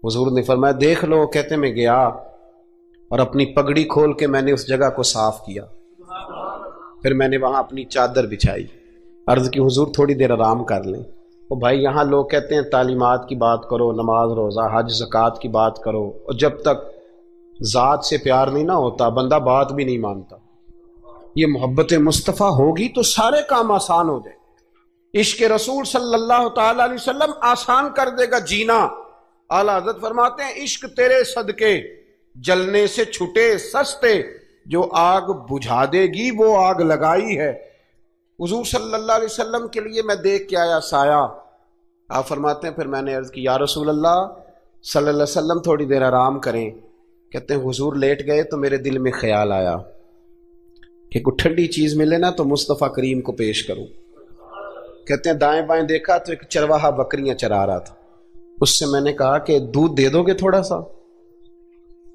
حضور نے فرمایا دیکھ لو۔ کہتے میں گیا اور اپنی پگڑی کھول کے میں نے اس جگہ کو صاف کیا، پھر میں نے وہاں اپنی چادر بچھائی، عرض کی حضور تھوڑی دیر آرام کر لیں۔ اور بھائی یہاں لوگ کہتے ہیں تعلیمات کی بات کرو، نماز روزہ حج زکوٰۃ کی بات کرو، اور جب تک ذات سے پیار نہیں نہ ہوتا بندہ بات بھی نہیں مانتا۔ یہ محبت مصطفیٰ ہوگی تو سارے کام آسان ہو جائے۔ عشق رسول صلی اللہ تعالی علیہ وسلم آسان کر دے گا جینا۔ اعلیٰ حضرت فرماتے ہیں عشق تیرے صدقے جلنے سے چھٹے سستے، جو آگ بجھا دے گی وہ آگ لگائی ہے۔ حضور صلی اللہ علیہ وسلم کے لیے میں دیکھ کے آیا سایہ۔ آپ فرماتے ہیں پھر میں نے عرض کی یا رسول اللہ صلی اللہ علیہ وسلم تھوڑی دیر آرام کریں۔ کہتے ہیں حضور لیٹ گئے تو میرے دل میں خیال آیا کہ کوئی ٹھنڈی چیز ملے نا تو مصطفیٰ کریم کو پیش کروں۔ کہتے ہیں دائیں بائیں دیکھا تو ایک چرواہا بکریاں چرا رہا تھا، اس سے میں نے کہا کہ دودھ دے دو گے تھوڑا سا؟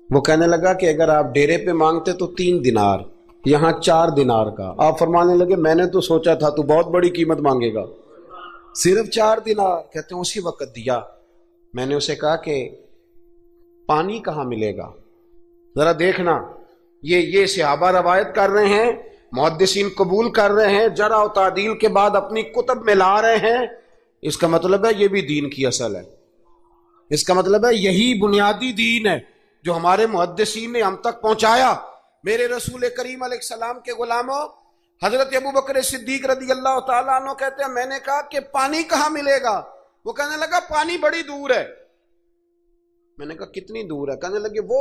وہ کہنے لگا کہ اگر آپ ڈیرے پہ مانگتے تو 3 دینار، یہاں 4 دینار کا۔ آپ فرمانے لگے میں نے تو سوچا تھا تو بہت بڑی قیمت مانگے گا، صرف 4 دینار۔ کہتے ہیں اسی وقت دیا۔ میں نے اسے کہا کہ پانی کہاں ملے گا؟ ذرا دیکھنا، یہ صحابہ روایت کر رہے ہیں، محدثین قبول کر رہے ہیں، جرح و تعدیل کے بعد اپنی کتب میں لا رہے ہیں، اس کا مطلب ہے یہ بھی دین کی اصل ہے، اس کا مطلب ہے یہی بنیادی دین ہے جو ہمارے محدثین نے ہم تک پہنچایا۔ میرے رسول کریم علیہ السلام کے غلاموں، حضرت ابو بکر صدیق رضی اللہ تعالیٰ عنہ کہتے ہیں میں نے کہا کہ پانی کہاں ملے گا؟ وہ کہنے لگا پانی بڑی دور ہے۔ میں نے کہا کتنی دور ہے؟ کہنے لگے وہ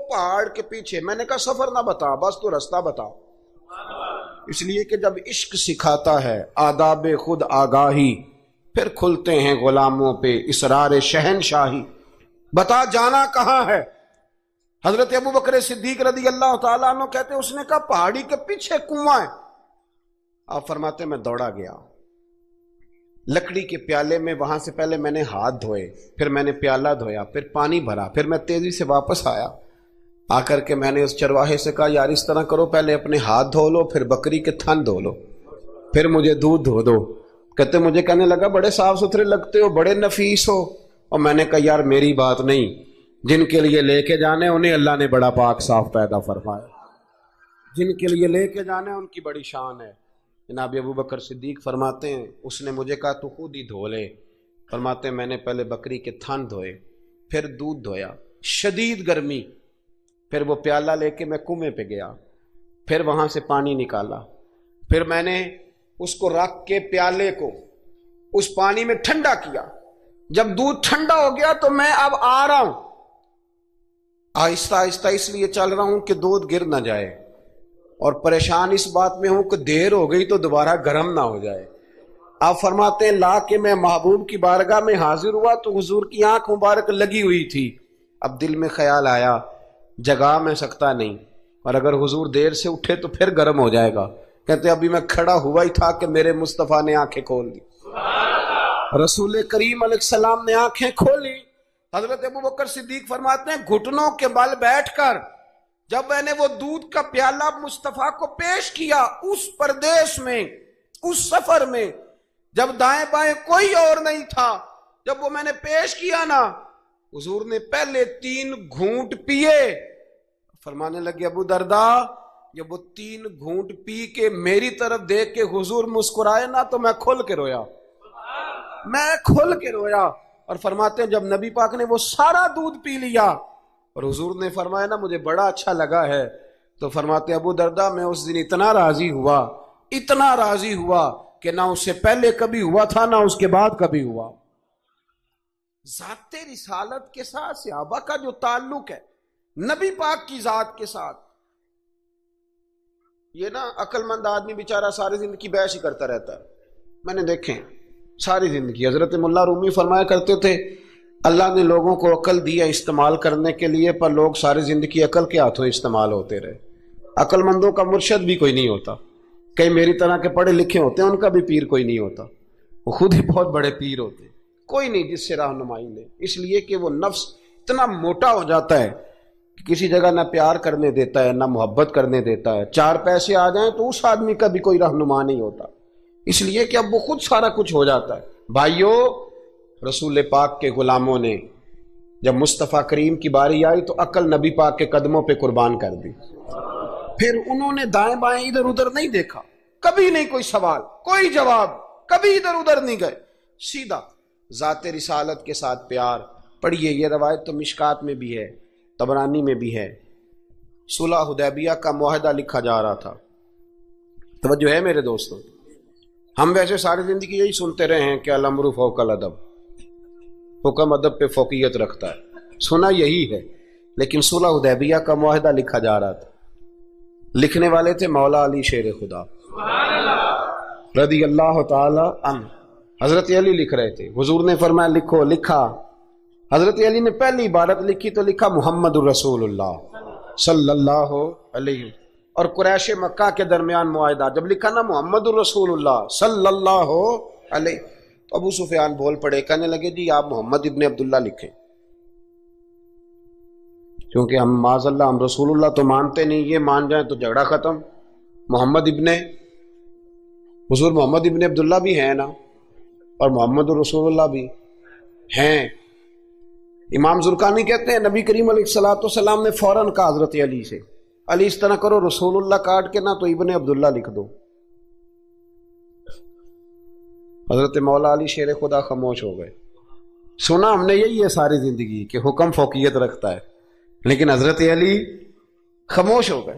پہاڑ کے پیچھے۔ میں نے کہا سفر نہ بتا، بس تو رستہ بتا۔ اس لیے کہ جب عشق سکھاتا ہے آداب خود آگاہی، پھر کھلتے ہیں غلاموں پہ اسرار شہنشاہی۔ بتا جانا کہاں ہے؟ حضرت ابو بکر صدیق رضی اللہ تعالیٰ عنہ کہتے اس نے کہا پہاڑی کے پیچھے کنواں ہے۔ آپ فرماتے میں دوڑا گیا، لکڑی کے پیالے میں وہاں سے پہلے میں نے ہاتھ دھوئے، پھر میں نے پیالہ دھویا، پھر پانی بھرا، پھر میں تیزی سے واپس آیا۔ آ کر کے میں نے اس چرواہے سے کہا یار اس طرح کرو، پہلے اپنے ہاتھ دھو لو، پھر بکری کے تھن دھو لو، پھر مجھے دودھ دھو دو۔ کہتے مجھے کہنے لگا بڑے صاف ستھرے لگتے ہو، بڑے نفیس ہو۔ اور میں نے کہا یار میری بات نہیں، جن کے لیے لے کے جانے انہیں اللہ نے بڑا پاک صاف پیدا فرمایا، جن کے لیے لے کے جانے ان کی بڑی شان ہے۔ جناب ابو بکر صدیق فرماتے ہیں اس نے مجھے کہا تو خود ہی دھو لے۔ فرماتے ہیں میں نے پہلے بکری کے تھن دھوئے، پھر دودھ دھویا، شدید گرمی، پھر وہ پیالہ لے کے میں کنویں پہ گیا، پھر وہاں سے پانی نکالا، پھر میں نے اس کو رکھ کے پیالے کو اس پانی میں ٹھنڈا کیا۔ جب دودھ ٹھنڈا ہو گیا تو میں اب آ رہا ہوں، آہستہ آہستہ اس لیے چل رہا ہوں کہ دودھ گر نہ جائے، اور پریشان اس بات میں ہوں کہ دیر ہو گئی تو دوبارہ گرم نہ ہو جائے۔ آپ فرماتے ہیں لا کے میں محبوب کی بارگاہ میں حاضر ہوا تو حضور کی آنکھ مبارک لگی ہوئی تھی۔ اب دل میں خیال آیا جگا میں سکتا نہیں، اور اگر حضور دیر سے اٹھے تو پھر گرم ہو جائے گا۔ کہتے ابھی میں کھڑا ہوا ہی تھا کہ میرے مصطفیٰ نے آنکھیں کھول دی۔ رسول کریم علیہ السلام نے آنکھیں کھولی۔ حضرت ابو بکر صدیق فرماتے ہیں گھٹنوں کے بل بیٹھ کر جب میں نے وہ دودھ کا پیالہ مصطفیٰ کو پیش کیا، اس پردیس میں، اس سفر میں، جب دائیں بائیں کوئی اور نہیں تھا، جب وہ میں نے پیش کیا نا، حضور نے پہلے 3 گھونٹ پیے۔ فرمانے لگے ابو دردا جب وہ 3 گھونٹ پی کے میری طرف دیکھ کے حضور مسکرائے نا تو میں کھل کے رویا، میں کھل کے رویا۔ اور فرماتے ہیں جب نبی پاک نے وہ سارا دودھ پی لیا اور حضور نے فرمایا نا مجھے بڑا اچھا لگا ہے، تو فرماتے ہیں ابو دردا میں اس دن اتنا راضی ہوا، اتنا راضی ہوا کہ نہ اس سے پہلے کبھی ہوا تھا نہ اس کے بعد کبھی ہوا۔ ذات رسالت کے ساتھ صحابہ کا جو تعلق ہے نبی پاک کی ذات کے ساتھ، یہ نا عقل مند آدمی بیچارہ ساری زندگی بحث ہی کرتا رہتا ہے۔ میں نے دیکھیں ساری زندگی، حضرت ملا رومی فرمایا کرتے تھے اللہ نے لوگوں کو عقل دیا استعمال کرنے کے لیے، پر لوگ ساری زندگی عقل کے ہاتھوں استعمال ہوتے رہے۔ عقل مندوں کا مرشد بھی کوئی نہیں ہوتا، کئی میری طرح کے پڑھے لکھے ہوتے ہیں ان کا بھی پیر کوئی نہیں ہوتا، وہ خود ہی بہت بڑے پیر ہوتے ہیں، کوئی نہیں جس سے رہنمائی لے، اس لیے کہ وہ نفس اتنا موٹا ہو جاتا ہے کہ کسی جگہ نہ پیار کرنے دیتا ہے نہ محبت کرنے دیتا ہے، 4 پیسے آ جائیں تو اس آدمی کا بھی کوئی رہنما نہیں ہوتا، اس لیے کہ اب وہ خود سارا کچھ ہو جاتا ہے۔ بھائیو رسول پاک کے غلاموں نے جب مصطفیٰ کریم کی باری آئی تو عقل نبی پاک کے قدموں پہ قربان کر دی، پھر انہوں نے دائیں بائیں ادھر ادھر نہیں دیکھا، کبھی نہیں کوئی سوال کوئی جواب، کبھی ادھر ادھر نہیں گئے، سیدھا ذات رسالت کے ساتھ پیار۔ پڑھیے یہ روایت تو مشکات میں بھی ہے، طبرانی میں بھی ہے، صلح حدیبیہ کا معاہدہ لکھا جا رہا تھا۔ توجہ ہے میرے دوستوں، ہم ویسے ساری زندگی یہی سنتے رہے ہیں کہ الامر فوق الادب، حکم ادب پہ فوقیت رکھتا ہے، سنا یہی ہے، لیکن صلح حدیبیہ کا معاہدہ لکھا جا رہا تھا، لکھنے والے تھے مولا علی شیر خدا رضی اللہ تعالی عنہ، حضرت علی لکھ رہے تھے، حضور نے فرمایا لکھو، لکھا، حضرت علی نے پہلی عبارت لکھی تو لکھا محمد الرسول اللہ صلی اللہ علیہ وسلم، اور قریش مکہ کے درمیان معاہدہ، جب لکھا نا محمد الرسول اللہ صلی اللہ علیہ، تو ابو سفیان بول پڑے، کہنے لگے جی آپ محمد ابن عبداللہ لکھیں، کیونکہ ہم معاذ اللہ ہم رسول اللہ تو مانتے نہیں، یہ مان جائیں تو جھگڑا ختم۔ محمد ابن حضور محمد ابن عبداللہ بھی ہیں نا، اور محمد الرسول اللہ بھی ہیں۔ امام زرقانی کہتے ہیں نبی کریم علیہ السلام نے فوراً کہا حضرت علی سے، علی اس طرح کرو رسول اللہ کاٹ کے نہ تو ابن عبداللہ لکھ دو۔ حضرت مولا علی شیر خدا خاموش ہو گئے۔ سنا ہم نے یہی ہے ساری زندگی کہ حکم فوقیت رکھتا ہے، لیکن حضرت علی خاموش ہو گئے۔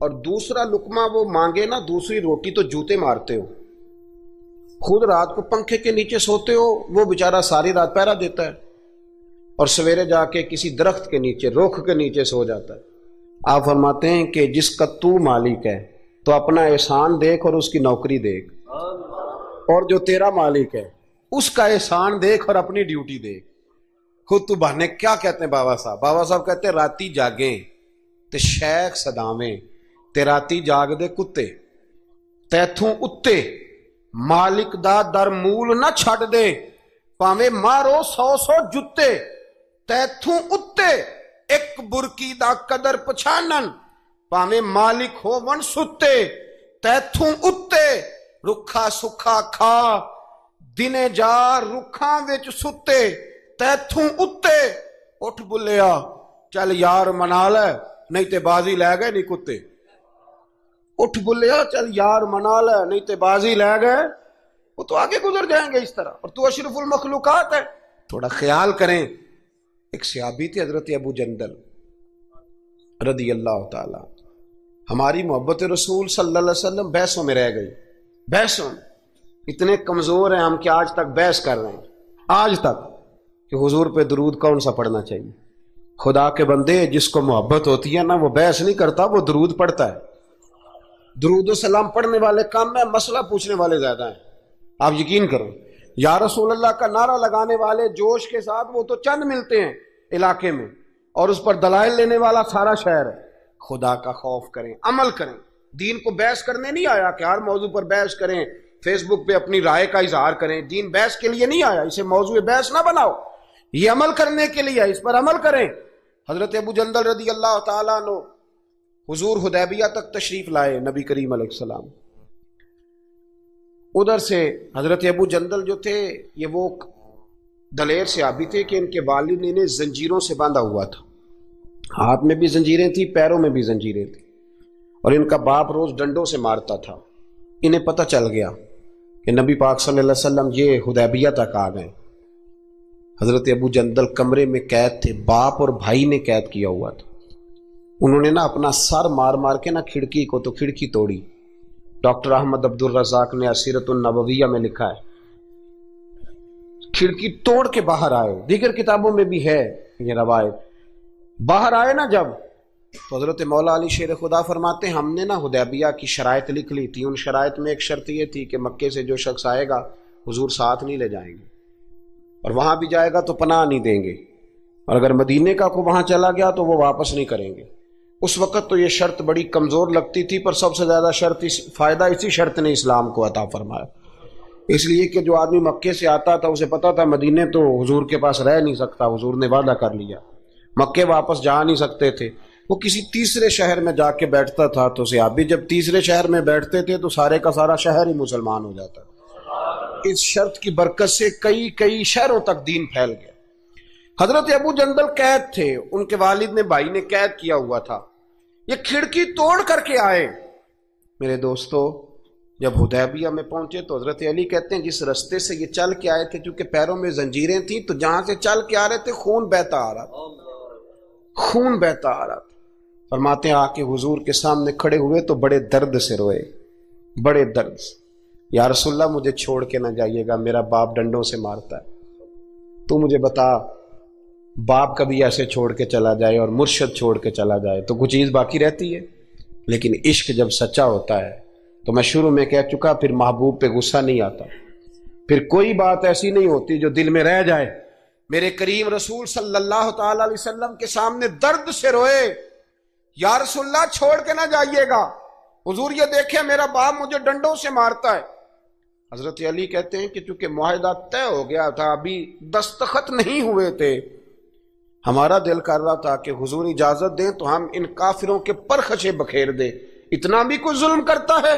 اور دوسرا لقمہ وہ مانگے نا, دوسری روٹی تو جوتے مارتے ہو. خود رات کو پنکھے کے نیچے سوتے ہو, وہ بیچارہ ساری رات پہرا دیتا ہے اور سویرے جا کے کسی درخت کے نیچے, رخ کے نیچے سو جاتا ہے. آپ فرماتے ہیں کہ جس کا تو مالک ہے تو اپنا احسان دیکھ اور اس کی نوکری دیکھ, اور جو تیرا مالک ہے اس کا احسان دیکھ اور اپنی ڈیوٹی دیکھ. خود تو بہانے کیا کہتے ہیں بابا صاحب؟ بابا صاحب کہتے ہیں راتی جاگیں تے شیخ صداویں, تے راتی جاگ دے کتے, تیتھوں اتے مالک دا در مول نہ چھڑ دے, پاویں مارو 100 جتے, تیتھوں اتے ایک برکی دا قدر پچھانن, پاویں مالک ہو ون ستے, تیتھوں اتے رکھا سکھا کھا دنے جا رکھاں وچ ستے, تیتھوں اتے اٹھ بلیا چل یار منا لے نہیں تے بازی لے گئے نہیں کتے, اٹھ بلیا چل یار منا لے نہیں تے بازی لے گئے. وہ تو آگے گزر جائیں گے اس طرح, اور تو اشرف المخلوقات ہے. تھوڑا خیال کریں. ایک صحابی تھے حضرت ابو جندل رضی اللہ تعالی, ہماری محبت رسول صلی اللہ علیہ وسلم بحثوں میں رہ گئی. بحثوں میں اتنے کمزور ہیں ہم کہ آج تک بحث کر رہے ہیں, آج تک, کہ حضور پہ درود کون سا پڑھنا چاہیے. خدا کے بندے جس کو محبت ہوتی ہے نا وہ بحث نہیں کرتا, وہ درود پڑھتا ہے. درود و سلام پڑھنے والے کام میں, مسئلہ پوچھنے والے زیادہ ہیں. آپ یقین کرو, یا رسول اللہ کا نعرہ لگانے والے جوش کے ساتھ وہ تو چند ملتے ہیں علاقے میں, اور اس پر دلائل لینے والا سارا شہر ہے. خدا کا خوف کریں, عمل کریں. دین کو بحث کرنے نہیں آیا کہ ہر موضوع پر بحث کریں, فیس بک پہ اپنی رائے کا اظہار کریں. دین بحث کے لیے نہیں آیا, اسے موضوع بحث نہ بناؤ, یہ عمل کرنے کے لیے, اس پر عمل کریں. حضرت ابو جندل رضی اللہ تعالیٰ عنہ حضور حدیبیہ تک تشریف لائے, نبی کریم علیہ السلام. ادھر سے حضرت ابو جندل جو تھے یہ وہ دلیر صحابی تھے کہ ان کے والد نے انہیں زنجیروں سے باندھا ہوا تھا, ہاتھ میں بھی زنجیریں تھیں, پیروں میں بھی زنجیریں تھیں, اور ان کا باپ روز ڈنڈوں سے مارتا تھا. انہیں پتہ چل گیا کہ نبی پاک صلی اللہ علیہ وسلم یہ حدیبیہ تک آ گئے. حضرت ابو جندل کمرے میں قید تھے, باپ اور بھائی نے قید کیا ہوا تھا. انہوں نے نا اپنا سر مار مار کے نا کھڑکی کو تو کھڑکی توڑی. ڈاکٹر احمد عبد الرزاق نے اسیرۃ النبویہ میں لکھا ہے کھڑکی توڑ کے باہر آئے. دیگر کتابوں میں بھی ہے یہ روایت. باہر آئے نا جب, تو حضرت مولا علی شیر خدا فرماتے ہیں ہم نے نا حدیبیہ کی شرائط لکھ لی تھی. ان شرائط میں ایک شرط یہ تھی کہ مکے سے جو شخص آئے گا حضور ساتھ نہیں لے جائیں گے, اور وہاں بھی جائے گا تو پناہ نہیں دیں گے, اور اگر مدینے کا کو وہاں چلا گیا تو وہ واپس نہیں کریں گے. اس وقت تو یہ شرط بڑی کمزور لگتی تھی, پر سب سے زیادہ فائدہ اسی شرط نے اسلام کو عطا فرمایا. اس لیے کہ جو آدمی مکے سے آتا تھا اسے پتا تھا مدینے تو حضور کے پاس رہ نہیں سکتا, حضور نے وعدہ کر لیا. مکے واپس جا نہیں سکتے تھے, وہ کسی تیسرے شہر میں جا کے بیٹھتا تھا. تو صحابی جب تیسرے شہر میں بیٹھتے تھے تو سارے کا سارا شہر ہی مسلمان ہو جاتا. اس شرط کی برکت سے کئی شہروں تک دین پھیل گیا. حضرت ابو جندل قید تھے, ان کے والد نے بھائی نے قید کیا ہوا تھا. یہ کھڑکی توڑ کر کے آئے. میرے دوستو جب حدیبیہ میں پہنچے تو حضرت علی کہتے ہیں جس رستے سے یہ چل کے آئے تھے, کیونکہ پیروں میں زنجیریں تھیں, تو جہاں سے چل کے آ رہے تھے خون بہتا آ رہا تھا, خون بہتا آ رہا تھا. فرماتے ہیں آ کے حضور کے سامنے کھڑے ہوئے تو بڑے درد سے روئے, بڑے درد سے. یا رسول اللہ مجھے چھوڑ کے نہ جائیے گا, میرا باپ ڈنڈوں سے مارتا ہے. تو مجھے بتا, باپ کبھی ایسے چھوڑ کے چلا جائے اور مرشد چھوڑ کے چلا جائے تو کچھ چیز باقی رہتی ہے. لیکن عشق جب سچا ہوتا ہے تو میں شروع میں کہہ چکا, پھر محبوب پہ غصہ نہیں آتا, پھر کوئی بات ایسی نہیں ہوتی جو دل میں رہ جائے. میرے کریم رسول صلی اللہ تعالی علیہ وسلم کے سامنے درد سے روئے, یا رسول اللہ چھوڑ کے نہ جائیے گا, حضور یہ دیکھیں میرا باپ مجھے ڈنڈوں سے مارتا ہے. حضرت علی کہتے ہیں کہ چونکہ معاہدہ طے ہو گیا تھا, ابھی دستخط نہیں ہوئے تھے, ہمارا دل کر رہا تھا کہ حضور اجازت دیں تو ہم ان کافروں کے پرخچے بکھیر دیں, اتنا بھی کوئی ظلم کرتا ہے.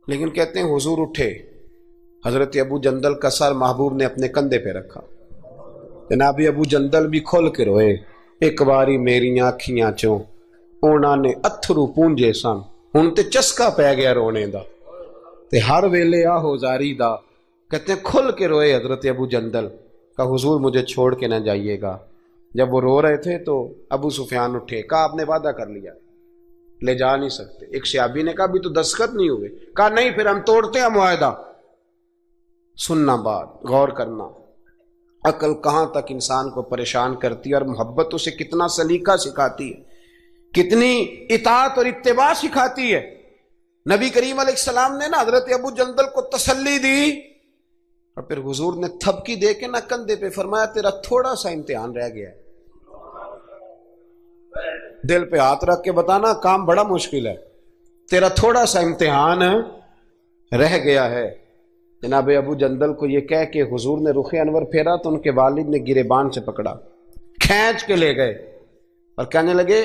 لیکن کہتے ہیں حضور اٹھے, حضرت ابو جندل کا سر محبوب نے اپنے کندھے پہ رکھا. جناب ابو جندل بھی کھل کے روئے, ایک باری میری آنکھیاں چوں اونا نے اتھرو پونجے سن, ہن تے چسکا پہ گیا رونے دا, تے ہر ویلے آہو زاری دا. کہتے ہیں کھل کے روئے حضرت ابو جندل, کہ حضور مجھے چھوڑ کے نہ جائیے گا, جب وہ رو رہے تھے تو ابو سفیان اٹھے، کہا آپ نے وعدہ کر لیا لے جا نہیں سکتے۔ ایک صحابی نے کہا بھی تو دستخط نہیں ہوئے، کہا نہیں پھر ہم توڑتے ہیں معاہدہ۔ سننا بات، غور کرنا، عقل کہاں تک انسان کو پریشان کرتی ہے اور محبت اسے کتنا سلیقہ سکھاتی ہے، کتنی اطاعت اور اتباع سکھاتی ہے۔ نبی کریم علیہ السلام نے نا حضرت ابو جندل کو تسلی دی اور پھر حضور نے تھپکی دے کے نا کندھے پہ فرمایا تیرا تھوڑا سا امتحان رہ گیا ہے۔ دل پہ ہاتھ رکھ کے بتانا کام بڑا مشکل ہے، تیرا تھوڑا سا امتحان رہ گیا ہے۔ جناب ابو جندل کو یہ کہہ کہ حضور نے رخ انور پھیرا تو ان کے والد نے گریبان سے پکڑا، کھینچ کے لے گئے اور کہنے لگے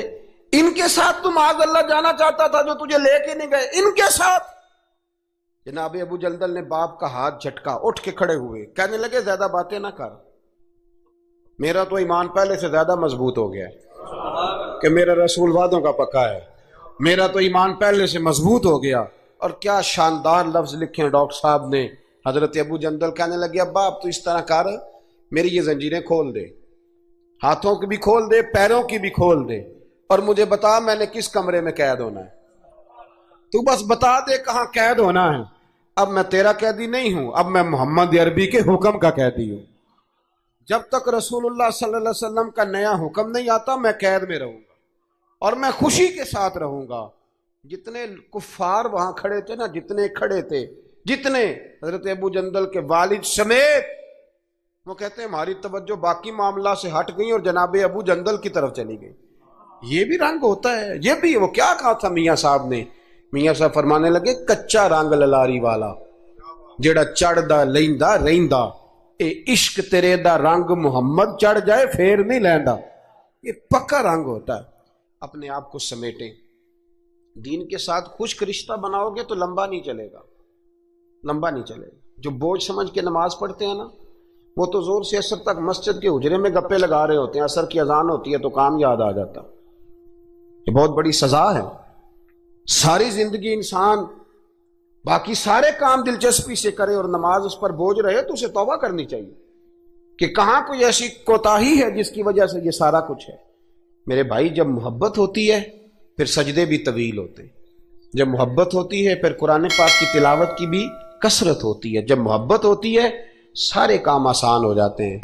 ان کے ساتھ تو معاذ اللہ جانا چاہتا تھا جو تجھے لے کے نہیں گئے، ان کے ساتھ۔ جناب ابو جندل نے باپ کا ہاتھ جھٹکا، اٹھ کے کھڑے ہوئے، کہنے لگے زیادہ باتیں نہ کر، میرا تو ایمان پہلے سے زیادہ مضبوط ہو گیا ہے کہ میرا رسول وعدوں کا پکا ہے، میرا تو ایمان پہلے سے مضبوط ہو گیا۔ اور کیا شاندار لفظ لکھے ہیں ڈاکٹر صاحب نے۔ حضرت ابو جندل کہنے لگے ابا اب تو اس طرح کر، میری یہ زنجیریں کھول دے، ہاتھوں کی بھی کھول دے، پیروں کی بھی کھول دے، اور مجھے بتا میں نے کس کمرے میں قید ہونا ہے، تو بس بتا دے کہاں قید ہونا ہے۔ اب میں تیرا قیدی نہیں ہوں، اب میں محمد عربی کے حکم کا قیدی ہوں۔ جب تک رسول اللہ صلی اللہ علیہ وسلم کا نیا حکم نہیں آتا میں قید میں رہوں گا اور میں خوشی کے ساتھ رہوں گا۔ جتنے کفار وہاں کھڑے تھے نا، جتنے کھڑے تھے، جتنے حضرت ابو جندل کے والد سمیت، وہ کہتے ہیں ہماری توجہ باقی معاملہ سے ہٹ گئی اور جناب ابو جندل کی طرف چلی گئی۔ یہ بھی رنگ ہوتا ہے، یہ بھی وہ کیا کہا تھا میاں صاحب نے؟ میاں صاحب فرمانے لگے کچا رنگ للاری والا جیڑا چڑھدا لیندا رہندا، اے عشق تیرے دا رنگ محمد چڑھ جائے پھر نہیں لیندا۔ یہ پکا رنگ ہوتا ہے۔ اپنے آپ کو سمیٹیں، دین کے ساتھ خشک رشتہ بناؤ گے تو لمبا نہیں چلے گا، لمبا نہیں چلے گا۔ جو بوجھ سمجھ کے نماز پڑھتے ہیں نا، وہ تو زور سے عصر تک مسجد کے حجرے میں گپے لگا رہے ہوتے ہیں، عصر کی اذان ہوتی ہے تو کام یاد آ جاتا۔ یہ بہت بڑی سزا ہے۔ ساری زندگی انسان باقی سارے کام دلچسپی سے کرے اور نماز اس پر بوجھ رہے تو اسے توبہ کرنی چاہیے کہ کہاں کوئی ایسی کوتاہی ہے جس کی وجہ سے یہ سارا کچھ ہے۔ میرے بھائی، جب محبت ہوتی ہے پھر سجدے بھی طویل ہوتے ہیں، جب محبت ہوتی ہے پھر قرآن پاک کی تلاوت کی بھی کثرت ہوتی ہے، جب محبت ہوتی ہے سارے کام آسان ہو جاتے ہیں۔